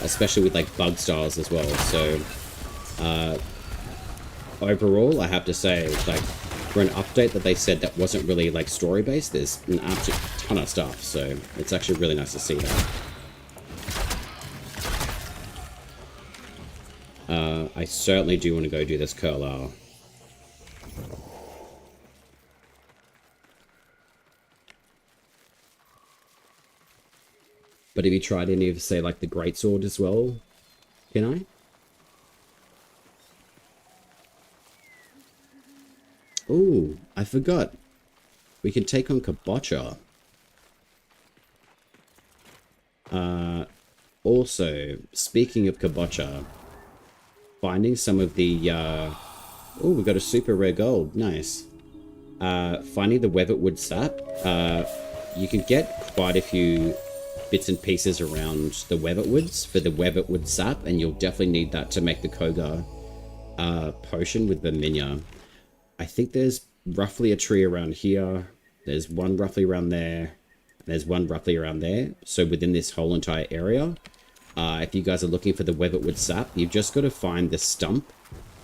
especially with like bug styles as well. So overall, I have to say, like, for an update that they said that wasn't really like story based, there's an absolute ton of stuff, so it's actually really nice to see that. I certainly do want to go do this curl hour. But have you tried any of, say, like the greatsword as well? Can I? Oh, I forgot. We can take on Kabocha. Also, speaking of Kabocha, finding some of the, oh, we got a super rare gold. Nice. Finding the Weatherwood sap. You can get quite a few bits and pieces around the Weatherwoods for the Weatherwood sap, and you'll definitely need that to make the Koga potion with Verminia. I think there's roughly a tree around here. There's one roughly around there. There's one roughly around there. So within this whole entire area, if you guys are looking for the Weatherwood sap, you've just got to find the stump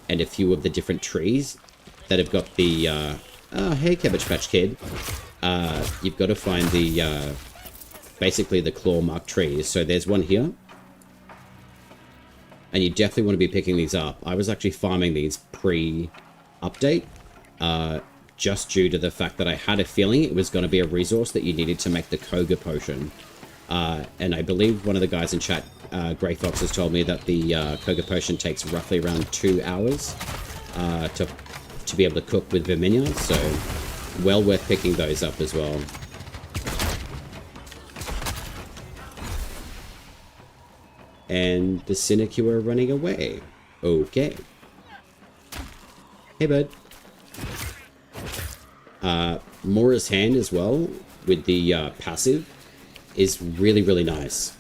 and a few of the different trees that have got the, oh, hey, Cabbage Patch Kid. You've got to find the, basically the claw mark trees. So there's one here. And you definitely want to be picking these up. I was actually farming these pre-update. Just due to the fact that I had a feeling it was going to be a resource that you needed to make the Koga potion. And I believe one of the guys in chat, Grey Fox, has told me that the Koga potion takes roughly around 2 hours to be able to cook with Verminia, so well worth picking those up as well. And the Sinecure are running away. Okay. Hey, bud. Mora's Hand as well, with the passive, is really, really nice.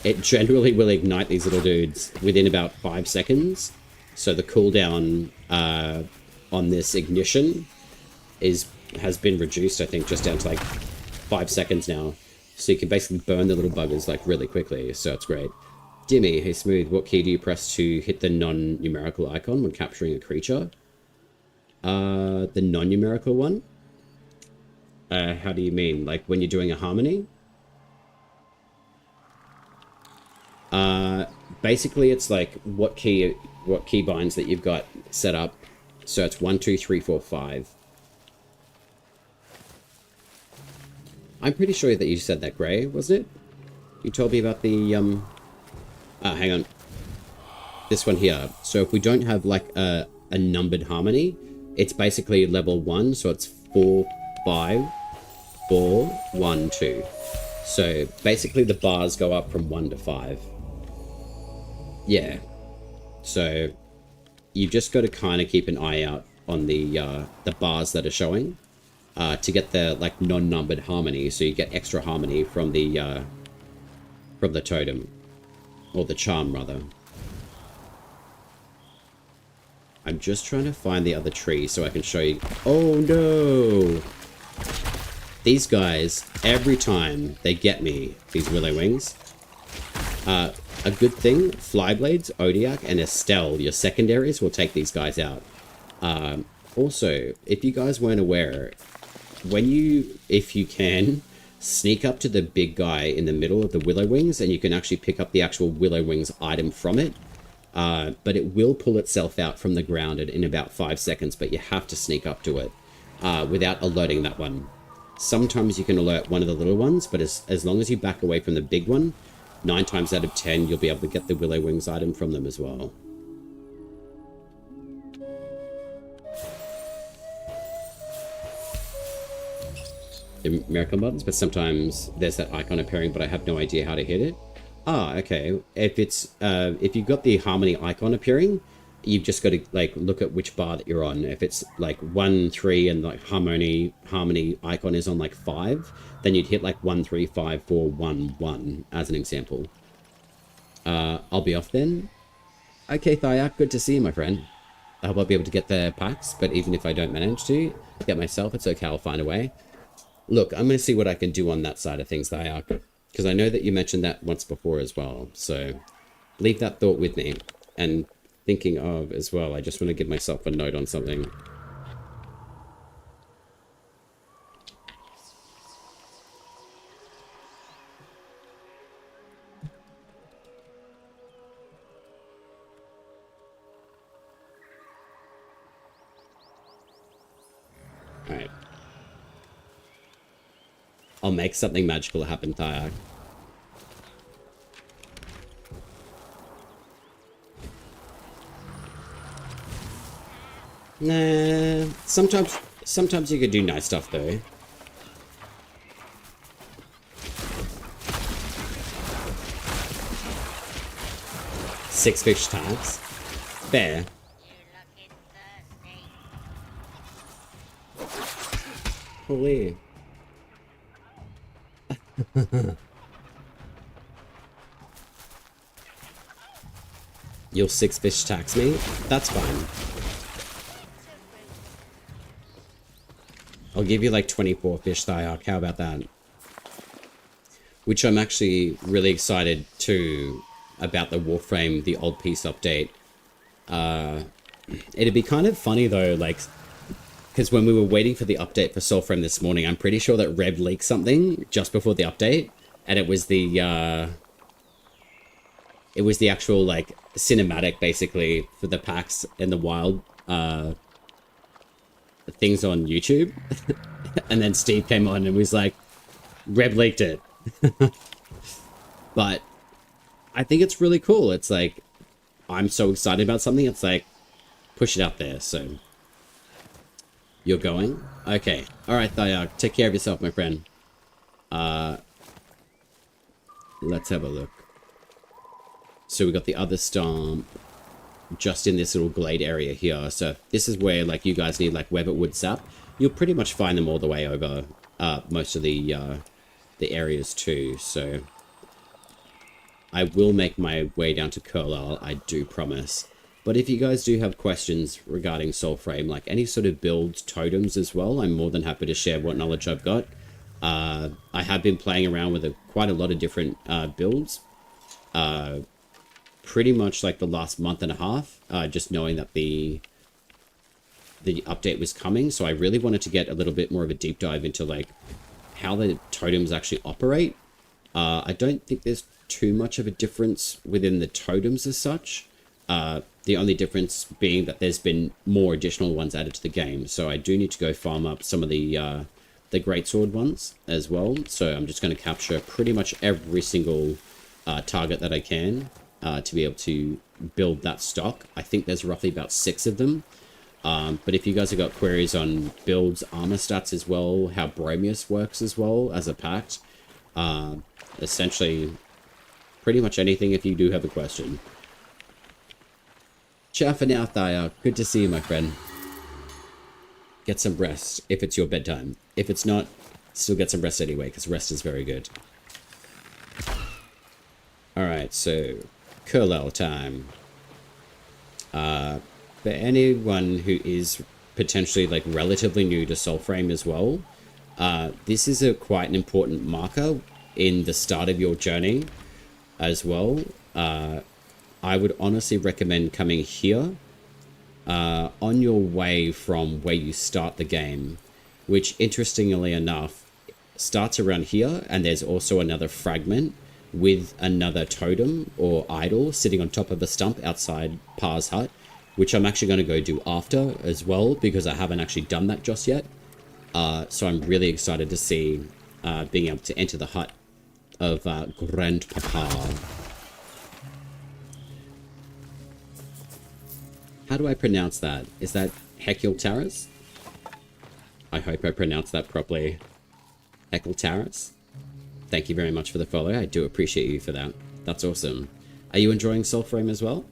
It generally will ignite these little dudes within about 5 seconds. So the cooldown on this ignition has been reduced, I think, just down to like 5 seconds now. So you can basically burn the little buggers like really quickly, so it's great. Dimmy, hey Smooth, what key do you press to hit the non-numerical icon when capturing a creature? The non-numerical one? How do you mean? Like when you're doing a harmony? Basically it's like what key binds that you've got set up. So it's 1, 2, 3, 4, 5. I'm pretty sure that you said that, Gray, wasn't it? You told me about the, hang on. This one here. So if we don't have like a numbered harmony, it's basically level 1, so it's 4, 5, 4, 1, 2. So basically the bars go up from 1 to 5. Yeah. So you've just got to kind of keep an eye out on the bars that are showing to get the like non-numbered harmony, so you get extra harmony from the totem. Or the charm, rather. I'm just trying to find the other tree so I can show you. Oh, no! These guys, every time they get me, these willow wings, a good thing, Flyblades, Odiak, and Estelle, your secondaries, will take these guys out. Also, if you guys weren't aware, when you, if you can, sneak up to the big guy in the middle of the willow wings, and you can actually pick up the actual willow wings item from it, but it will pull itself out from the ground in about 5 seconds, but you have to sneak up to it without alerting that one. Sometimes you can alert one of the little ones, but as long as you back away from the big one, 9 times out of 10, you'll be able to get the willow wings item from them as well. The miracle buttons, but sometimes there's that icon appearing, but I have no idea how to hit it. Ah, okay. If it's if you've got the harmony icon appearing, you've just got to like look at which bar that you're on. If it's like 1, 3, and like harmony icon is on like 5, then you'd hit like 1, 3, 5, 4, 1, 1 as an example. I'll be off then. Okay, Thyak, good to see you, my friend. I hope I'll be able to get the packs, but even if I don't manage to get myself, it's okay, I'll find a way. Look, I'm going to see what I can do on that side of things, Thyak, because I know that you mentioned that once before as well, so leave that thought with me. And thinking of as well, I just want to give myself a note on something. Alright. I'll make something magical happen, Thyak. Nah, sometimes you could do nice stuff though. Six fish tags. Fair. Holy. You'll 6 fish tax me? That's fine. I'll give you like 24 fish Thyak. How about that? Which I'm actually really excited to about the Warframe, the old piece update. It'd be kind of funny though, like, because when we were waiting for the update for Soulframe this morning, I'm pretty sure that Reb leaked something just before the update, and it was the actual like cinematic basically for the Pacts and the Wyld things on YouTube. And then Steve came on and was like, Reb leaked it. But I think it's really cool. It's like, I'm so excited about something, it's like, push it out there. So you're going? Okay. Alright, Thyak, take care of yourself, my friend. Let's have a look. So we got the other stomp just in this little glade area here. So this is where like you guys need like Weatherwood sap. You'll pretty much find them all the way over most of the areas too. So I will make my way down to Carlisle, I do promise. But if you guys do have questions regarding Soulframe, like any sort of builds, totems as well, I'm more than happy to share what knowledge I've got. I have been playing around with quite a lot of different builds. Pretty much like the last month and a half, just knowing that the update was coming. So I really wanted to get a little bit more of a deep dive into like how the totems actually operate. I don't think there's too much of a difference within the totems as such. The only difference being that there's been more additional ones added to the game. So I do need to go farm up some of the greatsword ones as well. So I'm just going to capture pretty much every single target that I can to be able to build that stock. I think there's roughly about 6 of them. But if you guys have got queries on builds, armor stats as well, how Bromius works as well as a pact, essentially pretty much anything if you do have a question. Ciao for now, Thaya. Good to see you, my friend. Get some rest if it's your bedtime. If it's not, still get some rest anyway, because rest is very good. Alright, so Curlel time. For anyone who is potentially like relatively new to Soulframe as well, this is quite an important marker in the start of your journey as well. I would honestly recommend coming here on your way from where you start the game, which interestingly enough starts around here, and there's also another fragment with another totem or idol sitting on top of a stump outside Pa's hut, which I'm actually going to go do after as well, because I haven't actually done that just yet. So I'm really excited to see being able to enter the hut of Grandpapa. How do I pronounce that? Is that Hekultaris? I hope I pronounced that properly. Hekultaris? Thank you very much for the follow. I do appreciate you for that. That's awesome. Are you enjoying Soulframe as well?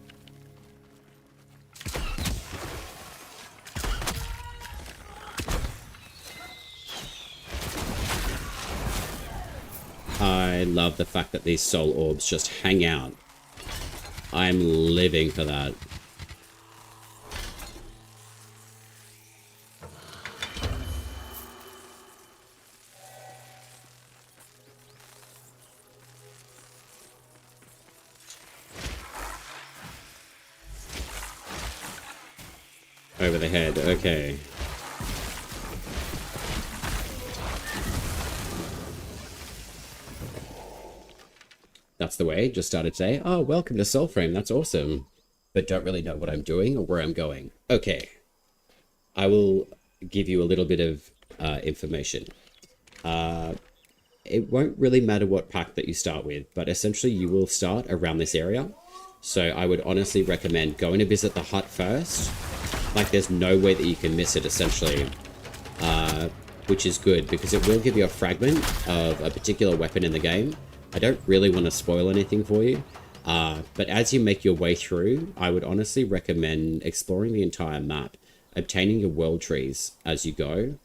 I love the fact that these soul orbs just hang out. I'm living for that. Over the head, okay. That's the way, just started today. Oh, welcome to Soulframe, that's awesome. But don't really know what I'm doing or where I'm going. Okay. I will give you a little bit of information. It won't really matter what pack that you start with, but essentially you will start around this area. So I would honestly recommend going to visit the hut first. Like, there's no way that you can miss it, essentially. Which is good, because it will give you a fragment of a particular weapon in the game. I don't really want to spoil anything for you. But as you make your way through, I would honestly recommend exploring the entire map. Obtaining your world trees as you go.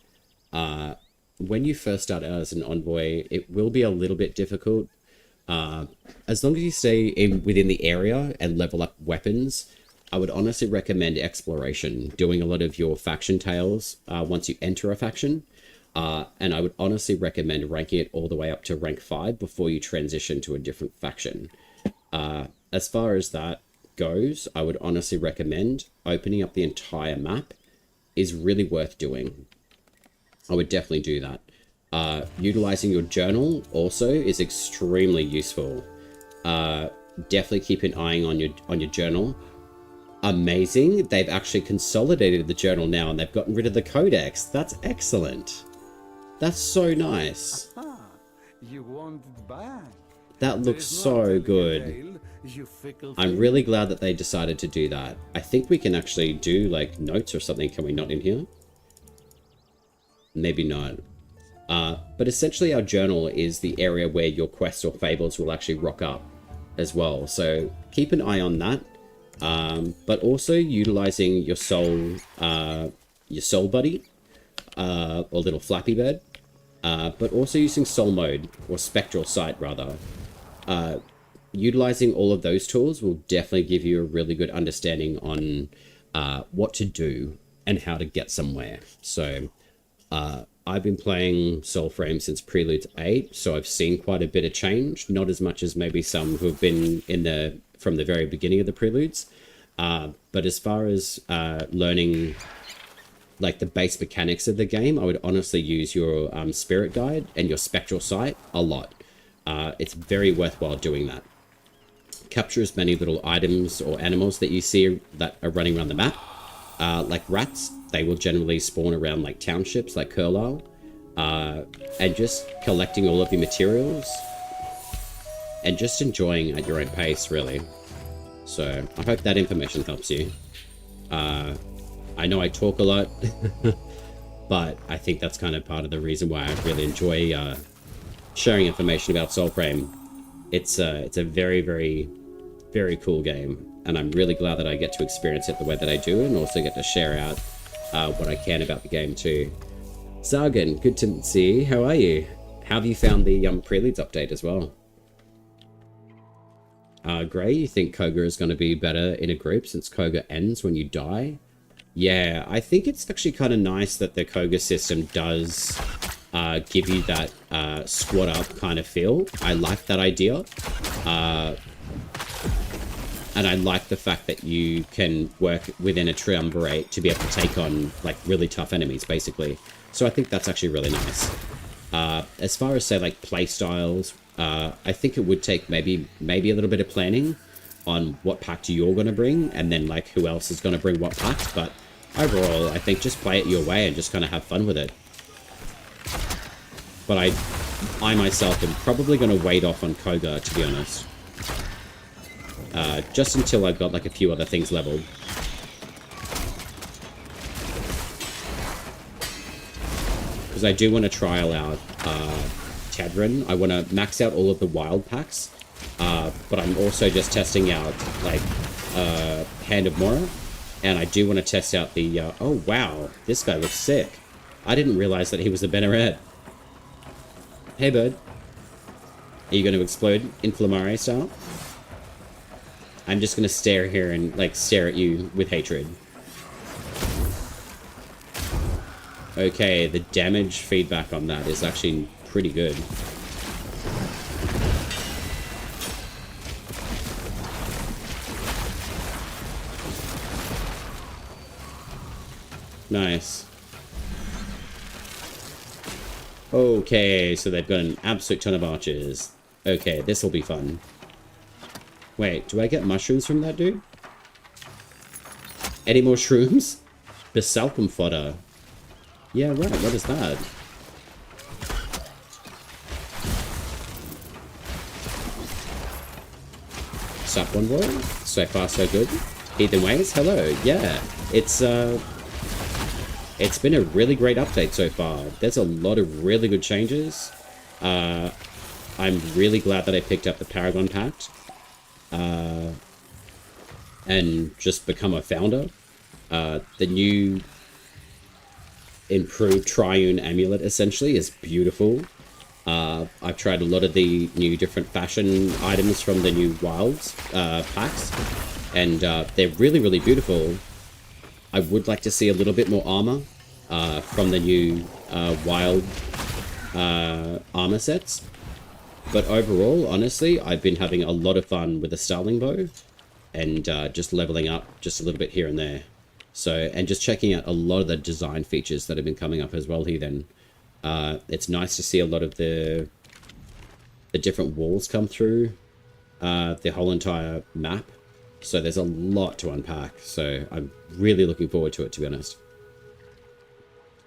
When you first start out as an envoy, it will be a little bit difficult. As long as you stay within the area and level up weapons, I would honestly recommend exploration, doing a lot of your faction tales once you enter a faction. And I would honestly recommend ranking it all the way up to rank 5 before you transition to a different faction. As far as that goes, I would honestly recommend opening up the entire map is really worth doing. I would definitely do that. Utilizing your journal also is extremely useful. Definitely keep an eye on your journal. Amazing. They've actually consolidated the journal now and they've gotten rid of the codex. That's excellent. That's so nice. You want it back. That looks so good. I'm really glad that they decided to do that. I think we can actually do like notes or something. Can we not in here? Maybe not. But essentially our journal is the area where your quests or fables will actually rock up as well. So keep an eye on that. But also utilizing your soul buddy, or little Flappy Bird, but also using soul mode, or spectral sight rather. Utilizing all of those tools will definitely give you a really good understanding on what to do and how to get somewhere. So I've been playing Soulframe since Prelude 8, so I've seen quite a bit of change, not as much as maybe some who have been from the very beginning of the Preludes. But as far as learning like the base mechanics of the game, I would honestly use your spirit guide and your spectral sight a lot. It's very worthwhile doing that. Capture as many little items or animals that you see that are running around the map. Like rats, they will generally spawn around like townships like Curlisle. And just collecting all of your materials. And just enjoying at your own pace, really. So I hope that information helps you. I know I talk a lot, but I think that's kind of part of the reason why I really enjoy sharing information about Soulframe. It's a very, very, very cool game, and I'm really glad that I get to experience it the way that I do, and also get to share out what I can about the game too. Zargan, good to see you. How are you? How have you found the Preludes update as well? Gray, you think Koga is going to be better in a group since Koga ends when you die? Yeah, I think it's actually kind of nice that the Koga system does give you that squad up kind of feel. I like that idea. And I like the fact that you can work within a triumvirate to be able to take on like really tough enemies, basically. So I think that's actually really nice. As far as say like play styles, I think it would take maybe a little bit of planning on what pact you're going to bring, and then like who else is going to bring what pact. But overall, I think just play it your way and just kind of have fun with it. But I myself am probably going to wait off on Koga, to be honest. Just until I've got like a few other things leveled. Because I do want to trial out Tadrin. I want to max out all of the Wyld packs. But I'm also just testing out like Hand of Mora. And I do want to test out the... oh wow, this guy looks sick. I didn't realize that he was a Banneret. Hey bird. Are you going to explode in Flamare style? I'm just going to stare here and, like, stare at you with hatred. Okay, the damage feedback on that is actually pretty good. Nice. Okay, so they've got an absolute ton of archers. Okay, this will be fun. Wait, do I get mushrooms from that dude? Any more shrooms? Basalcum fodder. Yeah, right, what is that? Sup, one boy? So far, so good. Heathen Ways, hello. Yeah, it's been a really great update so far. There's a lot of really good changes. I'm really glad that I picked up the Paragon Pact. And just become a founder. The new improved Triune Amulet essentially is beautiful. I've tried a lot of the new different fashion items from the new Wylds packs, and they're really, really beautiful. I would like to see a little bit more armor from the new Wyld armor sets. But overall, honestly, I've been having a lot of fun with the Starling Bow and just leveling up just a little bit here and there. So, and just checking out a lot of the design features that have been coming up as well here then. It's nice to see a lot of the different walls come through the whole entire map. So there's a lot to unpack. So I'm really looking forward to it, to be honest.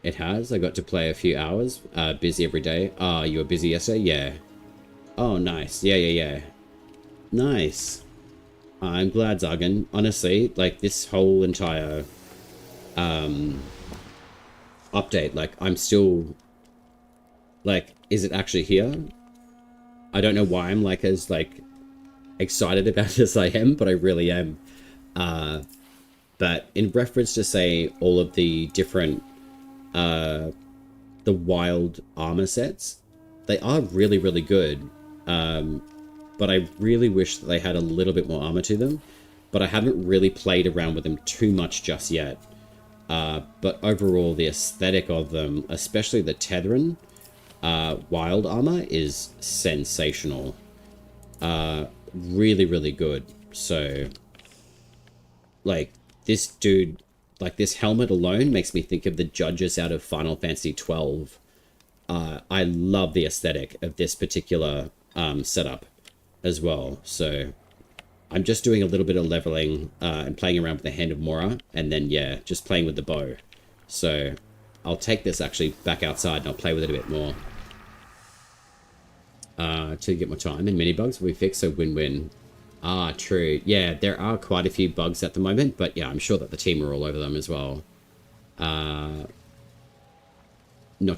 It has. I got to play a few hours. Busy every day. You were busy yesterday? Yeah. Oh, nice. Yeah. Nice. I'm glad, Zargan. Honestly, like, this whole entire update, like, I'm still... Like, is it actually here? I don't know why I'm, like, as, like, excited about it as I am, but I really am. But in reference to, say, all of the different, the Wyld armor sets, they are really, really good. But I really wish that they had a little bit more armor to them. But I haven't really played around with them too much just yet. But overall, the aesthetic of them, especially the Tethrin Wyld armor, is sensational. Really, really good. So, like, this dude, like, this helmet alone makes me think of the judges out of Final Fantasy XII. I love the aesthetic of this particular setup as well. So I'm just doing a little bit of leveling and playing around with the Hand of Mora, and then yeah, just playing with the bow. So I'll take this actually back outside and I'll play with it a bit more to get more time. And mini bugs we fix, so win-win. True. Yeah, there are quite a few bugs at the moment, but yeah, I'm sure that the team are all over them as well. Not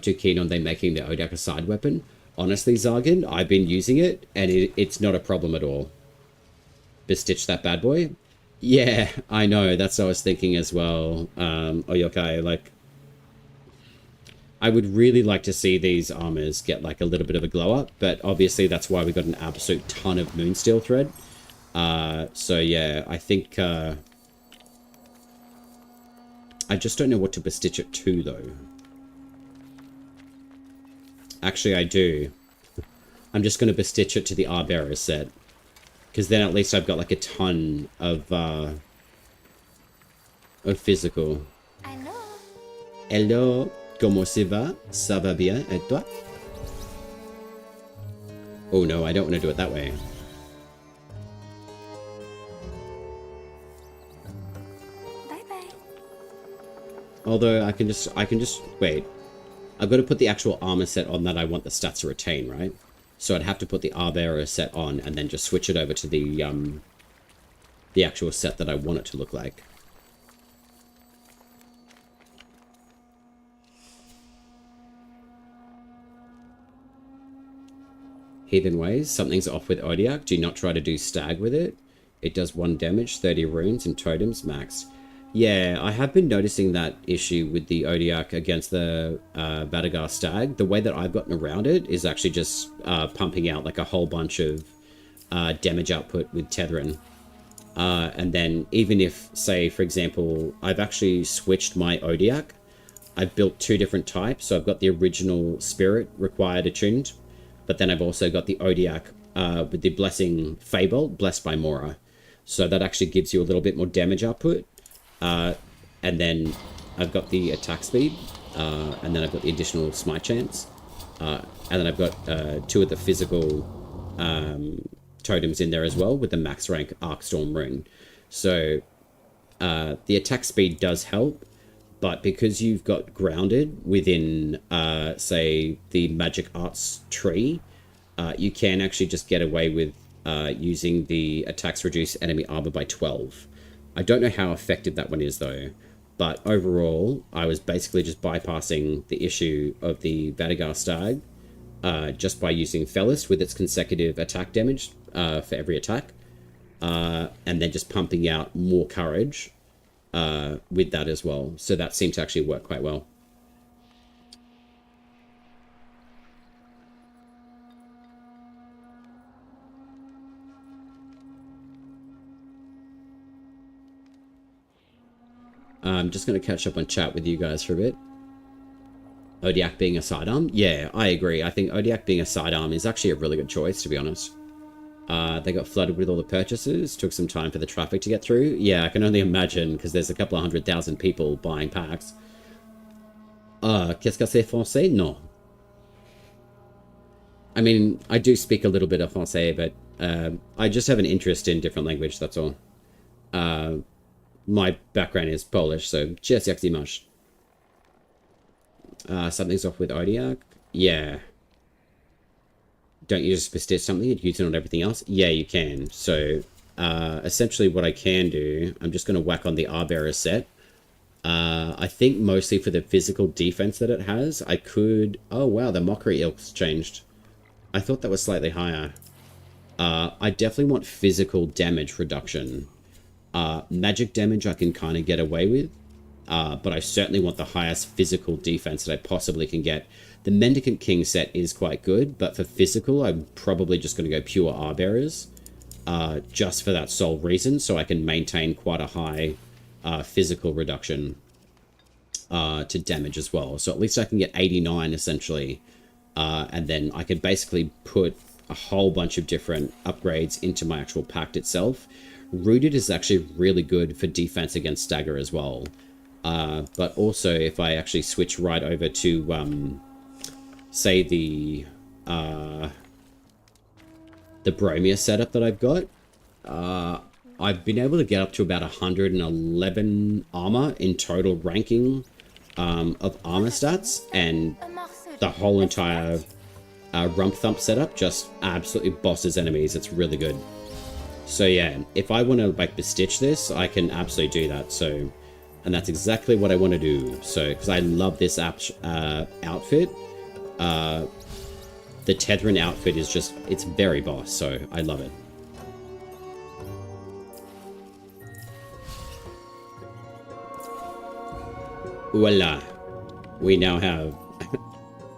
too keen on them making the Odak a side weapon. Honestly, Zargan, I've been using it, and it's not a problem at all. Bestitch that bad boy? Yeah, I know, that's what I was thinking as well. Oyokai, like... I would really like to see these armors get, like, a little bit of a glow up, but obviously that's why we got an absolute ton of Moonsteel thread. So yeah, I think I just don't know what to bestitch it to though. Actually, I do. I'm just going to bestitch it to the Armour set. Because then at least I've got like a ton of physical. Hello. Hello, comment ça va? Ça va bien, et toi? Oh no, I don't want to do it that way. Bye bye. Although I can just wait. I've got to put the actual armor set on that I want the stats to retain, right? So I'd have to put the Armour set on and then just switch it over to the actual set that I want it to look like. Heathen Ways. Something's off with Odiak. Do not try to do Stag with it. It does 1 damage, 30 runes, and totems max. Yeah, I have been noticing that issue with the Odiak against the Vadagar Stag. The way that I've gotten around it is actually just pumping out like a whole bunch of damage output with Tethrin. And then even if, say, for example, I've actually switched my Odiak. I've built 2 different types. So I've got the original Spirit required attuned. But then I've also got the Odiak with the Blessing Fable, blessed by Mora. So that actually gives you a little bit more damage output. And then I've got the attack speed, and then I've got the additional smite chance, and then I've got 2 of the physical totems in there as well with the max rank Arcstorm rune. So the attack speed does help, but because you've got grounded within, say, the magic arts tree, you can actually just get away with using the attacks reduce enemy armor by 12. I don't know how effective that one is though, but overall, I was basically just bypassing the issue of the Vadagar Stag just by using Fellis with its consecutive attack damage for every attack, and then just pumping out more courage with that as well. So that seemed to actually work quite well. I'm just going to catch up on chat with you guys for a bit. Odiak being a sidearm? Yeah, I agree. I think Odiak being a sidearm is actually a really good choice, to be honest. They got flooded with all the purchases. Took some time for the traffic to get through. Yeah, I can only imagine, because there's a couple of 100,000 people buying packs. Qu'est-ce que c'est français? No. I mean, I do speak a little bit of français, but I just have an interest in different language, that's all. My background is Polish, so just jak masz. Something's off with Odiak. Yeah. Don't you just bestitch something and use it on everything else? Yeah, you can. So, essentially what I can do, I'm just going to whack on the Armour set. I think mostly for the physical defense that it has, I could... Oh, wow, the Mockery Ilk's changed. I thought that was slightly higher. I definitely want physical damage reduction. Magic damage I can kind of get away with, but I certainly want the highest physical defense that I possibly can get. The Mendicant King set is quite good, but for physical, I'm probably just going to go pure Arbearers, just for that sole reason, so I can maintain quite a high physical reduction to damage as well. So at least I can get 89, essentially, and then I could basically put a whole bunch of different upgrades into my actual pact itself. Rooted is actually really good for defense against stagger as well. But also, if I actually switch right over to, say, the Bromia setup that I've got, I've been able to get up to about 111 armor in total ranking of armor stats, and the whole entire Rump Thump setup just absolutely bosses enemies. It's really good. So yeah, if I want to like bestitch this, I can absolutely do that. So, and that's exactly what I want to do. So, because I love this outfit, the Tethrin outfit is just, it's very boss. So I love it. Voila, we now have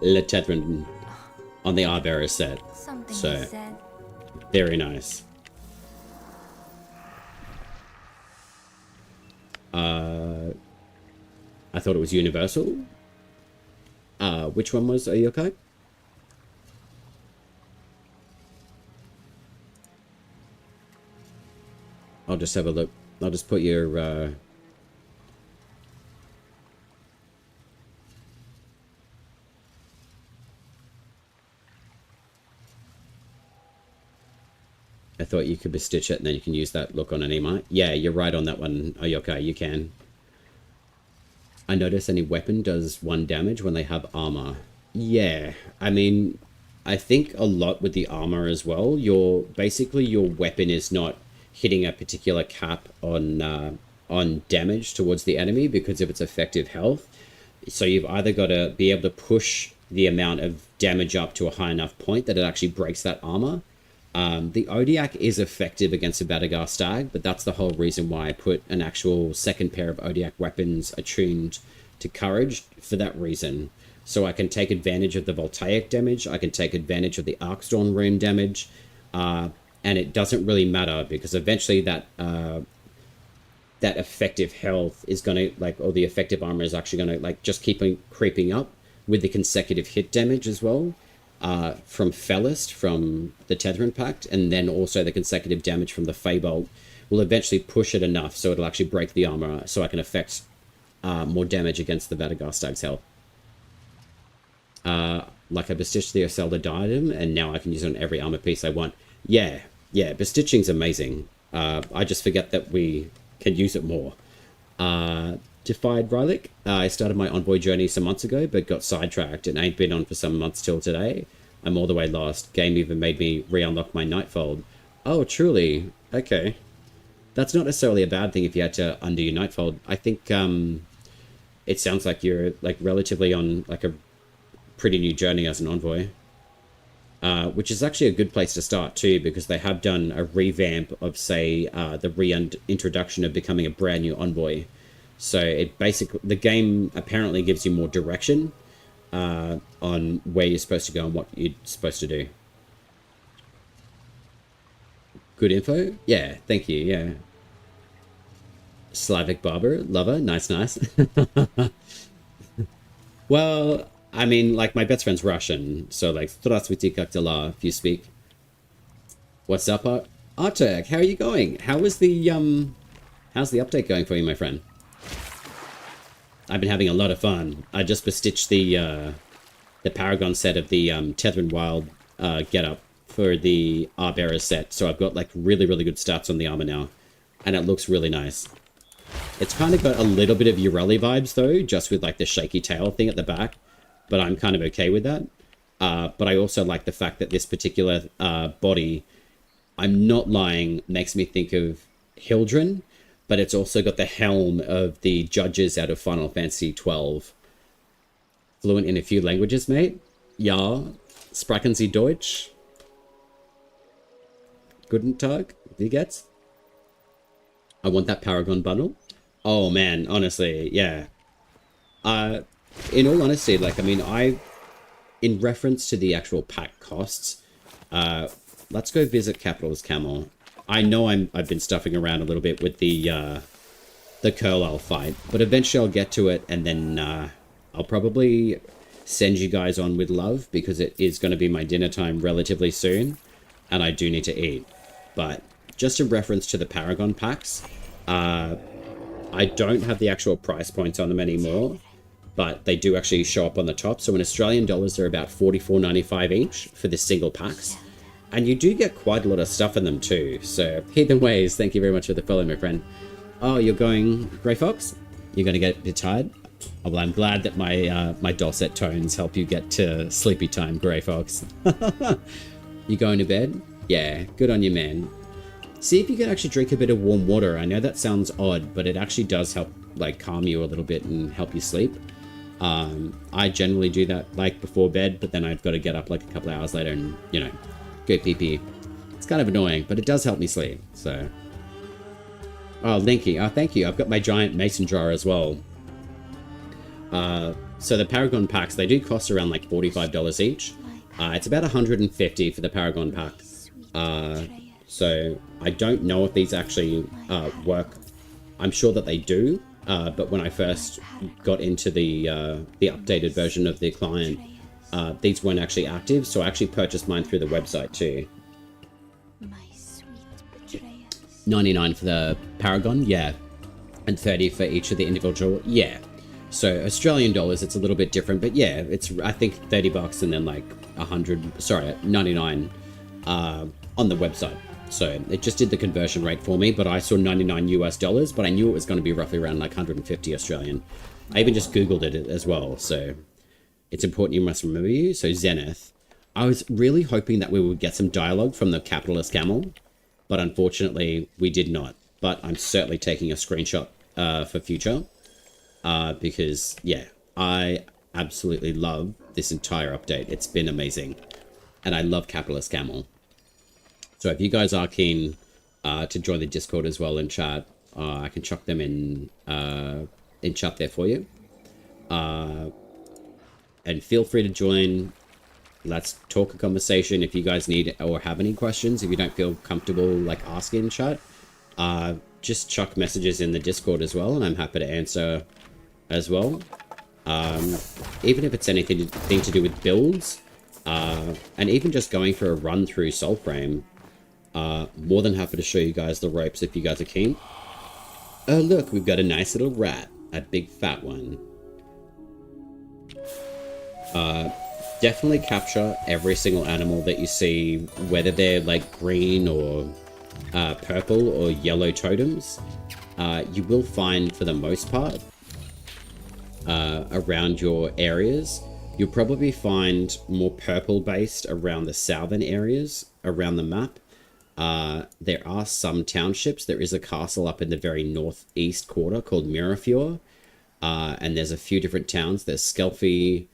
Le Tethrin on the Armour set. Something So is said. very nice. I thought it was universal. Which one was Oyoko? I'll just have a look. I'll just put your... I thought you could bestitch it and then you can use that look on an Emite. Yeah, you're right on that one, Oyoko, you can. I notice any weapon does 1 damage when they have armor. Yeah, I mean, I think a lot with the armor as well. Basically your weapon is not hitting a particular cap on damage towards the enemy because of its effective health. So you've either got to be able to push the amount of damage up to a high enough point that it actually breaks that armor. The Odiak is effective against a Badagar Stag, but that's the whole reason why I put an actual second pair of Odiak weapons attuned to Courage, for that reason. So I can take advantage of the Voltaic damage, I can take advantage of the Arcstorm rune damage, and it doesn't really matter because eventually that effective health is going to, like, or the effective armor is actually going to, like, just keep creeping up with the consecutive hit damage as well. From Fellist, from the Tetherin Pact, and then also the consecutive damage from the Feybolt will eventually push it enough so it'll actually break the armor so I can affect more damage against the Vadagar Stag's health. Like I bestitched the Oselda Diadem and now I can use it on every armor piece I want. Yeah, bestitching's amazing. I just forget that we can use it more. Defied Rylick. I started my Envoy journey some months ago, but got sidetracked and ain't been on for some months till today. I'm all the way lost. Game even made me re-unlock my Nightfold. Oh, truly? Okay. That's not necessarily a bad thing if you had to undo your Nightfold. I think it sounds like you're like relatively on like a pretty new journey as an Envoy. Which is actually a good place to start too, because they have done a revamp of, say, the reintroduction of becoming a brand new Envoy. So it basically, the game apparently gives you more direction on where you're supposed to go and what you're supposed to do. Good info? Yeah, thank you, yeah. Slavic barber, lover, nice. Well, I mean, like, my best friend's Russian, so, like, Здравствуйте, как дела, if you speak. What's up, Artek? How are you going? How's the update going for you, my friend? I've been having a lot of fun. I just bestitched the Paragon set of the Tetherin Wyld getup for the Arbearer set, so I've got like really good stats on the armor now, and it looks really nice. It's kind of got a little bit of Urelli vibes though, just with like the shaky tail thing at the back, but I'm kind of okay with that. But I also like the fact that this particular body, I'm not lying, makes me think of Hildren, but it's also got the helm of the judges out of Final Fantasy 12. Fluent in a few languages, mate? Ja. Sprechen Sie Deutsch? Guten Tag? Wie geht's? I want that Paragon bundle. Oh man, honestly, yeah. In all honesty, like, I mean, in reference to the actual pack costs, let's go visit Capital's Camel. I know I've been stuffing around a little bit with the Curl fight, but eventually I'll get to it, and then I'll probably send you guys on with love, because it is going to be my dinner time relatively soon, and I do need to eat. But just in reference to the Paragon packs, I don't have the actual price points on them anymore, but they do actually show up on the top. So in Australian dollars, they're about $44.95 each for the single packs. And you do get quite a lot of stuff in them too. So, Heathen Ways, thank you very much for the follow, my friend. Oh, you're going Grey Fox? You're going to get a bit tired? Oh, well, I'm glad that my dulcet tones help you get to sleepy time, Grey Fox. You going to bed? Yeah, good on you, man. See if you can actually drink a bit of warm water. I know that sounds odd, but it actually does help, like, calm you a little bit and help you sleep. I generally do that, like, before bed, but then I've got to get up, like, a couple of hours later and, you know, go pee-pee. It's kind of annoying, but it does help me sleep, so. Oh, Linky. Oh, thank you. I've got my giant mason jar as well. So the Paragon packs, they do cost around like $45 each. It's about $150 for the Paragon pack. So I don't know if these actually work. I'm sure that they do, but when I first got into the updated version of the client, these weren't actually active, so I actually purchased mine through the website too. My sweet betrayers. 99 for the Paragon, yeah, and 30 for each of the individual, yeah. So Australian dollars, it's a little bit different, but yeah, it's I think 30 bucks and then like 99 on the website. So it just did the conversion rate for me, but I saw 99 US dollars, but I knew it was going to be roughly around like 150 Australian. I even just Googled it as well, so it's important you must remember you. So Zenith, I was really hoping that we would get some dialogue from the capitalist camel, but unfortunately we did not. But I'm certainly taking a screenshot for future, because yeah, I absolutely love this entire update. It's been amazing, and I love capitalist camel. So if you guys are keen to join the Discord as well in chat, I can chuck them in chat there for you. And feel free to join. Let's talk a conversation if you guys need or have any questions. If you don't feel comfortable like asking in chat, just chuck messages in the Discord as well, and I'm happy to answer as well. Even if it's anything to do with builds, and even just going for a run through Soulframe. More than happy to show you guys the ropes if you guys are keen. Oh look, we've got a nice little rat, a big fat one. Definitely capture every single animal that you see, whether they're like green or purple or yellow totems. You will find, for the most part, around your areas. You'll probably find more purple based around the southern areas around the map. There are some townships. There is a castle up in the very northeast quarter called Mirafjord, and there's a few different towns. There's Skelfie,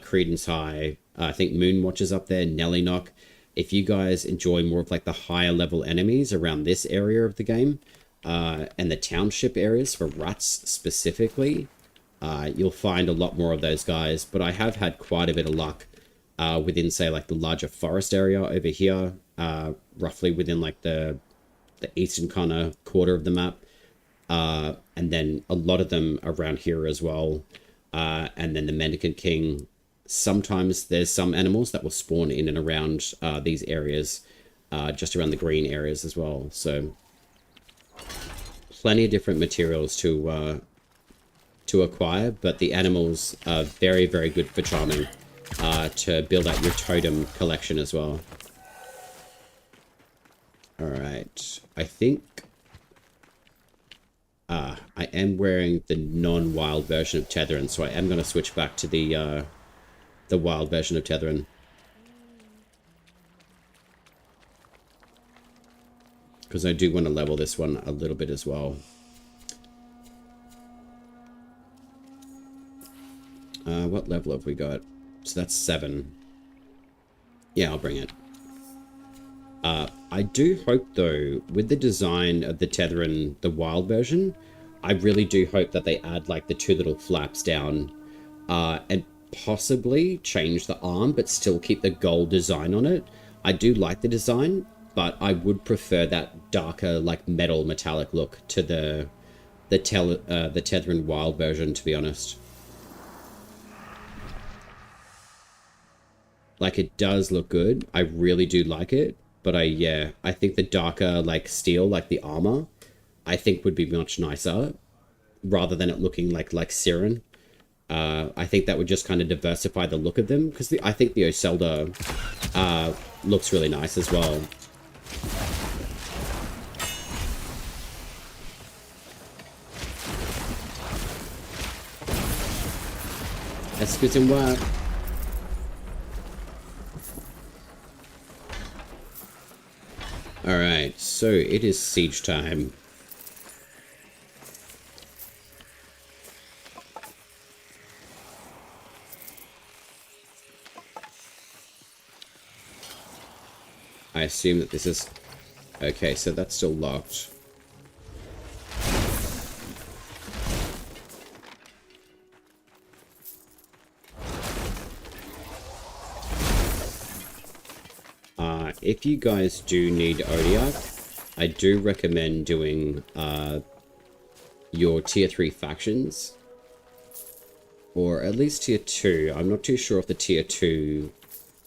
Credence High, I think Moonwatch is up there, Nellynock. If you guys enjoy more of like the higher level enemies around this area of the game, and the township areas for rats specifically, you'll find a lot more of those guys. But I have had quite a bit of luck within, say, like the larger forest area over here, roughly within like the eastern kind of quarter of the map, and then a lot of them around here as well, and then the Mendicant King. Sometimes there's some animals that will spawn in and around these areas, just around the green areas as well. So plenty of different materials to acquire, but the animals are very, very good for charming, to build out your totem collection as well. Alright, I think I am wearing the non-wild version of Tetherin, so I am going to switch back to the wild version of Tetherin. Because I do want to level this one a little bit as well. What level have we got? So that's 7. Yeah, I'll bring it. I do hope, though, with the design of the Tetherin, the wild version, I really do hope that they add, like, the 2 little flaps down, and possibly change the arm, but still keep the gold design on it. I do like the design, but I would prefer that darker, like, metal metallic look to the Tetherin wild version, to be honest. Like, it does look good. I really do like it. But I think the darker, like, steel, like the armor, I think would be much nicer, rather than it looking like Siren. I think that would just kind of diversify the look of them, because I think the Oselda looks really nice as well. That's good and work. Alright, so it is siege time. I assume that this is... Okay, so that's still locked. If you guys do need Odiak, I do recommend doing your tier 3 factions. Or at least tier 2. I'm not too sure if the tier 2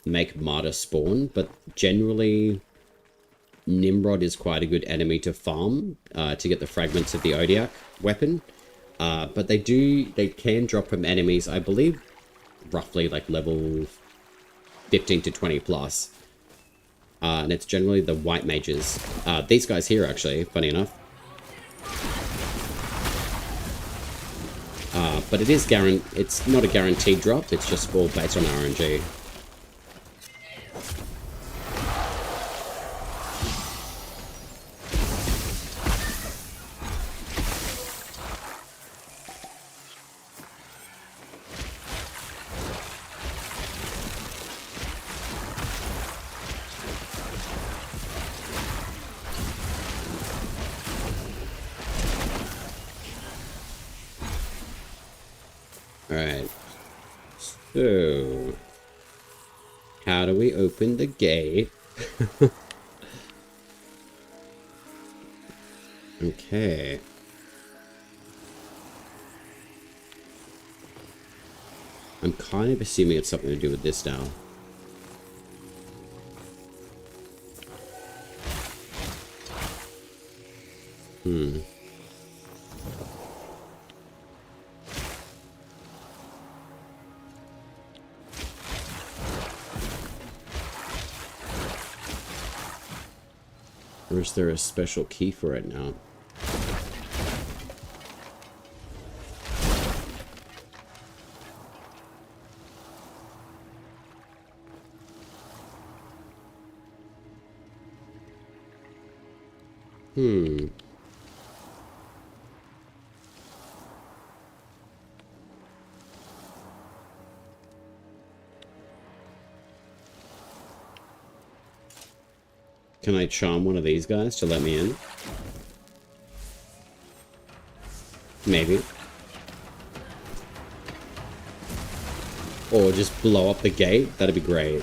make martyr spawn, but generally Nimrod is quite a good enemy to farm to get the fragments of the Odiak weapon. But they can drop from enemies, I believe, roughly like level 15 to 20 plus. And it's generally the white mages. These guys here, actually, funny enough. But it is it's not a guaranteed drop, it's just all based on RNG. Alright, so how do we open the gate? Okay. I'm kind of assuming it's something to do with this now. Or is there a special key for it now? Can I charm one of these guys to let me in? Maybe. Or just blow up the gate? That'd be great.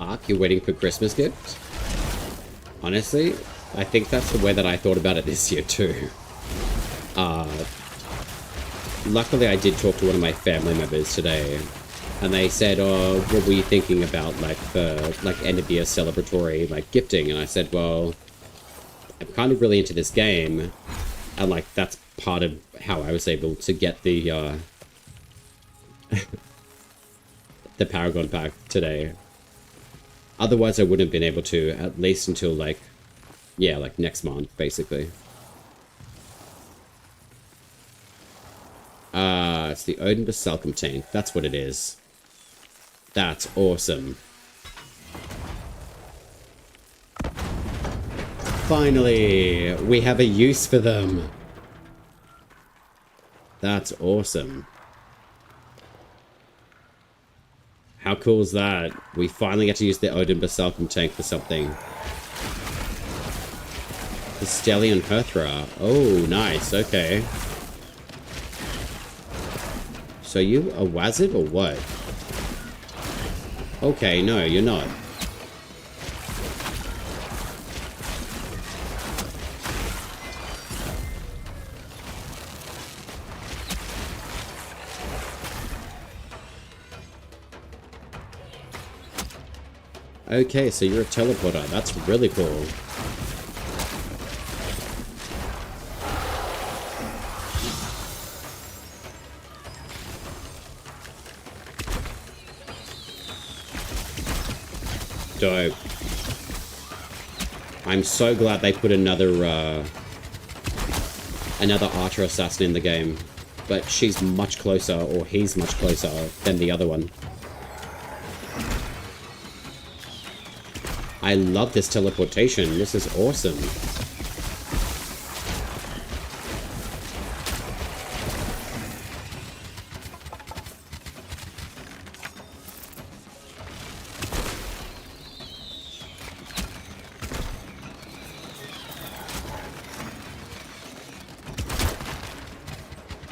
Ark, you're waiting for Christmas gifts? Honestly, I think that's the way that I thought about it this year too. Luckily, I did talk to one of my family members today, and they said, "Oh, what were you thinking about, like the end of year celebratory gifting?" And I said, "Well, I'm kind of really into this game, and that's part of how I was able to get the the Paragon pack today. Otherwise, I wouldn't have been able to, at least until next month, basically." It's the Odin Basalcum tank. That's what it is. That's awesome. Finally, we have a use for them. That's awesome. How cool is that? We finally get to use the Odin Basalcum tank for something. The Stellion Herthra. Oh, nice. Okay. So you a wazard or what? Okay, no, you're not. Okay, so you're a teleporter. That's really cool. Dope. I'm so glad they put another Archer assassin in the game, but she's much closer, or he's much closer than the other one. I love this teleportation. This is awesome.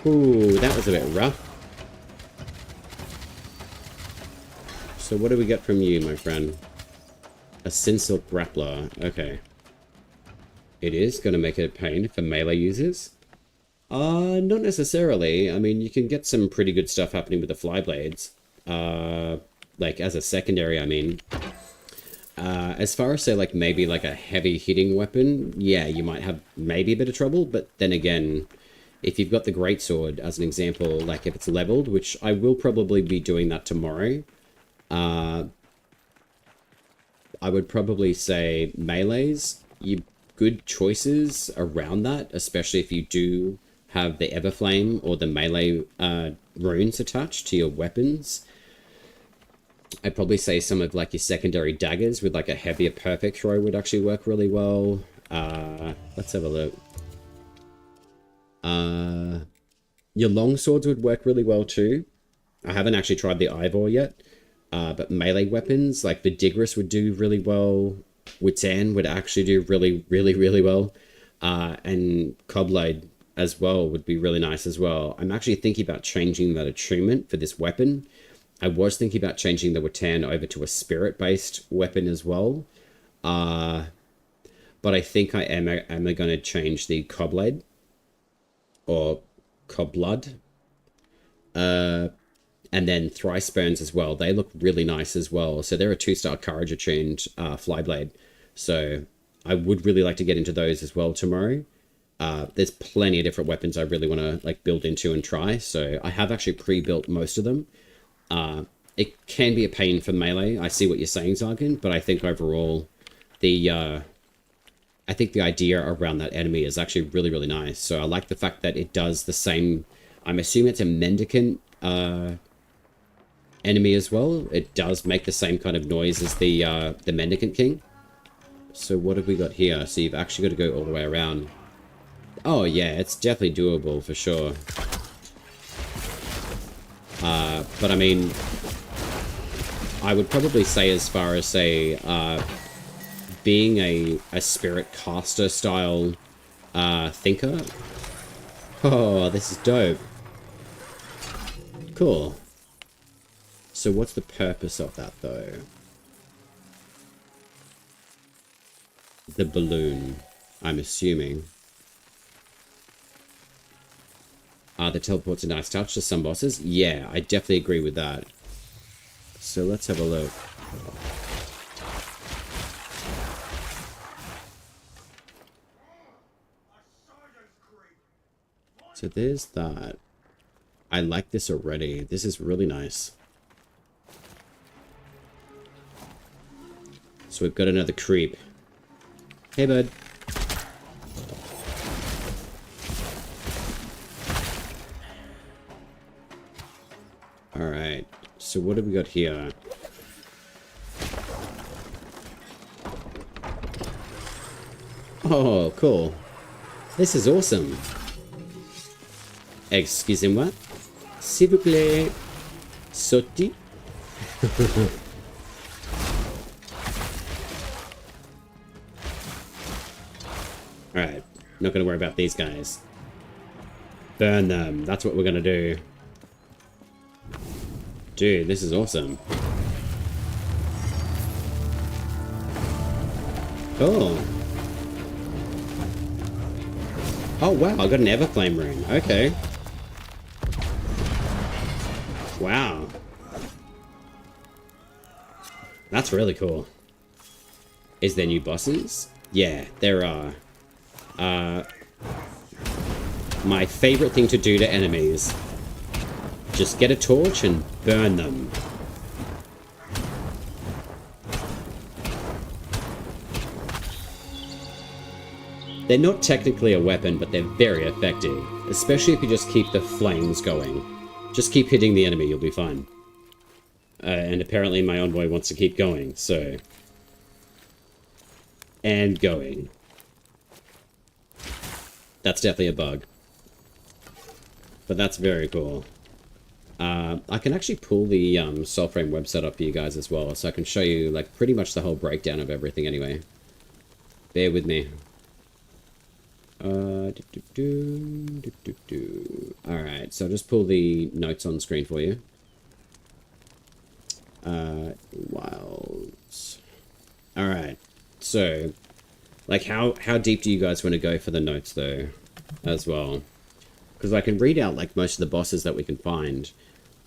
Ooh, that was a bit rough. So what do we get from you, my friend? A Sinsilk Grappler. Okay. It is going to make it a pain for melee users. Not necessarily. I mean, you can get some pretty good stuff happening with the Flyblades. Like, as a secondary, I mean. As far as, say, like, maybe, like, a heavy hitting weapon, yeah, you might have maybe a bit of trouble, but then again, if you've got the Greatsword, as an example, like, if it's leveled, which I will probably be doing that tomorrow, I would probably say melees, you good choices around that, especially if you do have the Everflame or the melee runes attached to your weapons. I'd probably say some of like your secondary daggers with like a heavier perfect throw would actually work really well. Let's have a look. Your longswords would work really well too. I haven't actually tried the Ivor yet, but melee weapons like the Digris would do really well. Witan would actually do really well, and Cobblade as well would be really nice as well. I'm actually thinking about changing that attunement for this weapon. I was thinking about changing the Witan over to a spirit-based weapon as well. But I think I am going to change the Cobblade. Or Cobblood. And then Thrice Burns as well. They look really nice as well. So they're a 2-star Courage attuned Flyblade. So I would really like to get into those as well tomorrow. There's plenty of different weapons I really want to like build into and try. So I have actually pre-built most of them. It can be a pain for melee. I see what you're saying, Zargan, but I think overall the idea around that enemy is actually really nice. So I like the fact that it does the same. I'm assuming it's a mendicant enemy as well. It does make the same kind of noise as the mendicant king. So what have we got here? So you've actually got to go all the way around. Oh yeah, it's definitely doable for sure. But I mean, I would probably say as far as, say, being a spirit caster style thinker. Oh, this is dope. Cool. So what's the purpose of that, though? The balloon, I'm assuming. The teleport's a nice touch to some bosses. Yeah, I definitely agree with that. So let's have a look. So there's that. I like this already. This is really nice. So we've got another creep. Hey, bud. Alright, so what have we got here? Oh, cool. This is awesome. Excusez-moi. S'il vous plaît. Sauter. Alright, not gonna worry about these guys. Burn them, that's what we're gonna do. Dude, this is awesome. Cool. Oh wow, I got an Everflame rune. Okay. Wow. That's really cool. Is there new bosses? Yeah, there are. My favorite thing to do to enemies. Just get a torch and burn them. They're not technically a weapon, but they're very effective. Especially if you just keep the flames going. Just keep hitting the enemy, you'll be fine. And apparently my envoy wants to keep going, so... And going. That's definitely a bug. But that's very cool. I can actually pull the Soulframe website up for you guys as well, so I can show you like pretty much the whole breakdown of everything anyway. Bear with me. Alright, so I'll just pull the notes on screen for you. Wilds. All right. So, like, how deep do you guys want to go for the notes though, as well? Because I can read out like most of the bosses that we can find,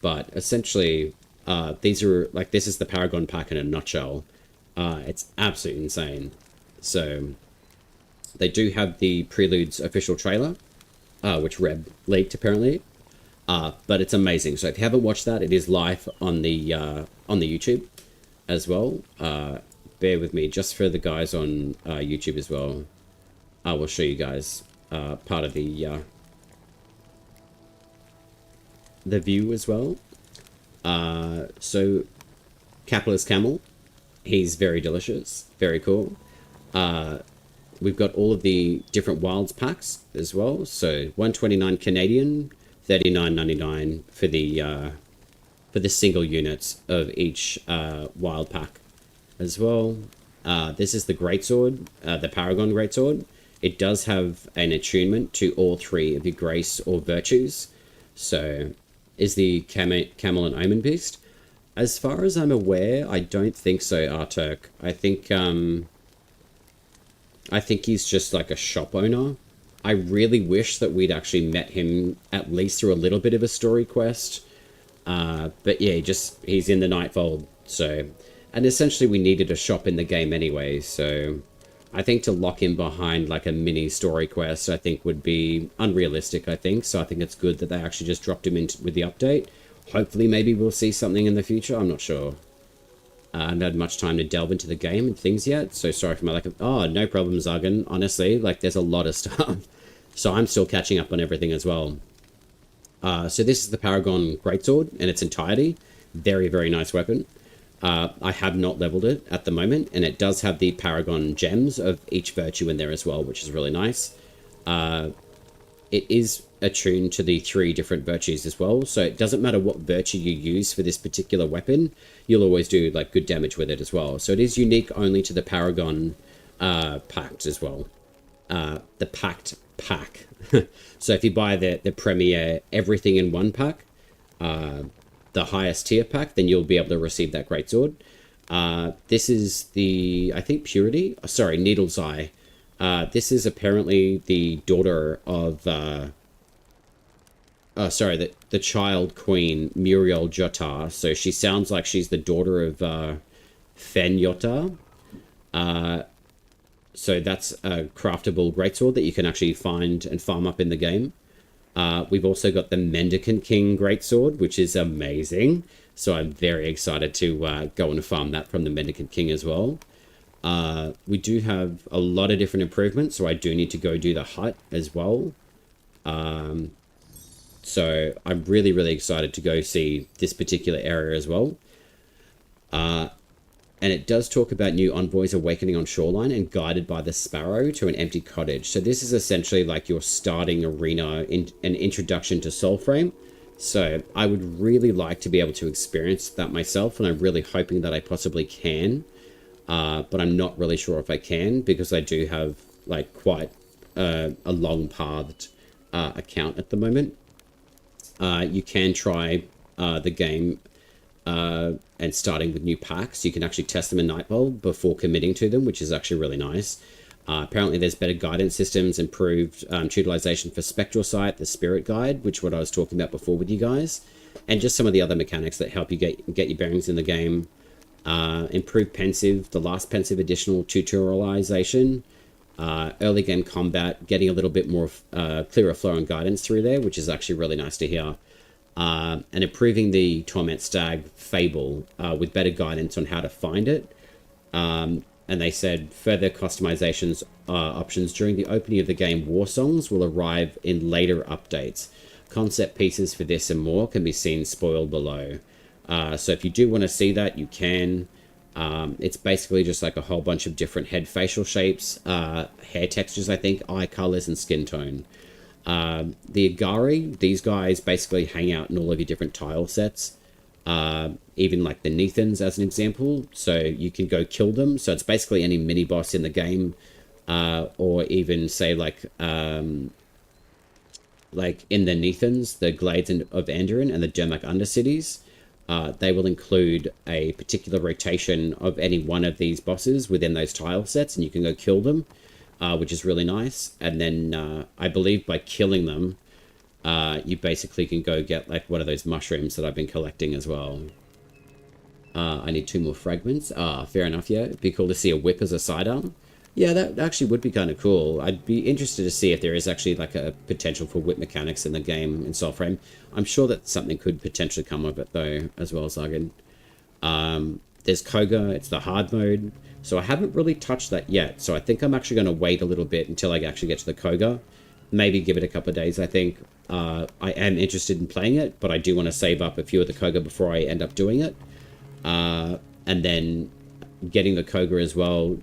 but essentially, these are like, this is the Paragon pack in a nutshell. It's absolutely insane. So, they do have the Preludes official trailer, which Reb leaked apparently. But it's amazing. So if you haven't watched that, it is live on the YouTube as well. Bear with me, just for the guys on YouTube as well. I will show you guys part of the view as well. So Capitalist Camel, he's very delicious, very cool. We've got all of the different Wilds packs as well. So 129 Canadian, 39.99 for the single units of each Wyld pack as well. This is the Greatsword, the Paragon Greatsword. It does have an attunement to all three of your grace or virtues. So is the Camel and Omen Beast. As far as I'm aware, I don't think so, Arturk. I think he's just like a shop owner. I really wish that we'd actually met him at least through a little bit of a story quest. But yeah, he's in the Nightfold. So, and essentially we needed a shop in the game anyway. So I think to lock him behind like a mini story quest, I think would be unrealistic, I think. So I think it's good that they actually just dropped him in with the update. Hopefully maybe we'll see something in the future. I'm not sure. I haven't had much time to delve into the game and things yet, so sorry for my lack of... Oh, no problem, Zargan. Honestly, like, there's a lot of stuff. So I'm still catching up on everything as well. So this is the Paragon Greatsword in its entirety. Very, very nice weapon. I have not leveled it at the moment, and it does have the Paragon gems of each virtue in there as well, which is really nice. It is attuned to the 3 different virtues as well, so it doesn't matter what virtue you use for this particular weapon, you'll always do like good damage with it as well. So it is unique only to the Paragon Pact as well. The Pact pack. So if you buy the Premier Everything in One pack, the highest tier pack, then you'll be able to receive that Greatsword. This is the, I think, Purity? Oh, sorry, Needle's Eye. This is apparently the daughter of... the child queen, Muriel Jotar. So she sounds like she's the daughter of Fen Yotar. So that's a craftable greatsword that you can actually find and farm up in the game. We've also got the Mendicant King greatsword, which is amazing. So I'm very excited to go and farm that from the Mendicant King as well. We do have a lot of different improvements, so I do need to go do the hut as well. So I'm really, really excited to go see this particular area as well. And it does talk about new envoys awakening on shoreline and guided by the sparrow to an empty cottage. So this is essentially like your starting arena in an introduction to Soulframe. So I would really like to be able to experience that myself, and I'm really hoping that I possibly can. But I'm not really sure if I can, because I do have like quite a long-pathed account at the moment. You can try the game and starting with new packs. You can actually test them in Nightfold before committing to them, which is actually really nice. Apparently there's better guidance systems, improved utilization for Spectral Sight, the Spirit Guide, which what I was talking about before with you guys, and just some of the other mechanics that help you get your bearings in the game. Improved Pensive, the last Pensive additional tutorialization, early game combat, getting a little bit more clearer flow and guidance through there, which is actually really nice to hear. And improving the Torment Stag Fable with better guidance on how to find it. And they said further customizations options during the opening of the game. War songs will arrive in later updates. Concept pieces for this and more can be seen spoiled below. So if you do want to see that, you can. It's basically just like a whole bunch of different head facial shapes, hair textures, I think, eye colors, and skin tone. The Agari, these guys basically hang out in all of your different tile sets. Even like the Nethans as an example. So you can go kill them. So it's basically any mini boss in the game. Or even say like in the Nethans, the Glades of Andurin and the Dermak Undercities. they will include a particular rotation of any one of these bosses within those tile sets, and you can go kill them, which is really nice. And then I believe by killing them, you basically can go get like one of those mushrooms that I've been collecting as well. I need 2 more fragments. Fair enough, yeah. It'd be cool to see a whip as a sidearm. Yeah, that actually would be kind of cool. I'd be interested to see if there is actually like a potential for whip mechanics in the game in Soulframe. I'm sure that something could potentially come of it though, as well as Zargan. There's Koga, it's the hard mode. So I haven't really touched that yet. So I think I'm actually going to wait a little bit until I actually get to the Koga. Maybe give it a couple of days, I think. I am interested in playing it, but I do want to save up a few of the Koga before I end up doing it. And then getting the Koga as well.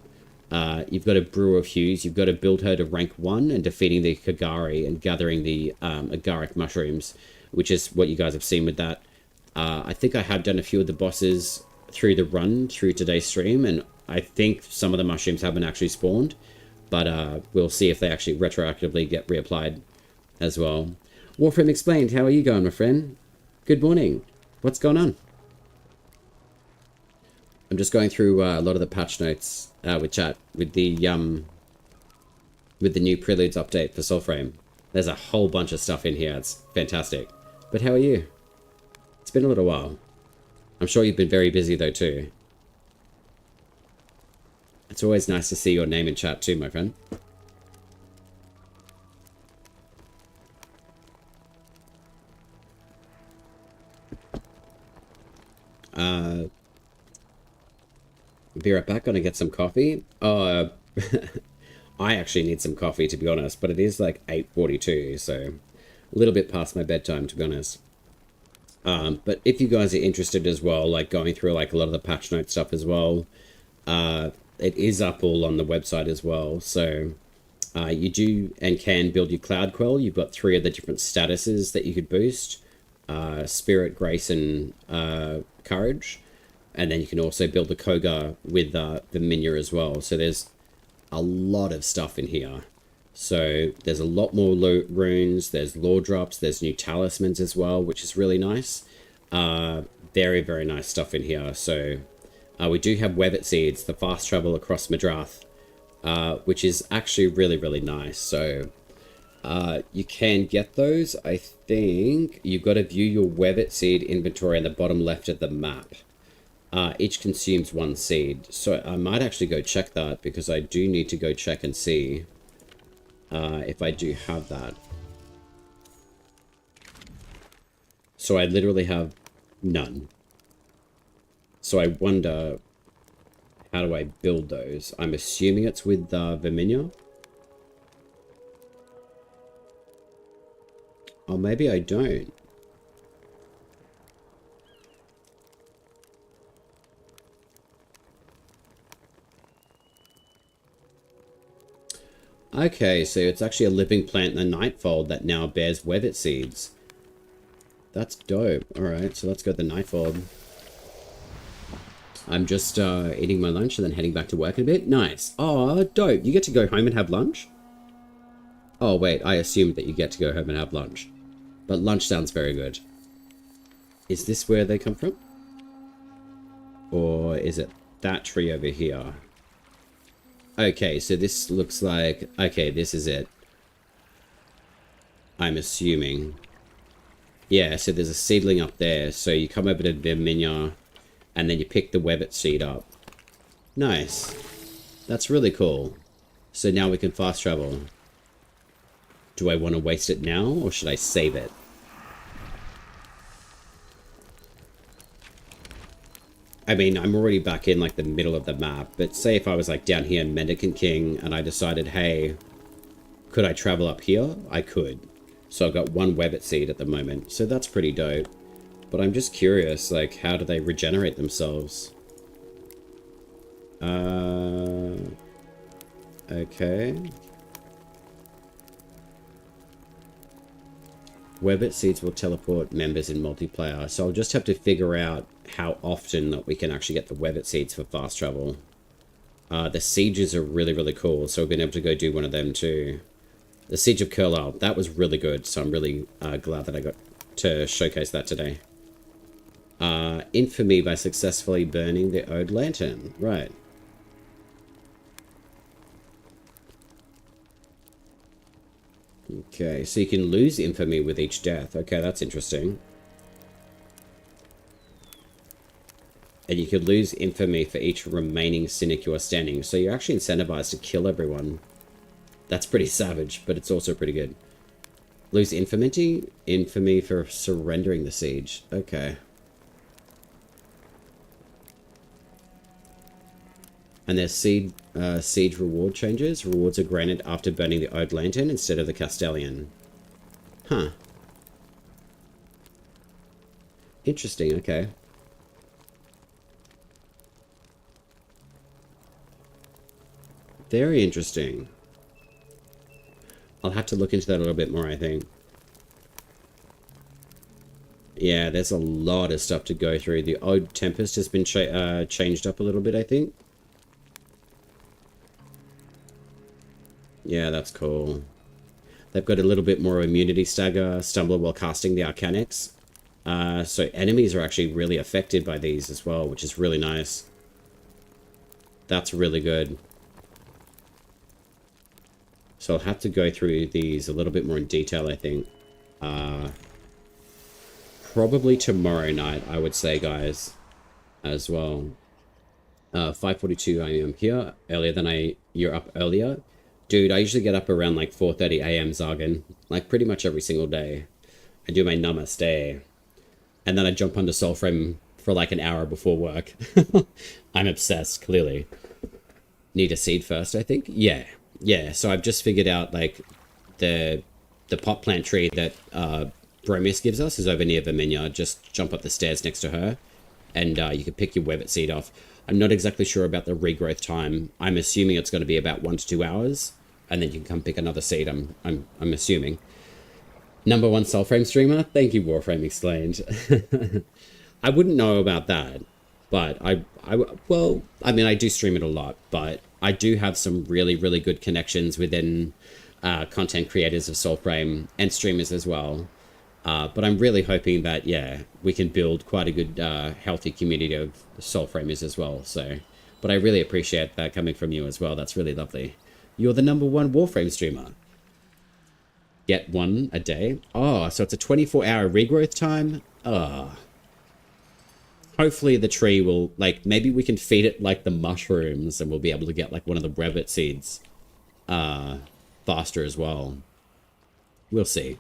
You've got a Brew of Hues, you've got to build her to rank 1 and defeating the Kagari and gathering the agaric mushrooms, which is what you guys have seen with that. I think I have done a few of the bosses through the run, through today's stream, and I think some of the mushrooms haven't actually spawned, but we'll see if they actually retroactively get reapplied as well. Warframe Explained, how are you going, my friend? Good morning. What's going on? I'm just going through a lot of the patch notes with chat with the new Preludes update for Soulframe. There's a whole bunch of stuff in here. It's fantastic. But how are you? It's been a little while. I'm sure you've been very busy though too. It's always nice to see your name in chat too, my friend. Be right back, gonna get some coffee. I actually need some coffee to be honest, but it is like 8:42, so a little bit past my bedtime to be honest. But if you guys are interested as well, like going through like a lot of the patch note stuff as well, it is up all on the website as well. So you do and can build your Cloud Quell. You've got 3 of the different statuses that you could boost: Spirit, Grace, and Courage. And then you can also build the Koga with the Minya as well. So there's a lot of stuff in here. So there's a lot more runes, there's lore drops, there's new talismans as well, which is really nice. Very, very nice stuff in here. So we do have Weapon Seeds, the fast travel across Madrath, which is actually really, really nice. So you can get those. I think you've got to view your Weapon Seed inventory in the bottom left of the map. Each consumes 1 seed. So I might actually go check that because I do need to go check and see if I do have that. So I literally have none. So I wonder, how do I build those? I'm assuming it's with Verminia. Or maybe I don't. Okay, so it's actually a living plant in the Nightfold that now bears Weapon Seeds. That's dope. Alright, so let's go to the Nightfold. I'm just eating my lunch and then heading back to work in a bit. Nice. Oh, dope. You get to go home and have lunch? Oh, wait. I assumed that you get to go home and have lunch. But lunch sounds very good. Is this where they come from? Or is it that tree over here? Okay, so this looks like... Okay, this is it. I'm assuming. Yeah, so there's a seedling up there. So you come over to Verminia, and then you pick the Webbit seed up. Nice. That's really cool. So now we can fast travel. Do I want to waste it now, or should I save it? I mean, I'm already back in, like, the middle of the map, but say if I was, like, down here in Mendicant King, and I decided, hey, could I travel up here? I could. So I've got 1 Webbit seed at the moment, so that's pretty dope. But I'm just curious, like, how do they regenerate themselves? Okay. Webbit seeds will teleport members in multiplayer, so I'll just have to figure out how often that we can actually get the Webbit seeds for fast travel. The sieges are really, really cool, so we've been able to go do one of them too. The Siege of Curlisle, that was really good, so I'm really glad that I got to showcase that today. Infamy by successfully burning the Ode Lantern. Right. Okay, so you can lose infamy with each death. Okay, that's interesting. And you could lose infamy for each remaining cynic you are standing. So you're actually incentivized to kill everyone. That's pretty savage, but it's also pretty good. Lose infamy for surrendering the siege. Okay. And there's siege reward changes. Rewards are granted after burning the Ode Lantern instead of the Castellian. Huh. Interesting, okay. Very interesting. I'll have to look into that a little bit more, I think. Yeah, there's a lot of stuff to go through. The Ode Tempest has been changed up a little bit, I think. Yeah, that's cool. They've got a little bit more immunity stagger, stumble while casting the Arcanics. So enemies are actually really affected by these as well, which is really nice. That's really good. So I'll have to go through these a little bit more in detail, I think. Probably tomorrow night, I would say, guys, as well. 5:42 a.m. here, earlier than you're up earlier. Dude, I usually get up around like 4:30 a.m. Zargan, like pretty much every single day. I do my namaste. And then I jump onto Soulframe for like an hour before work. I'm obsessed, clearly. Need a seed first, I think? Yeah. Yeah, so I've just figured out like the pot plant tree that Bromius gives us is over near Verminia. Just jump up the stairs next to her and you can pick your Weapon seed off. I'm not exactly sure about the regrowth time. I'm assuming it's going to be about 1 to 2 hours, and then you can come pick another seed. I'm assuming. Number 1 Soulframe streamer. Thank you, Warframe Explained. I wouldn't know about that, but well, I mean, I do stream it a lot, but I do have some really, really good connections within content creators of Soulframe and streamers as well. But I'm really hoping that, yeah, we can build quite a good, healthy community of Soulframers as well. So, but I really appreciate that coming from you as well. That's really lovely. You're the number 1 Warframe streamer. Get 1 a day. Oh, so it's a 24-hour regrowth time. Hopefully the tree will, like, maybe we can feed it like the mushrooms and we'll be able to get like one of the Weapon seeds faster as well. We'll see.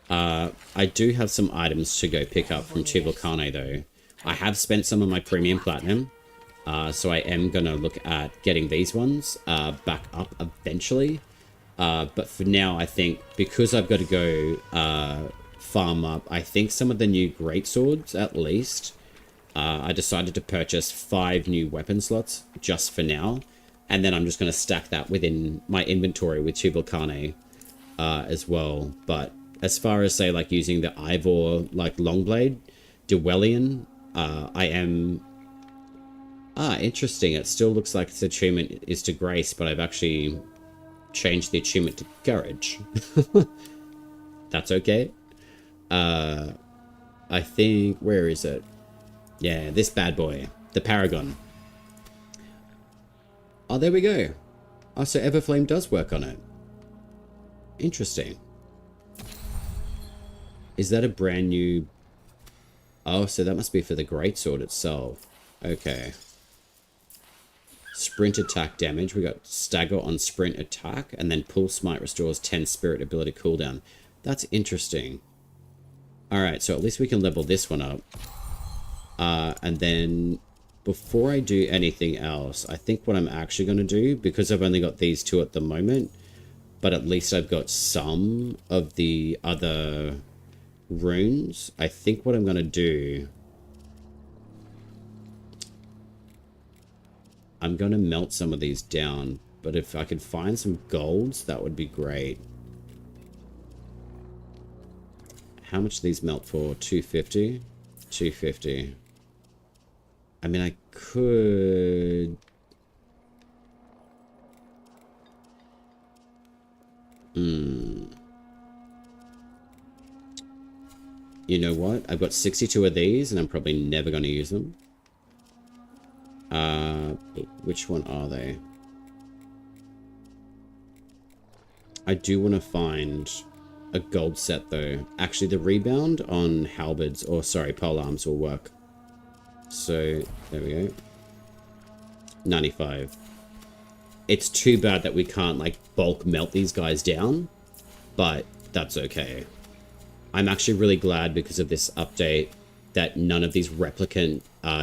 I do have some items to go pick up from Chivalcane though. I have spent some of my premium platinum, so I am going to look at getting these ones back up eventually. But for now, I think because I've got to go farm up, I think some of the new greatswords at least. I decided to purchase 5 new weapon slots just for now. And then I'm just going to stack that within my inventory with Chivalcane as well. But as far as, say, like using the Ivor, like, Longblade, Dwellian, I am... interesting. It still looks like its achievement is to Grace, but I've actually changed the achievement to Courage. That's okay. I think... Where is it? Yeah, this bad boy. The Paragon. Oh, there we go. Oh, so Everflame does work on it. Interesting. Is that a brand new... Oh, so that must be for the greatsword itself. Okay. Sprint attack damage. We got stagger on sprint attack, and then pull smite restores 10 spirit ability cooldown. That's interesting. Alright, so at least we can level this one up. And then before I do anything else, I think what I'm actually going to do, because I've only got these 2 at the moment, but at least I've got some of the other runes, I think what I'm going to do, I'm going to melt some of these down, but if I could find some golds, that would be great. How much do these melt for? 250? 250. I mean, I could... You know what? I've got 62 of these, and I'm probably never going to use them. Which one are they? I do want to find a gold set, though. Actually, the rebound on halberds, or sorry, polearms will work. So, there we go. 95. It's too bad that we can't, like, bulk melt these guys down, but that's okay. I'm actually really glad because of this update that none of these replicant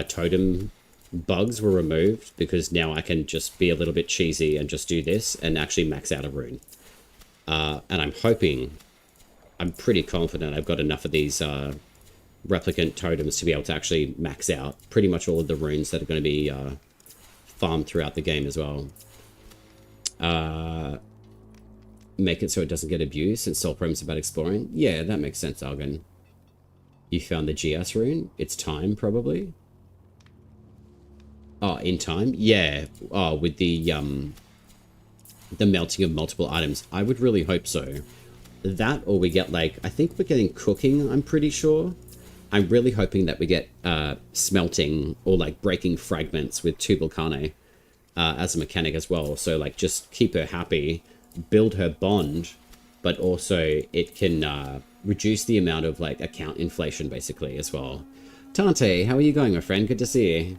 totem bugs were removed, because now I can just be a little bit cheesy and just do this and actually max out a rune. And I'm hoping, I'm pretty confident I've got enough of these replicant totems to be able to actually max out pretty much all of the runes that are going to be farmed throughout the game as well. Make it so it doesn't get abused, since Soulframe's about exploring. Yeah, that makes sense, Argon. You found the GS rune? It's time, probably? Oh, in time? Yeah. Oh, with the melting of multiple items. I would really hope so. That, or we get, like, I think we're getting cooking, I'm pretty sure. I'm really hoping that we get smelting, or, like, breaking fragments with 2 Volcane as a mechanic as well. So, like, just keep her happy, build her bond, but also it can reduce the amount of, like, account inflation, basically, as well. Tante, how are you going, my friend? Good to see you.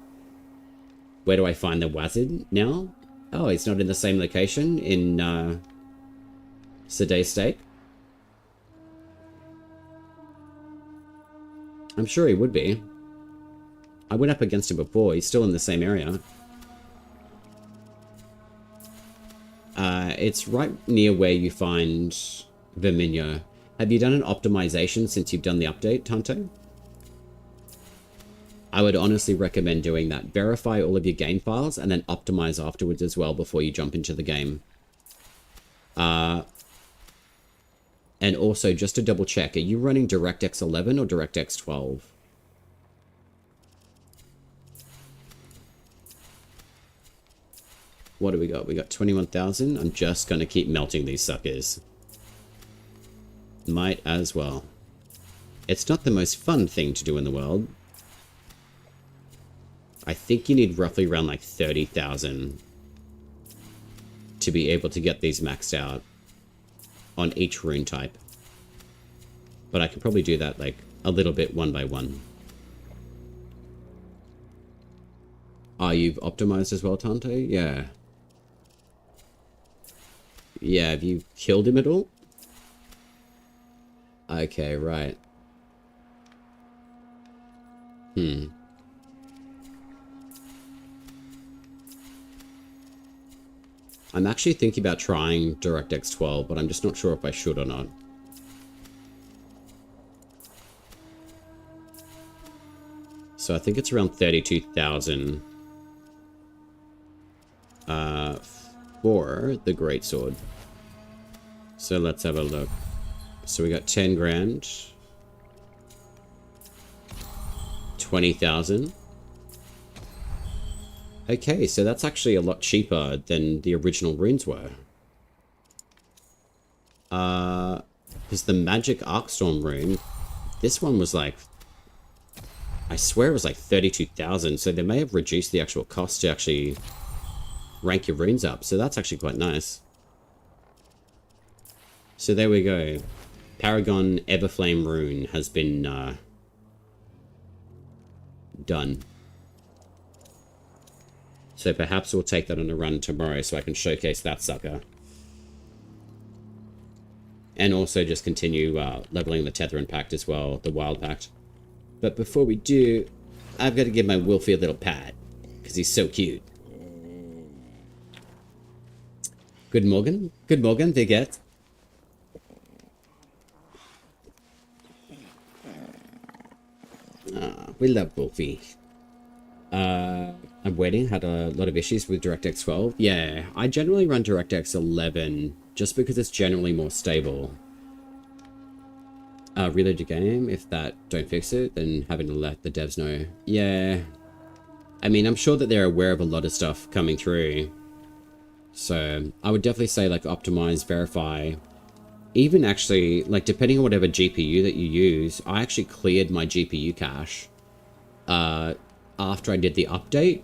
Where do I find the wizard now? Oh, it's not in the same location in Sedate State. I'm sure he would be. I went up against him before. He's still in the same area. It's right near where you find Verminio. Have you done an optimization since you've done the update, Tante? I would honestly recommend doing that. Verify all of your game files and then optimize afterwards as well before you jump into the game. And also, just to double check, are you running DirectX 11 or DirectX 12? What do we got? We got 21,000. I'm just going to keep melting these suckers. Might as well. It's not the most fun thing to do in the world. I think you need roughly around like 30,000 to be able to get these maxed out on each rune type. But I can probably do that like a little bit one by one. Ah, you've optimized as well, Tante? Yeah. Yeah, have you killed him at all? Okay, right. I'm actually thinking about trying DirectX 12, but I'm just not sure if I should or not. So I think it's around 32,000 for the greatsword. So let's have a look. So we got 10 grand, 20,000. Okay, so that's actually a lot cheaper than the original runes were. Because the magic Arcstorm rune, this one was like, I swear it was like 32,000, so they may have reduced the actual cost to actually rank your runes up, so that's actually quite nice. So there we go. Paragon Everflame rune has been done. So perhaps we'll take that on a run tomorrow so I can showcase that sucker. And also just continue leveling the Tether and Pact as well, the Wyld Pact. But before we do, I've got to give my Wolfie a little pat, because he's so cute. Good morning. Good morning, Vigette. We love Wolfie. I'm waiting. Had a lot of issues with DirectX 12. Yeah, I generally run DirectX 11 just because it's generally more stable. Reload your game. If that don't fix it, then having to let the devs know. Yeah. I mean, I'm sure that they're aware of a lot of stuff coming through. So I would definitely say like optimize, verify even actually, like, depending on whatever GPU that you use, I actually cleared my GPU cache after I did the update.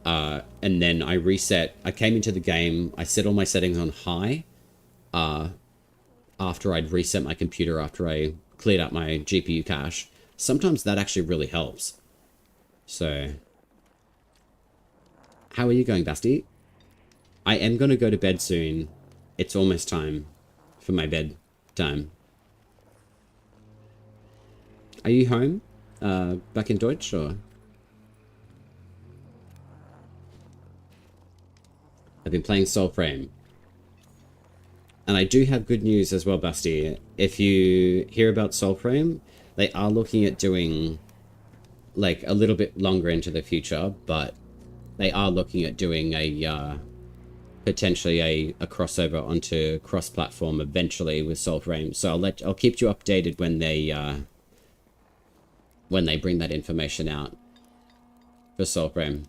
And then I reset. I came into the game. I set all my settings on high after I'd reset my computer after I cleared out my GPU cache. Sometimes that actually really helps. So, how are you going, Basti? I am going to go to bed soon. It's almost time for my bed time. Are you home? Back in Deutsch, or? I've been playing Soulframe. And I do have good news as well, Basti. If you hear about Soulframe, they are looking at doing, like, a little bit longer into the future, but they are looking at doing a, potentially a crossover onto cross-platform eventually with Soulframe. So I'll keep you updated when they bring that information out for Soulframe.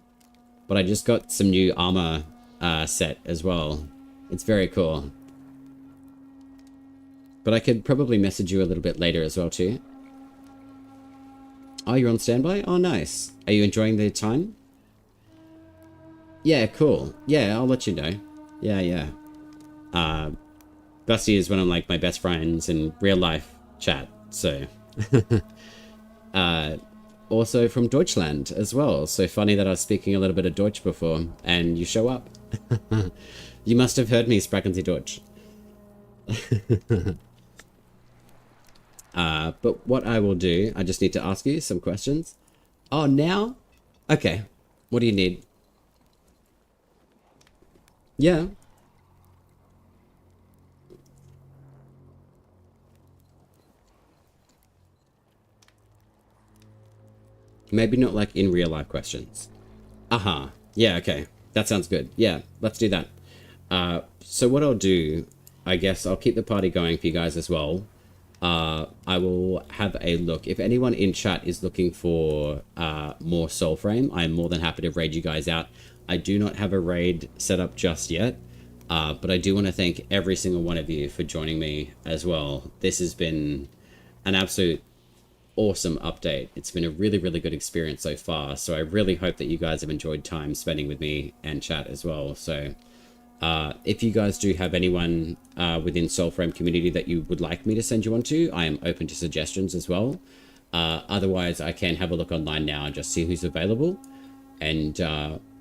But I just got some new Armour set as well. It's very cool. But I could probably message you a little bit later as well too. Oh, you're on standby? Oh, nice. Are you enjoying the time? Yeah, cool. Yeah, I'll let you know. Yeah. Busty is one of, like, my best friends in real life chat, so. Also from Deutschland as well. So funny that I was speaking a little bit of Deutsch before, and you show up. You must have heard me sprechen Sie Deutsch. But what I will do, I just need to ask you some questions. Oh, now? Okay. What do you need? Yeah. Maybe not like in real life questions. Aha. Yeah, okay. That sounds good. Yeah, let's do that. So what I'll do, I guess I'll keep the party going for you guys as well. I will have a look. If anyone in chat is looking for more Soulframe, I'm more than happy to raid you guys out. I do not have a raid set up just yet, but I do want to thank every single one of you for joining me as well. This has been an absolute awesome update. It's been a really, really good experience so far, so I really hope that you guys have enjoyed time spending with me and chat as well. So if you guys do have anyone within Soulframe community that you would like me to send you on to, I am open to suggestions as well. Otherwise, I can have a look online now and just see who's available, and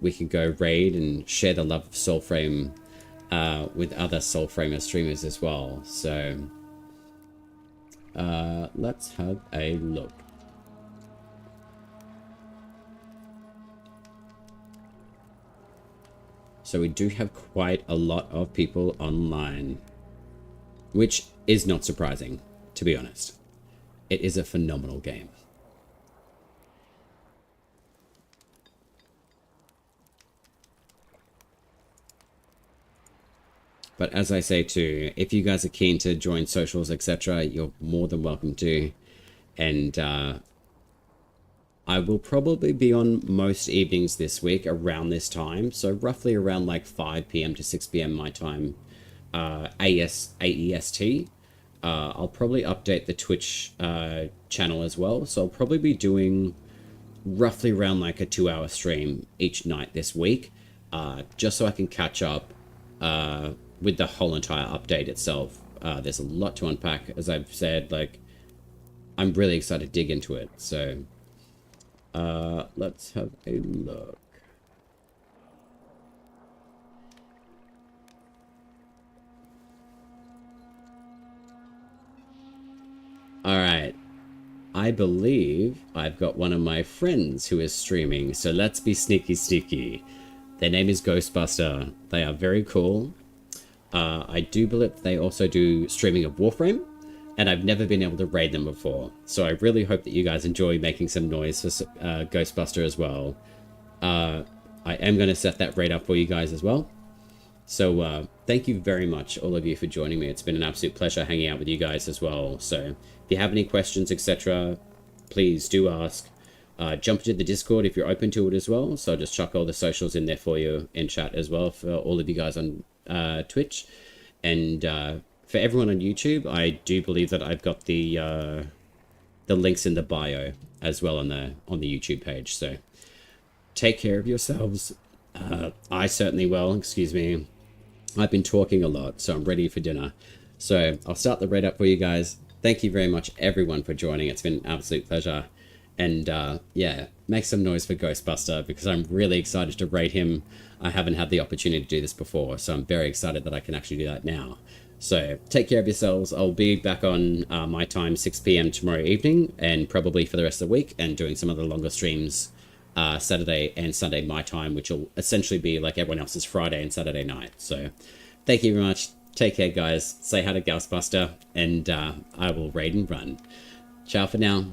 we can go raid and share the love of Soulframe with other Soulframer streamers as well. So let's have a look. So we do have quite a lot of people online, which is not surprising, to be honest. It is a phenomenal game. But as I say too, if you guys are keen to join socials, etc., you're more than welcome to. And I will probably be on most evenings this week around this time. So roughly around like 5 p.m. to 6 p.m. my time, AEST. I'll probably update the Twitch channel as well. So I'll probably be doing roughly around like a 2-hour stream each night this week. Just so I can catch up with the whole entire update itself. There's a lot to unpack, as I've said. Like, I'm really excited to dig into it. So let's have a look. All right. I believe I've got one of my friends who is streaming, so let's be sneaky. Their name is Ghostbuster. They are very cool. I do believe they also do streaming of Warframe, and I've never been able to raid them before. So I really hope that you guys enjoy making some noise for Ghostbuster as well. I am going to set that raid up for you guys as well. So thank you very much, all of you, for joining me. It's been an absolute pleasure hanging out with you guys as well. So if you have any questions, etc., please do ask. Jump into the Discord if you're open to it as well. So I'll just chuck all the socials in there for you in chat as well for all of you guys on Twitch. And for everyone on YouTube, I do believe that I've got the links in the bio as well on the YouTube page. So take care of yourselves. I certainly will. Excuse me. I've been talking a lot, so I'm ready for dinner. So I'll start the raid up for you guys. Thank you very much, everyone, for joining. It's been an absolute pleasure. And yeah, make some noise for Ghostbuster, because I'm really excited to raid him. I haven't had the opportunity to do this before, so I'm very excited that I can actually do that now. So take care of yourselves. I'll be back on my time, 6 p.m. tomorrow evening, and probably for the rest of the week, and doing some of the longer streams Saturday and Sunday my time, which will essentially be like everyone else's Friday and Saturday night. So thank you very much. Take care, guys. Say hi to Ghostbuster, and I will raid and run. Ciao for now.